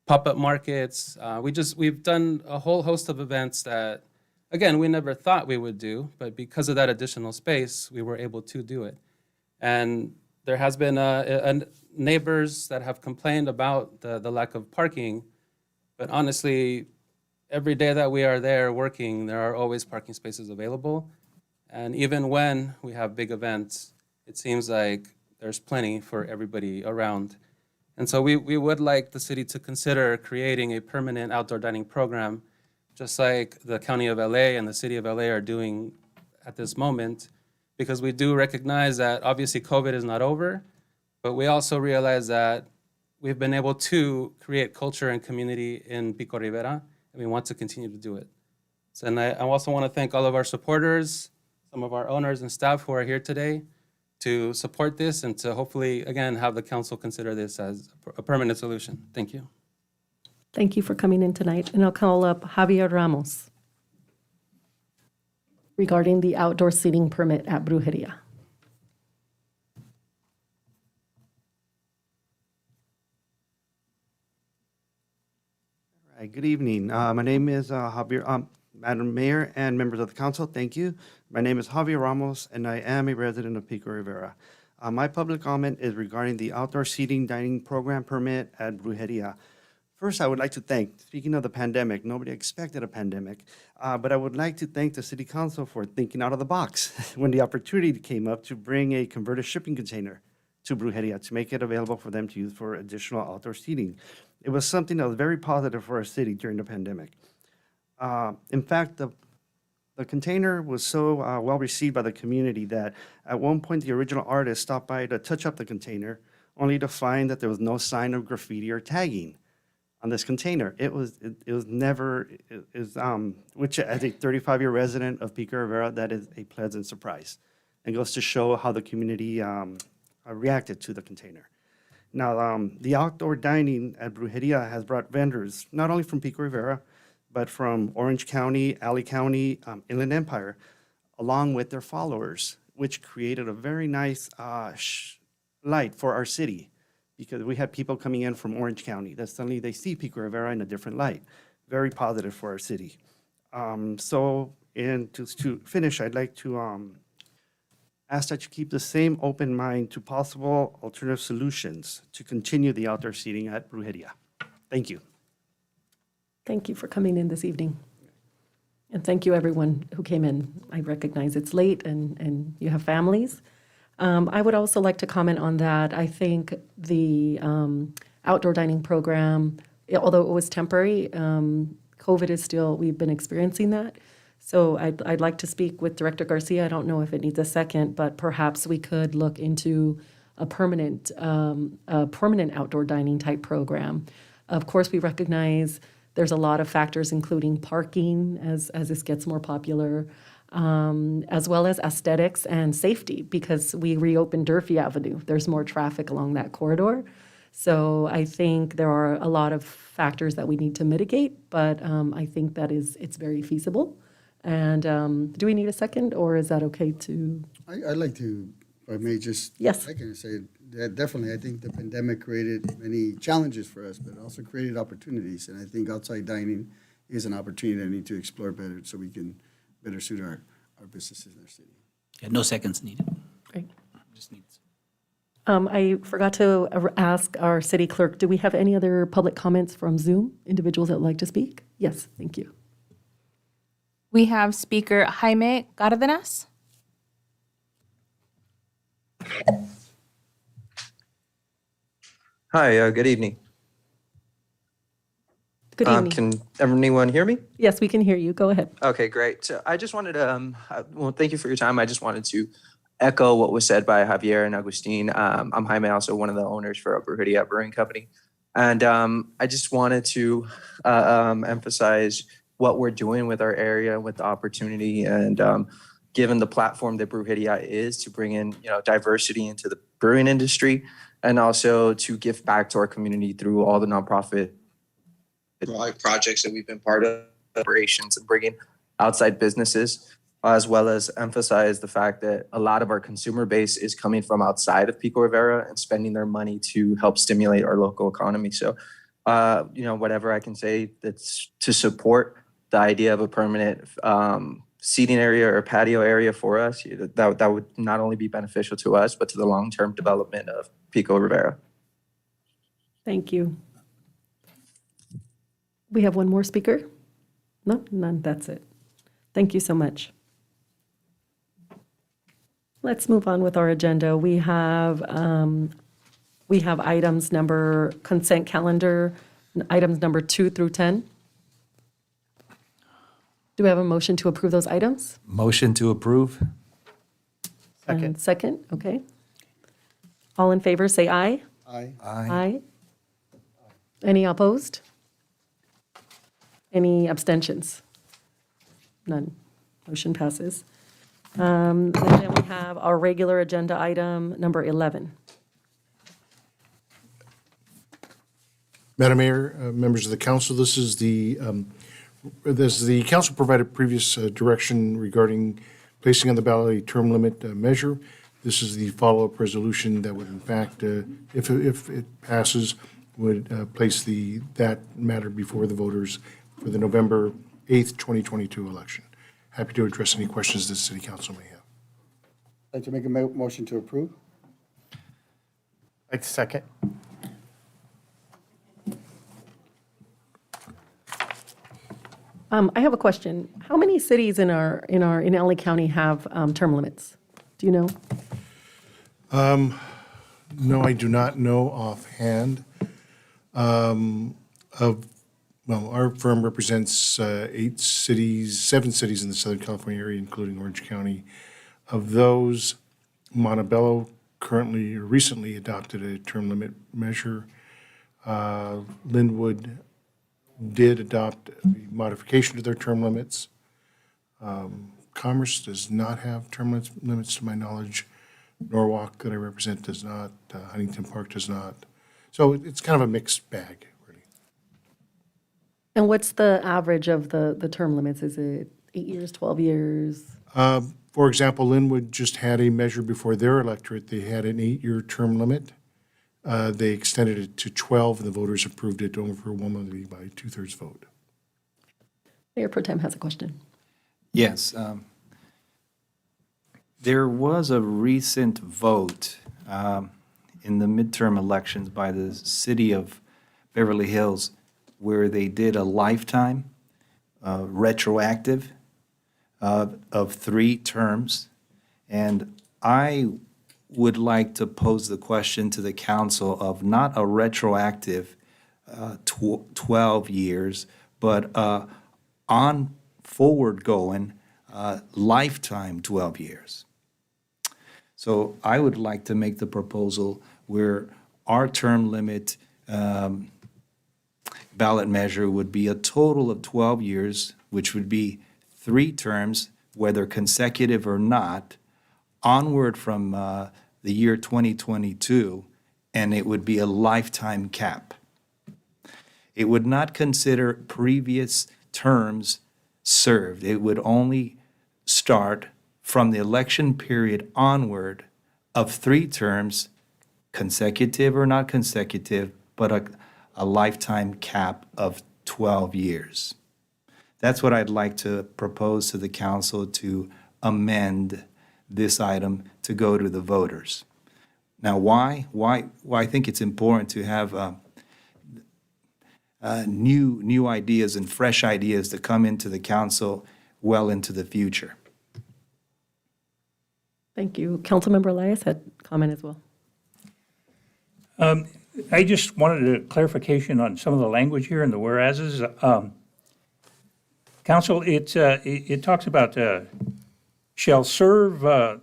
pop-up markets. We've done a whole host of events that, again, we never thought we would do, but because of that additional space, we were able to do it. And there has been neighbors that have complained about the lack of parking, but honestly, every day that we are there working, there are always parking spaces available. And even when we have big events, it seems like there's plenty for everybody around. And so we would like the city to consider creating a permanent outdoor dining program, just like the County of LA and the City of LA are doing at this moment, because we do recognize that obviously COVID is not over, but we also realize that we've been able to create culture and community in Pico Rivera, and we want to continue to do it. So, and I also want to thank all of our supporters, some of our owners and staff who are here today to support this and to hopefully, again, have the council consider this as a permanent solution. Thank you. Thank you for coming in tonight. And I'll call up Javier Ramos regarding the outdoor seating permit at Brujeria. All right, good evening. My name is Javier, Madam Mayor and members of the council, thank you. My name is Javier Ramos, and I am a resident of Pico Rivera. My public comment is regarding the outdoor seating dining program permit at Brujeria. First, I would like to thank, speaking of the pandemic, nobody expected a pandemic, but I would like to thank the city council for thinking out of the box when the opportunity came up to bring a converted shipping container to Brujeria to make it available for them to use for additional outdoor seating. It was something that was very positive for our city during the pandemic. In fact, The container was so well received by the community that at one point the original artist stopped by to touch up the container, only to find that there was no sign of graffiti or tagging on this container. It was never, which as a 35-year resident of Pico Rivera, that is a pleasant surprise. And goes to show how the community reacted to the container. Now, the outdoor dining at Brujeria has brought vendors, not only from Pico Rivera, but from Orange County, Alley County, Inland Empire, along with their followers, which created a very nice light for our city, because we had people coming in from Orange County that suddenly they see Pico Rivera in a different light. Very positive for our city. To finish, I'd like to ask that you keep the same open mind to possible alternative solutions to continue the outdoor seating at Brujeria. Thank you. Thank you for coming in this evening. And thank you, everyone who came in. I recognize it's late and you have families. I would also like to comment on that. I think the outdoor dining program, although it was temporary, COVID is still, we've been experiencing that. So I'd like to speak with Director Garcia. I don't know if it needs a second, but perhaps we could look into a permanent outdoor dining type program. Of course, we recognize there's a lot of factors, including parking as this gets more popular, as well as aesthetics and safety, because we reopened Durfee Avenue. There's more traffic along that corridor. So I think there are a lot of factors that we need to mitigate, but I think that it's very feasible. And do we need a second, or is that okay to? I'd like to, if I may just Yes. second and say that definitely, I think the pandemic created many challenges for us, but also created opportunities. And I think outside dining is an opportunity that we need to explore better so we can better suit our businesses in our city. Yeah, no seconds needed. Great. Just needs. I forgot to ask our city clerk, do we have any other public comments from Zoom, individuals that would like to speak? Yes, thank you. We have Speaker Jaime Cárdenas. Hi, good evening. Good evening. Can anyone hear me? Yes, we can hear you. Go ahead. Okay, great. So I just wanted to, well, thank you for your time. I just wanted to echo what was said by Javier and Agustin. I'm Jaime, also one of the owners for Brujeria Brewing Company. And I just wanted to emphasize what we're doing with our area, with the opportunity, and given the platform that Brujeria is to bring in, diversity into the brewing industry, and also to give back to our community through all the nonprofit projects that we've been part of, operations, and bringing outside businesses, as well as emphasize the fact that a lot of our consumer base is coming from outside of Pico Rivera and spending their money to help stimulate our local economy. So, whatever I can say that's to support the idea of a permanent seating area or patio area for us, that would not only be beneficial to us, but to the long-term development of Pico Rivera. Thank you. We have one more speaker? No, none, that's it. Thank you so much. Let's move on with our agenda. We have items consent calendar, items number 2 through 10. Do we have a motion to approve those items? Motion to approve. And second, okay. All in favor, say aye. Aye. Aye. Any opposed? Any abstentions? None. Motion passes. And then we have our regular agenda item, number 11. Madam Mayor, members of the council, this is the council provided previous direction regarding placing on the ballot a term limit measure. This is the follow-up resolution that would, in fact, if it passes, would place that matter before the voters for the November 8th, 2022 election. Happy to address any questions that city council may have. I'd like to make a motion to approve. Like second. I have a question. How many cities in LA County have term limits? Do you know? No, I do not know offhand. well, our firm represents 7 cities in the Southern California area, including Orange County. Of those, Montebello currently or recently adopted a term limit measure. Linwood did adopt a modification to their term limits. Commerce does not have term limits to my knowledge. Norwalk, that I represent, does not. Huntington Park does not. So it's kind of a mixed bag, really. And what's the average of the term limits? Is it 8 years, 12 years? For example, Linwood just had a measure before their electorate. They had an 8-year term limit. They extended it to 12, and the voters approved it overwhelmingly by 2/3 vote. Mayor Pro Tem has a question. Yes. There was a recent vote in the midterm elections by the city of Beverly Hills where they did a lifetime retroactive of 3 terms. And I would like to pose the question to the council of not a retroactive 12 years, but on forward going lifetime 12 years. So I would like to make the proposal where our term limit ballot measure would be a total of 12 years, which would be 3 terms, whether consecutive or not, onward from the year 2022, and it would be a lifetime cap. It would not consider previous terms served. It would only start from the election period onward of 3 terms, consecutive or not consecutive, but a lifetime cap of 12 years. That's what I'd like to propose to the council to amend this item to go to the voters. Now, why? Why I think it's important to have new ideas and fresh ideas to come into the council well into the future. Thank you. Councilmember Elias had comment as well. I just wanted a clarification on some of the language here in the whereases. Council, it talks about shall serve, I've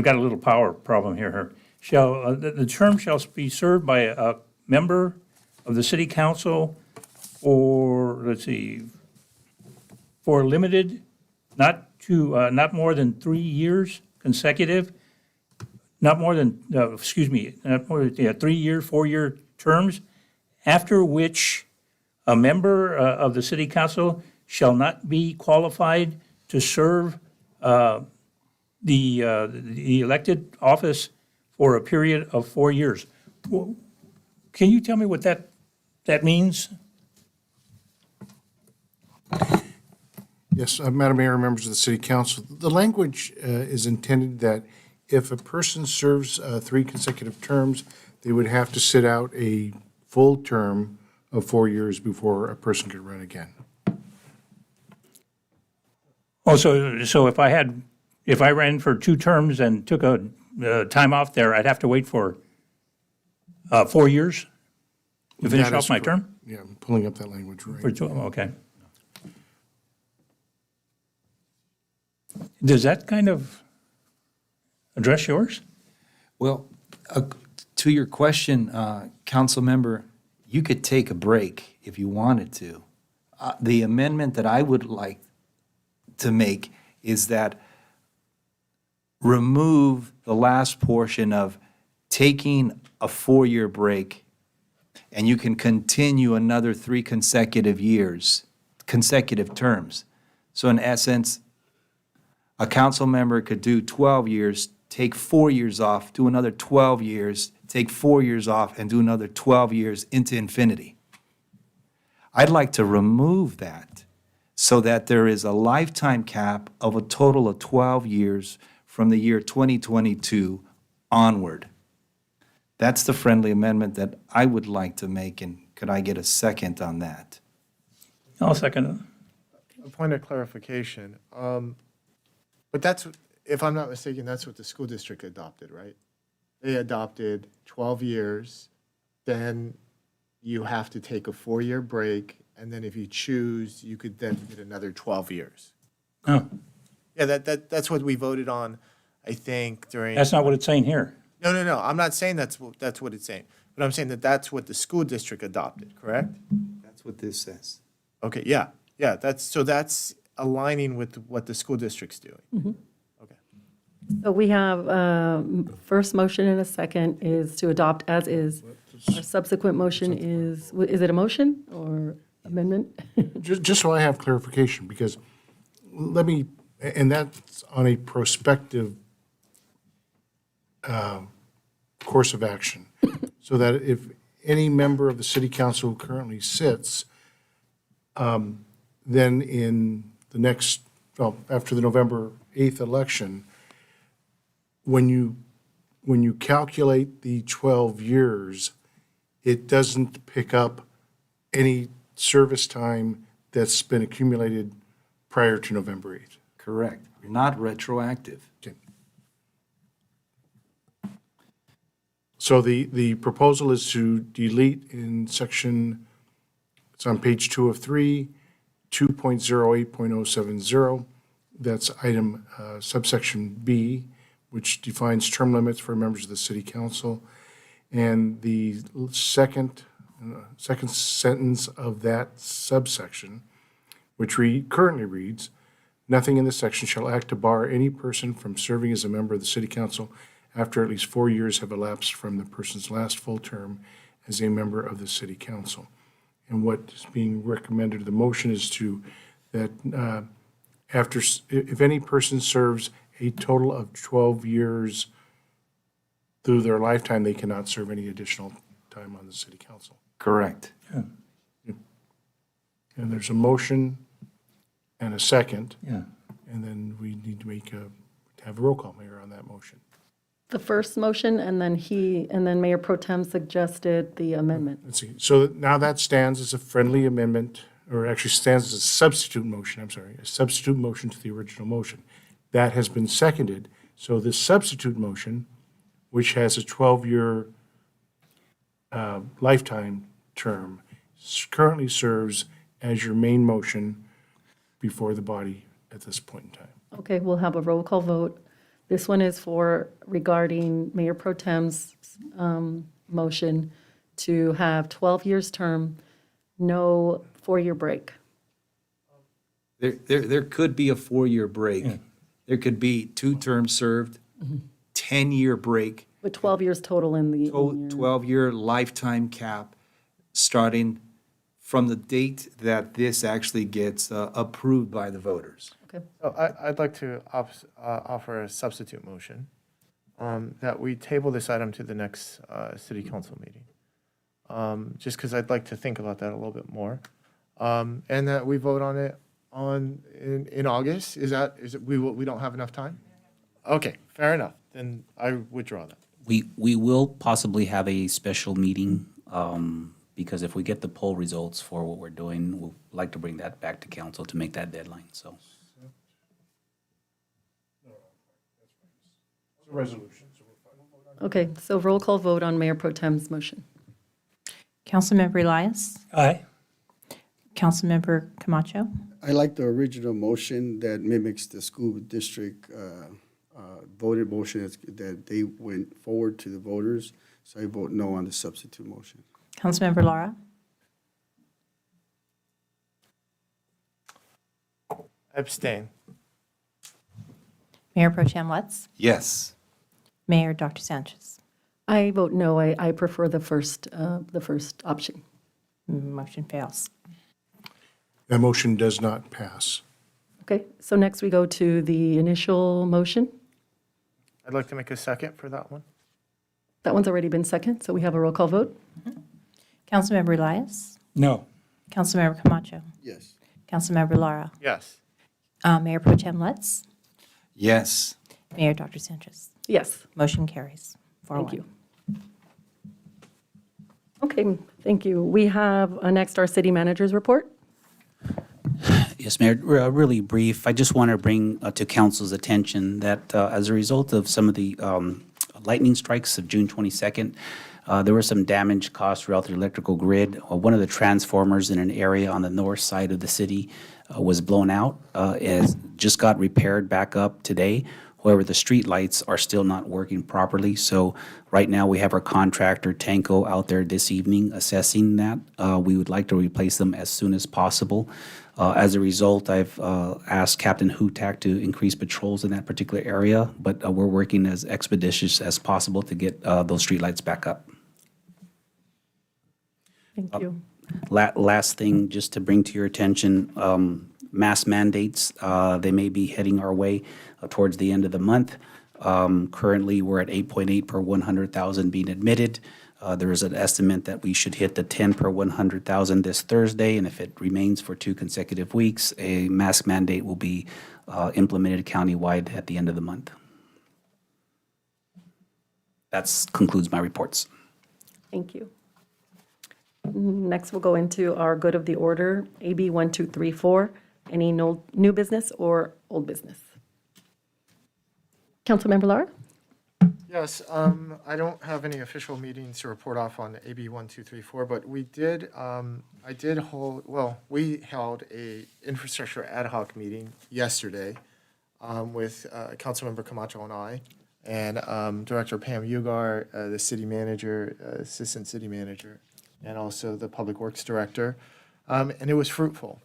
got a little power problem here. The term shall be served by a member of the city council for, for limited, not more than 3 years consecutive, not more than 3-year, 4-year terms, after which a member of the city council shall not be qualified to serve the elected office for a period of 4 years. Can you tell me what that means? Yes, Madam Mayor, members of the City Council, the language is intended that if a person serves 3 consecutive terms, they would have to sit out a full term of 4 years before a person could run again. Oh, so if I ran for 2 terms and took a time off there, I'd have to wait for 4 years to finish off my term? Yeah, I'm pulling up that language right. Okay. Does that kind of address yours? Well, to your question, council member, you could take a break if you wanted to. The amendment that I would like to make is that remove the last portion of taking a 4-year break and you can continue another 3 consecutive terms. So in essence, a council member could do 12 years, take 4 years off, do another 12 years, take 4 years off, and do another 12 years into infinity. I'd like to remove that so that there is a lifetime cap of a total of 12 years from the year 2022 onward. That's the friendly amendment that I would like to make, and could I get a second on that? I'll second it. A point of clarification. But that's, if I'm not mistaken, that's what the school district adopted, right? They adopted 12 years, then you have to take a 4-year break, and then if you choose, you could then get another 12 years. Oh, Yeah, that's what we voted on, I think, during. that's not what it's saying here. No. I'm not saying that's what it's saying, but I'm saying that that's what the school district adopted, correct? That's what this says. Okay, yeah. That's aligning with what the school district's doing. Okay. So we have first motion and a second is to adopt as is. Our subsequent motion is it a motion or amendment? Just so I have clarification, because and that's on a prospective course of action, so that if any member of the city council who currently sits, then in the next, after the November 8th election, when you calculate the 12 years, it doesn't pick up any service time that's been accumulated prior to November 8th. Correct. Not retroactive. Okay. So the proposal is to delete in section, it's on page 2 of 3, 2.08.070. That's item subsection B, which defines term limits for members of the city council. And the second sentence of that subsection, which currently reads, nothing in this section shall act to bar any person from serving as a member of the city council after at least 4 years have elapsed from the person's last full term as a member of the city council. And what is being recommended, the motion is that if any person serves a total of 12 years through their lifetime, they cannot serve any additional time on the city council. Correct. And there's a motion and a second. Yeah. And then we need to have a roll call, Mayor, on that motion. The first motion, and then Mayor Pro Tem suggested the amendment. Let's see. So now that stands as a friendly amendment, or actually stands as a substitute motion, a substitute motion to the original motion. That has been seconded. So this substitute motion, which has a 12-year lifetime term, currently serves as your main motion before the body at this point in time. Okay, we'll have a roll call vote. This one is regarding Mayor Pro Tem's motion to have 12 years term, no 4-year break. There could be a 4-year break. Yeah. There could be 2 terms served, 10-year break, With 12 years total in the. 12-year lifetime cap, starting from the date that this actually gets approved by the voters. Okay. So I'd like to offer a substitute motion that we table this item to the next city council meeting. Just because I'd like to think about that a little bit more. And that we vote on it in August. Is it we don't have enough time? Okay, fair enough. Then I withdraw that. We will possibly have a special meeting, because if we get the poll results for what we're doing, we'll like to bring that back to council to make that deadline, so. It's a resolution, so we're fine. Okay, so roll call vote on Mayor Pro Tem's motion. Councilmember Elias? Aye. Councilmember Camacho? I like the original motion that mimics the school district voted motion that they went forward to the voters. So I vote no on the substitute motion. Councilmember Lara? Abstain. Mayor Pro Tem Lutz? Yes. Mayor Dr. Sanchez? I vote no. I prefer the first option. Motion fails. That motion does not pass. Okay, so next we go to the initial motion. I'd like to make a second for that one. That one's already been second, so we have a roll call vote. Councilmember Elias? No. Councilmember Camacho? Yes. Councilmember Lara? Yes. Mayor Pro Tem Lutz? Yes. Mayor Dr. Sanchez? Yes. Motion carries. Thank you. Okay, thank you. We have next our city manager's report. Yes, Mayor, really brief. I just want to bring to council's attention that as a result of some of the lightning strikes of June 22nd, There were some damage caused throughout the electrical grid. One of the transformers in an area on the north side of the city was blown out. It just got repaired back up today. However, the street lights are still not working properly. So right now we have our contractor Tanco out there this evening assessing that. We would like to replace them as soon as possible. As a result, I've asked Captain Hutak to increase patrols in that particular area, but we're working as expeditious as possible to get those streetlights back up. Thank you. Last thing, just to bring to your attention, mask mandates, they may be heading our way towards the end of the month. Currently, we're at 8.8 per 100,000 being admitted. There is an estimate that we should hit the 10 per 100,000 this Thursday, and if it remains for 2 consecutive weeks, a mask mandate will be implemented countywide at the end of the month. That concludes my reports. Thank you. Next, we'll go into our good of the order, AB 1234. Any new business or old business? Councilmember Lara? Yes, I don't have any official meetings to report off on AB 1234, but we held a infrastructure ad hoc meeting yesterday with Councilmember Camacho and I, and Director Pam Ugar, the city manager, assistant city manager, and also the public works director, and it was fruitful.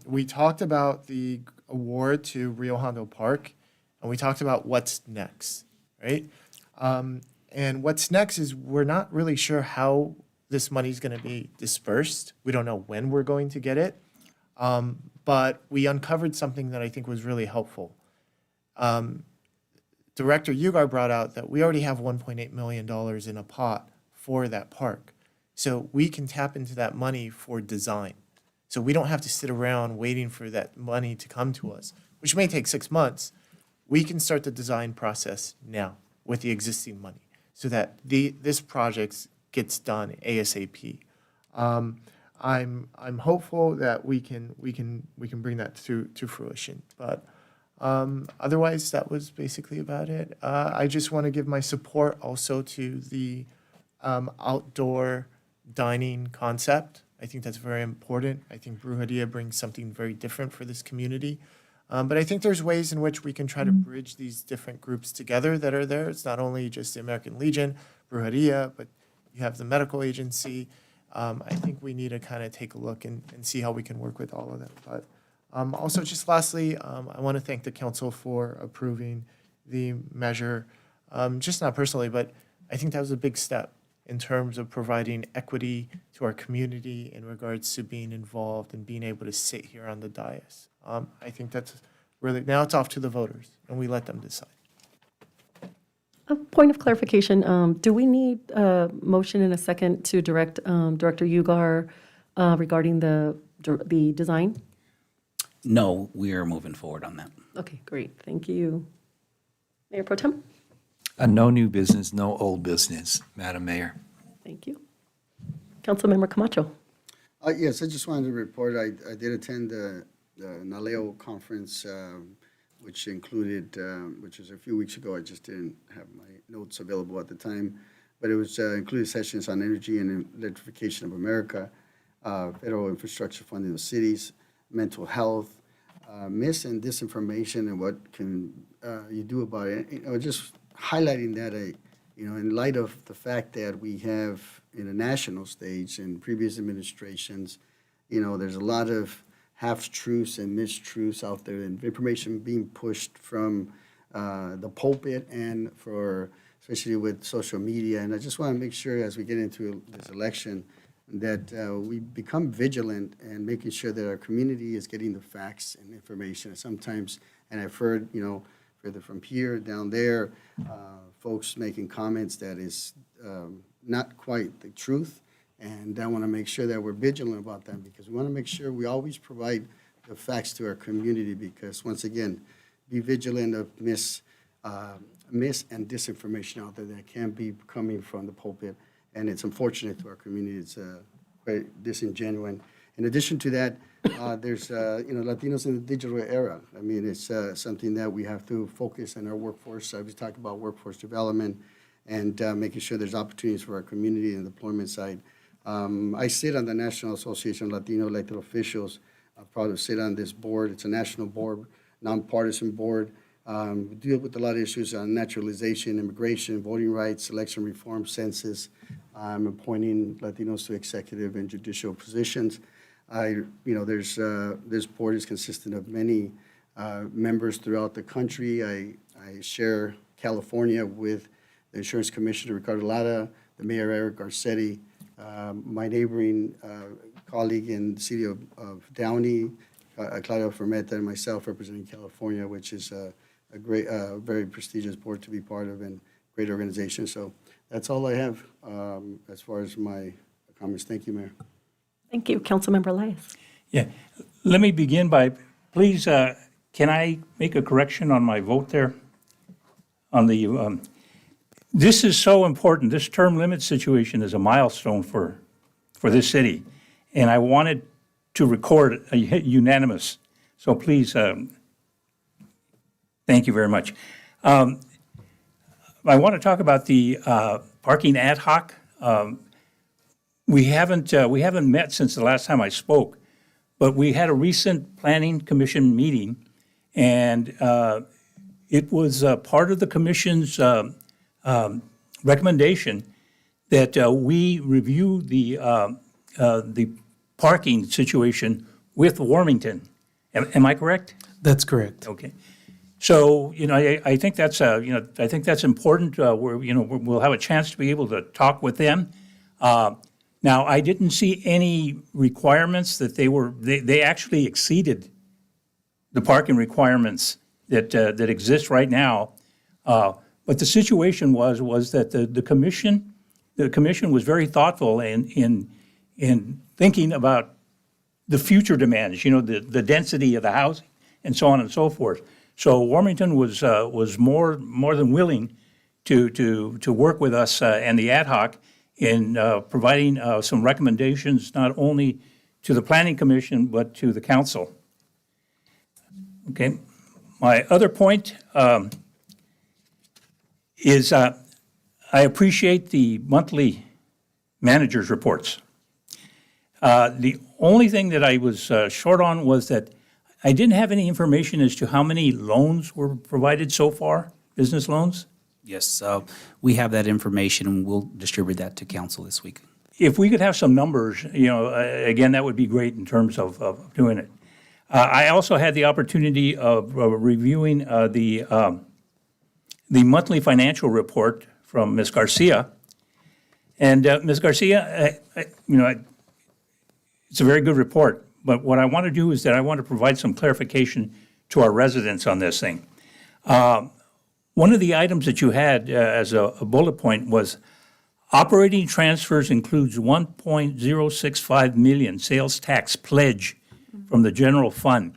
We talked about the award to Rio Hondo Park, and we talked about what's next, right? And what's next is we're not really sure how this money is going to be dispersed. We don't know when we're going to get it, but we uncovered something that I think was really helpful. Director Ugar brought out that we already have $1.8 million in a pot for that park. So we can tap into that money for design. So we don't have to sit around waiting for that money to come to us, which may take 6 months. We can start the design process now with the existing money so that this project gets done ASAP. I'm hopeful that we can bring that to fruition. But otherwise, that was basically about it. I just want to give my support also to the outdoor dining concept. I think that's very important. I think Brujeria brings something very different for this community. But I think there's ways in which we can try to bridge these different groups together that are there. It's not only just the American Legion, Brujeria, but you have the medical agency. I think we need to kind of take a look and see how we can work with all of them. But also, just lastly, I want to thank the council for approving the measure. Just not personally, but I think that was a big step in terms of providing equity to our community in regards to being involved and being able to sit here on the dais. I think that's really, now it's off to the voters, and we let them decide. A point of clarification, do we need a motion and a second to direct Director Ugar regarding the design? No, we are moving forward on that. Okay, great, thank you. Mayor Pro Tem? No new business, no old business, Madam Mayor. Thank you. Councilmember Camacho? Yes, I just wanted to report, I did attend the NALEO conference, which included, which was a few weeks ago. I just didn't have my notes available at the time, but it was included sessions on energy and electrification of America, federal infrastructure funding of cities, mental health, mis and disinformation, and what can you do about it. Just highlighting that, in light of the fact that we have in a national stage in previous administrations, there's a lot of half-truths and mistruths out there, and information being pushed from the pulpit and especially with social media. And I just want to make sure as we get into this election that we become vigilant and making sure that our community is getting the facts and information. Sometimes, and I've heard, further from here, down there, folks making comments that is not quite the truth. And I want to make sure that we're vigilant about that, because we want to make sure we always provide the facts to our community, because once again, be vigilant of mis and disinformation out there that can be coming from the pulpit. And it's unfortunate to our community. It's quite disingenuous. In addition to that, there's Latinos in the digital era. I mean, it's something that we have to focus on our workforce. I was talking about workforce development and making sure there's opportunities for our community and the employment side. I sit on the National Association of Latino Elected Officials. I'm proud to sit on this board. It's a national board, nonpartisan board. We deal with a lot of issues on naturalization, immigration, voting rights, election reform, census. I'm appointing Latinos to executive and judicial positions. This board is consistent of many members throughout the country. I share California with the Insurance Commissioner, Ricardo Lara, the Mayor, Eric Garcetti, my neighboring colleague in the city of Downey, Claudio Fermetta, and myself representing California, which is a great, very prestigious board to be part of and great organization. So that's all I have as far as my comments. Thank you, Mayor. Thank you. Councilmember Elias. Yeah, let me begin by, please, can I make a correction on my vote there? On the, this is so important. This term limit situation is a milestone for this city. And I wanted to record a unanimous. So please, thank you very much. I want to talk about the parking ad hoc. We haven't met since the last time I spoke, but we had a recent Planning Commission meeting, and it was part of the commission's recommendation that we review the parking situation with Warmington. Am I correct? That's correct. Okay. So, I think that's, I think that's important. We'll have a chance to be able to talk with them. Now, I didn't see any requirements that they actually exceeded the parking requirements that exist right now. But the situation was that the commission was very thoughtful in thinking about the future demands, the density of the housing and so on and so forth. So Warmington was more than willing to work with us and the ad hoc in providing some recommendations not only to the Planning Commission but to the council. Okay, my other point is I appreciate the monthly managers' reports. The only thing that I was short on was that I didn't have any information as to how many loans were provided so far, business loans. Yes, we have that information, and we'll distribute that to council this week. If we could have some numbers, again, that would be great in terms of doing it. I also had the opportunity of reviewing the monthly financial report from Ms. Garcia. And Ms. Garcia, it's a very good report, but what I want to do is that I want to provide some clarification to our residents on this thing. One of the items that you had as a bullet point was operating transfers includes 1.065 million sales tax pledge from the general fund.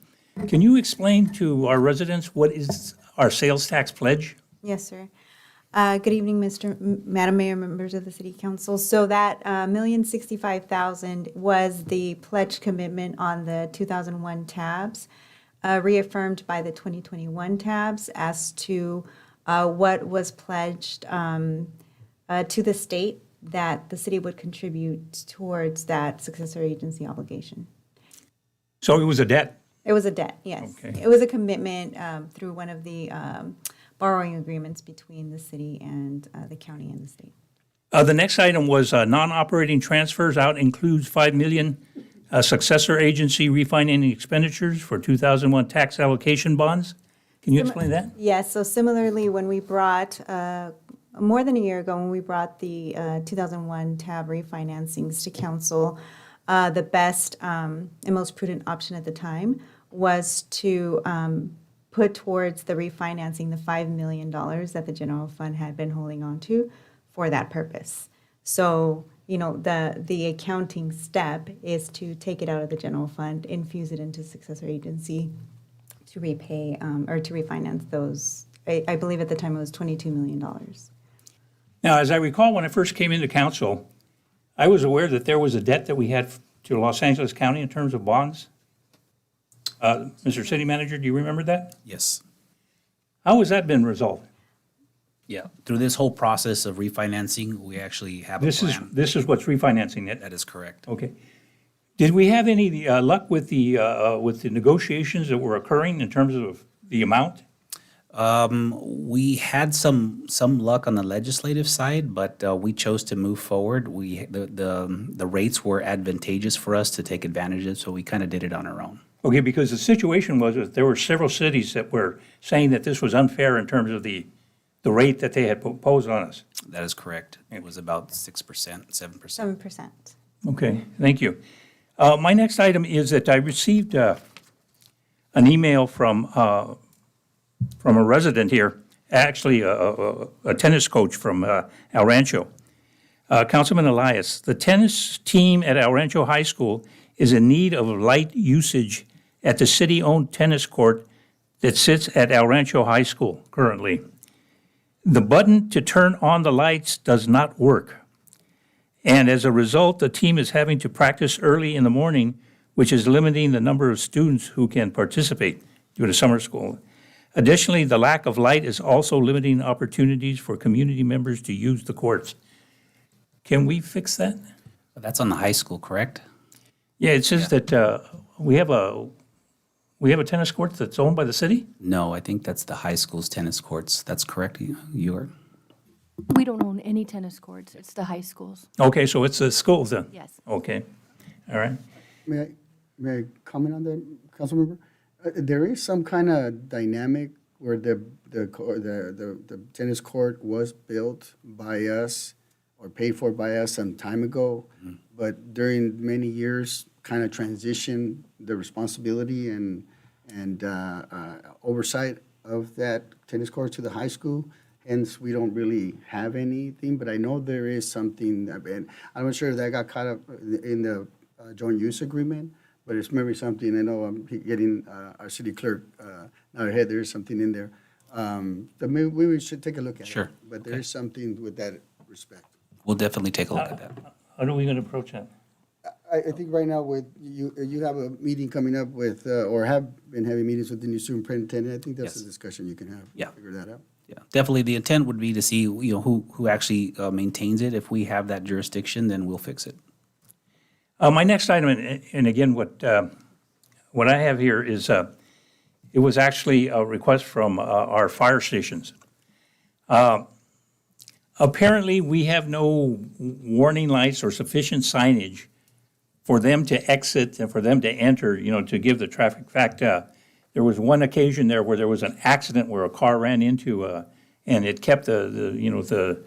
Can you explain to our residents what is our sales tax pledge? Yes, sir. Good evening, Madam Mayor, members of the City Council. So that $1,065,000 was the pledge commitment on the 2001 tabs, reaffirmed by the 2021 tabs as to what was pledged to the state that the city would contribute towards that successor agency obligation. So it was a debt? It was a debt, yes. Okay. It was a commitment through one of the borrowing agreements between the city and the county and the state. The next item was non-operating transfers out includes 5 million successor agency refinancing expenditures for 2001 tax allocation bonds. Can you explain that? Yes, so similarly, when we brought, more than a year ago, when we brought the 2001 tab refinancings to council, the best and most prudent option at the time was to put towards the refinancing the $5 million that the general fund had been holding on to for that purpose. So, the accounting step is to take it out of the general fund, infuse it into successor agency to repay or to refinance those. I believe at the time it was $22 million. Now, as I recall, when I first came into council, I was aware that there was a debt that we had to Los Angeles County in terms of bonds. Mr. City Manager, do you remember that? Yes. How has that been resolved? Yeah, through this whole process of refinancing, we actually have a plan. This is what's refinancing it? That is correct. Okay. Did we have any luck with the negotiations that were occurring in terms of the amount? We had some luck on the legislative side, but we chose to move forward. The rates were advantageous for us to take advantage of, so we kind of did it on our own. Okay, because the situation was that there were several cities that were saying that this was unfair in terms of the rate that they had proposed on us. That is correct. It was about 6%, 7%. 7%. Okay, thank you. My next item is that I received an email from a resident here, actually a tennis coach from El Rancho. Councilman Elias, the tennis team at El Rancho High School is in need of light usage at the city-owned tennis court that sits at El Rancho High School currently. The button to turn on the lights does not work. And as a result, the team is having to practice early in the morning, which is limiting the number of students who can participate due to summer school. Additionally, the lack of light is also limiting opportunities for community members to use the courts. Can we fix that? That's on the high school, correct? Yeah, it says that we have a tennis court that's owned by the city? No, I think that's the high school's tennis courts. That's correct. You are. We don't own any tennis courts. It's the high schools. Okay, so it's the schools then? Yes. Okay, all right. May I comment on that, Councilmember? There is some kind of dynamic where the tennis court was built by us or paid for by us some time ago, but during many years, kind of transitioned the responsibility and oversight of that tennis court to the high school. Hence, we don't really have anything, but I know there is something, and I'm not sure if that got caught up in the joint use agreement, but it's maybe something, I know I'm getting our city clerk now ahead, there is something in there. That maybe we should take a look at it. Sure. But there is something with that respect. We'll definitely take a look at that. How are we going to approach that? I think right now with, you have a meeting coming up with, or have been having meetings with the new superintendent. I think that's a discussion you can have. Yeah. Figure that out. Yeah, definitely. The intent would be to see, who actually maintains it. If we have that jurisdiction, then we'll fix it. My next item, and again, what I have here is, it was actually a request from our fire stations. Apparently, we have no warning lights or sufficient signage for them to exit and for them to enter, to give the traffic. In fact, there was one occasion there where there was an accident where a car ran into, and it kept the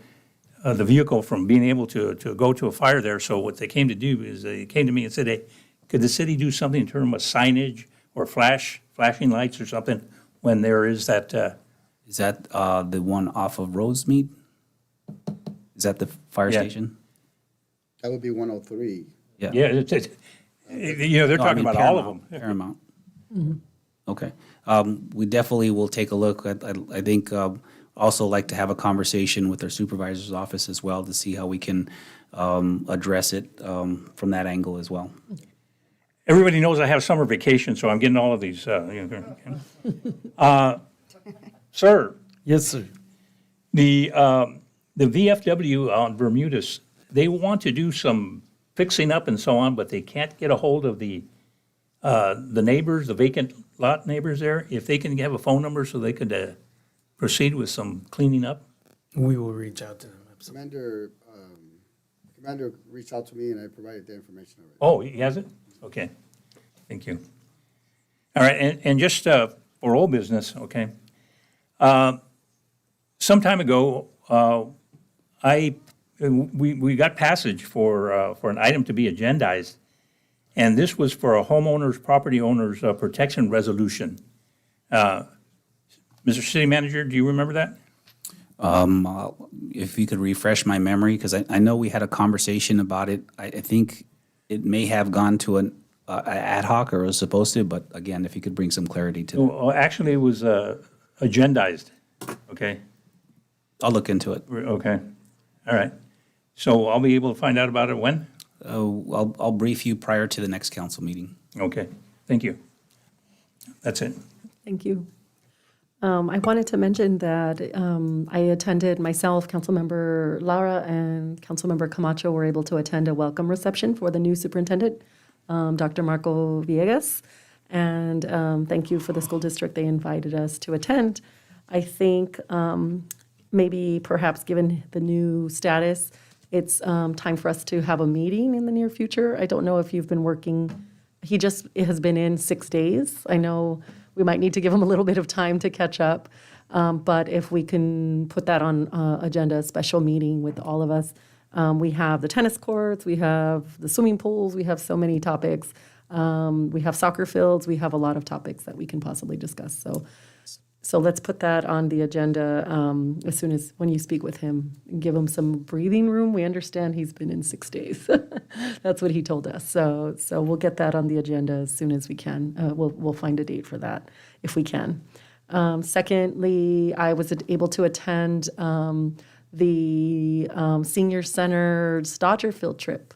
vehicle from being able to go to a fire there. So what they came to do is they came to me and said, hey, could the city do something in terms of signage or flashing lights or something when there is that? Is that the one off of Rosemead? Is that the fire station? That would be 103. Yeah. Yeah, they're talking about all of them. Paramount. Okay. We definitely will take a look. I think also like to have a conversation with our supervisor's office as well to see how we can address it from that angle as well. Everybody knows I have summer vacation, so I'm getting all of these. Sir. Yes, sir. The VFW on Bermudas, they want to do some fixing up and so on, but they can't get a hold of the neighbors, the vacant lot neighbors there. If they can have a phone number so they could proceed with some cleaning up. We will reach out to them. Commander reached out to me and I provided the information already. Oh, he has it? Okay, thank you. All right, and just for old business, okay. Some time ago, we got passage for an item to be agendized, and this was for a homeowner's, property owner's protection resolution. Mr. City Manager, do you remember that? If you could refresh my memory, because I know we had a conversation about it. I think it may have gone to an ad hoc or was supposed to, but again, if you could bring some clarity to that. Well, actually, it was agendized, okay? I'll look into it. Okay, all right. So I'll be able to find out about it when? I'll brief you prior to the next council meeting. Okay, thank you. That's it. Thank you. I wanted to mention that I attended myself, Councilmember Lara, and Councilmember Camacho were able to attend a welcome reception for the new superintendent, Dr. Marco Villegas. And thank you for the school district. They invited us to attend. I think maybe perhaps given the new status, it's time for us to have a meeting in the near future. I don't know if you've been working, he just has been in 6 days. I know we might need to give him a little bit of time to catch up. But if we can put that on agenda, a special meeting with all of us. We have the tennis courts, we have the swimming pools, we have so many topics. We have soccer fields, we have a lot of topics that we can possibly discuss. So let's put that on the agenda as soon as, when you speak with him, and give him some breathing room. We understand he's been in 6 days. That's what he told us. So we'll get that on the agenda as soon as we can. We'll find a date for that if we can. Secondly, I was able to attend the Senior Center's Dodger field trip.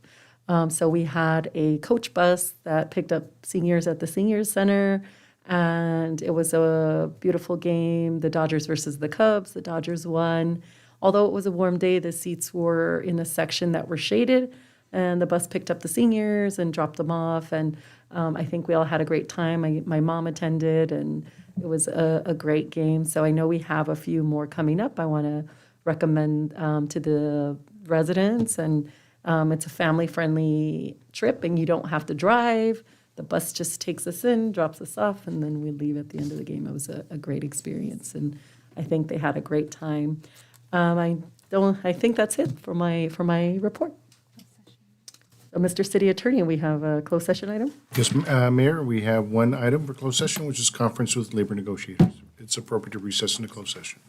So we had a coach bus that picked up seniors at the Senior Center, and it was a beautiful game, the Dodgers versus the Cubs. The Dodgers won. Although it was a warm day, the seats were in a section that were shaded, and the bus picked up the seniors and dropped them off. And I think we all had a great time. My mom attended, and it was a great game. So I know we have a few more coming up. I want to recommend to the residents, and it's a family-friendly trip, and you don't have to drive. The bus just takes us in, drops us off, and then we leave at the end of the game. It was a great experience, and I think they had a great time. I think that's it for my report. Mr. City Attorney, we have a closed session item. Yes, Mayor, we have one item for closed session, which is conference with labor negotiators. It's appropriate to recess into closed session.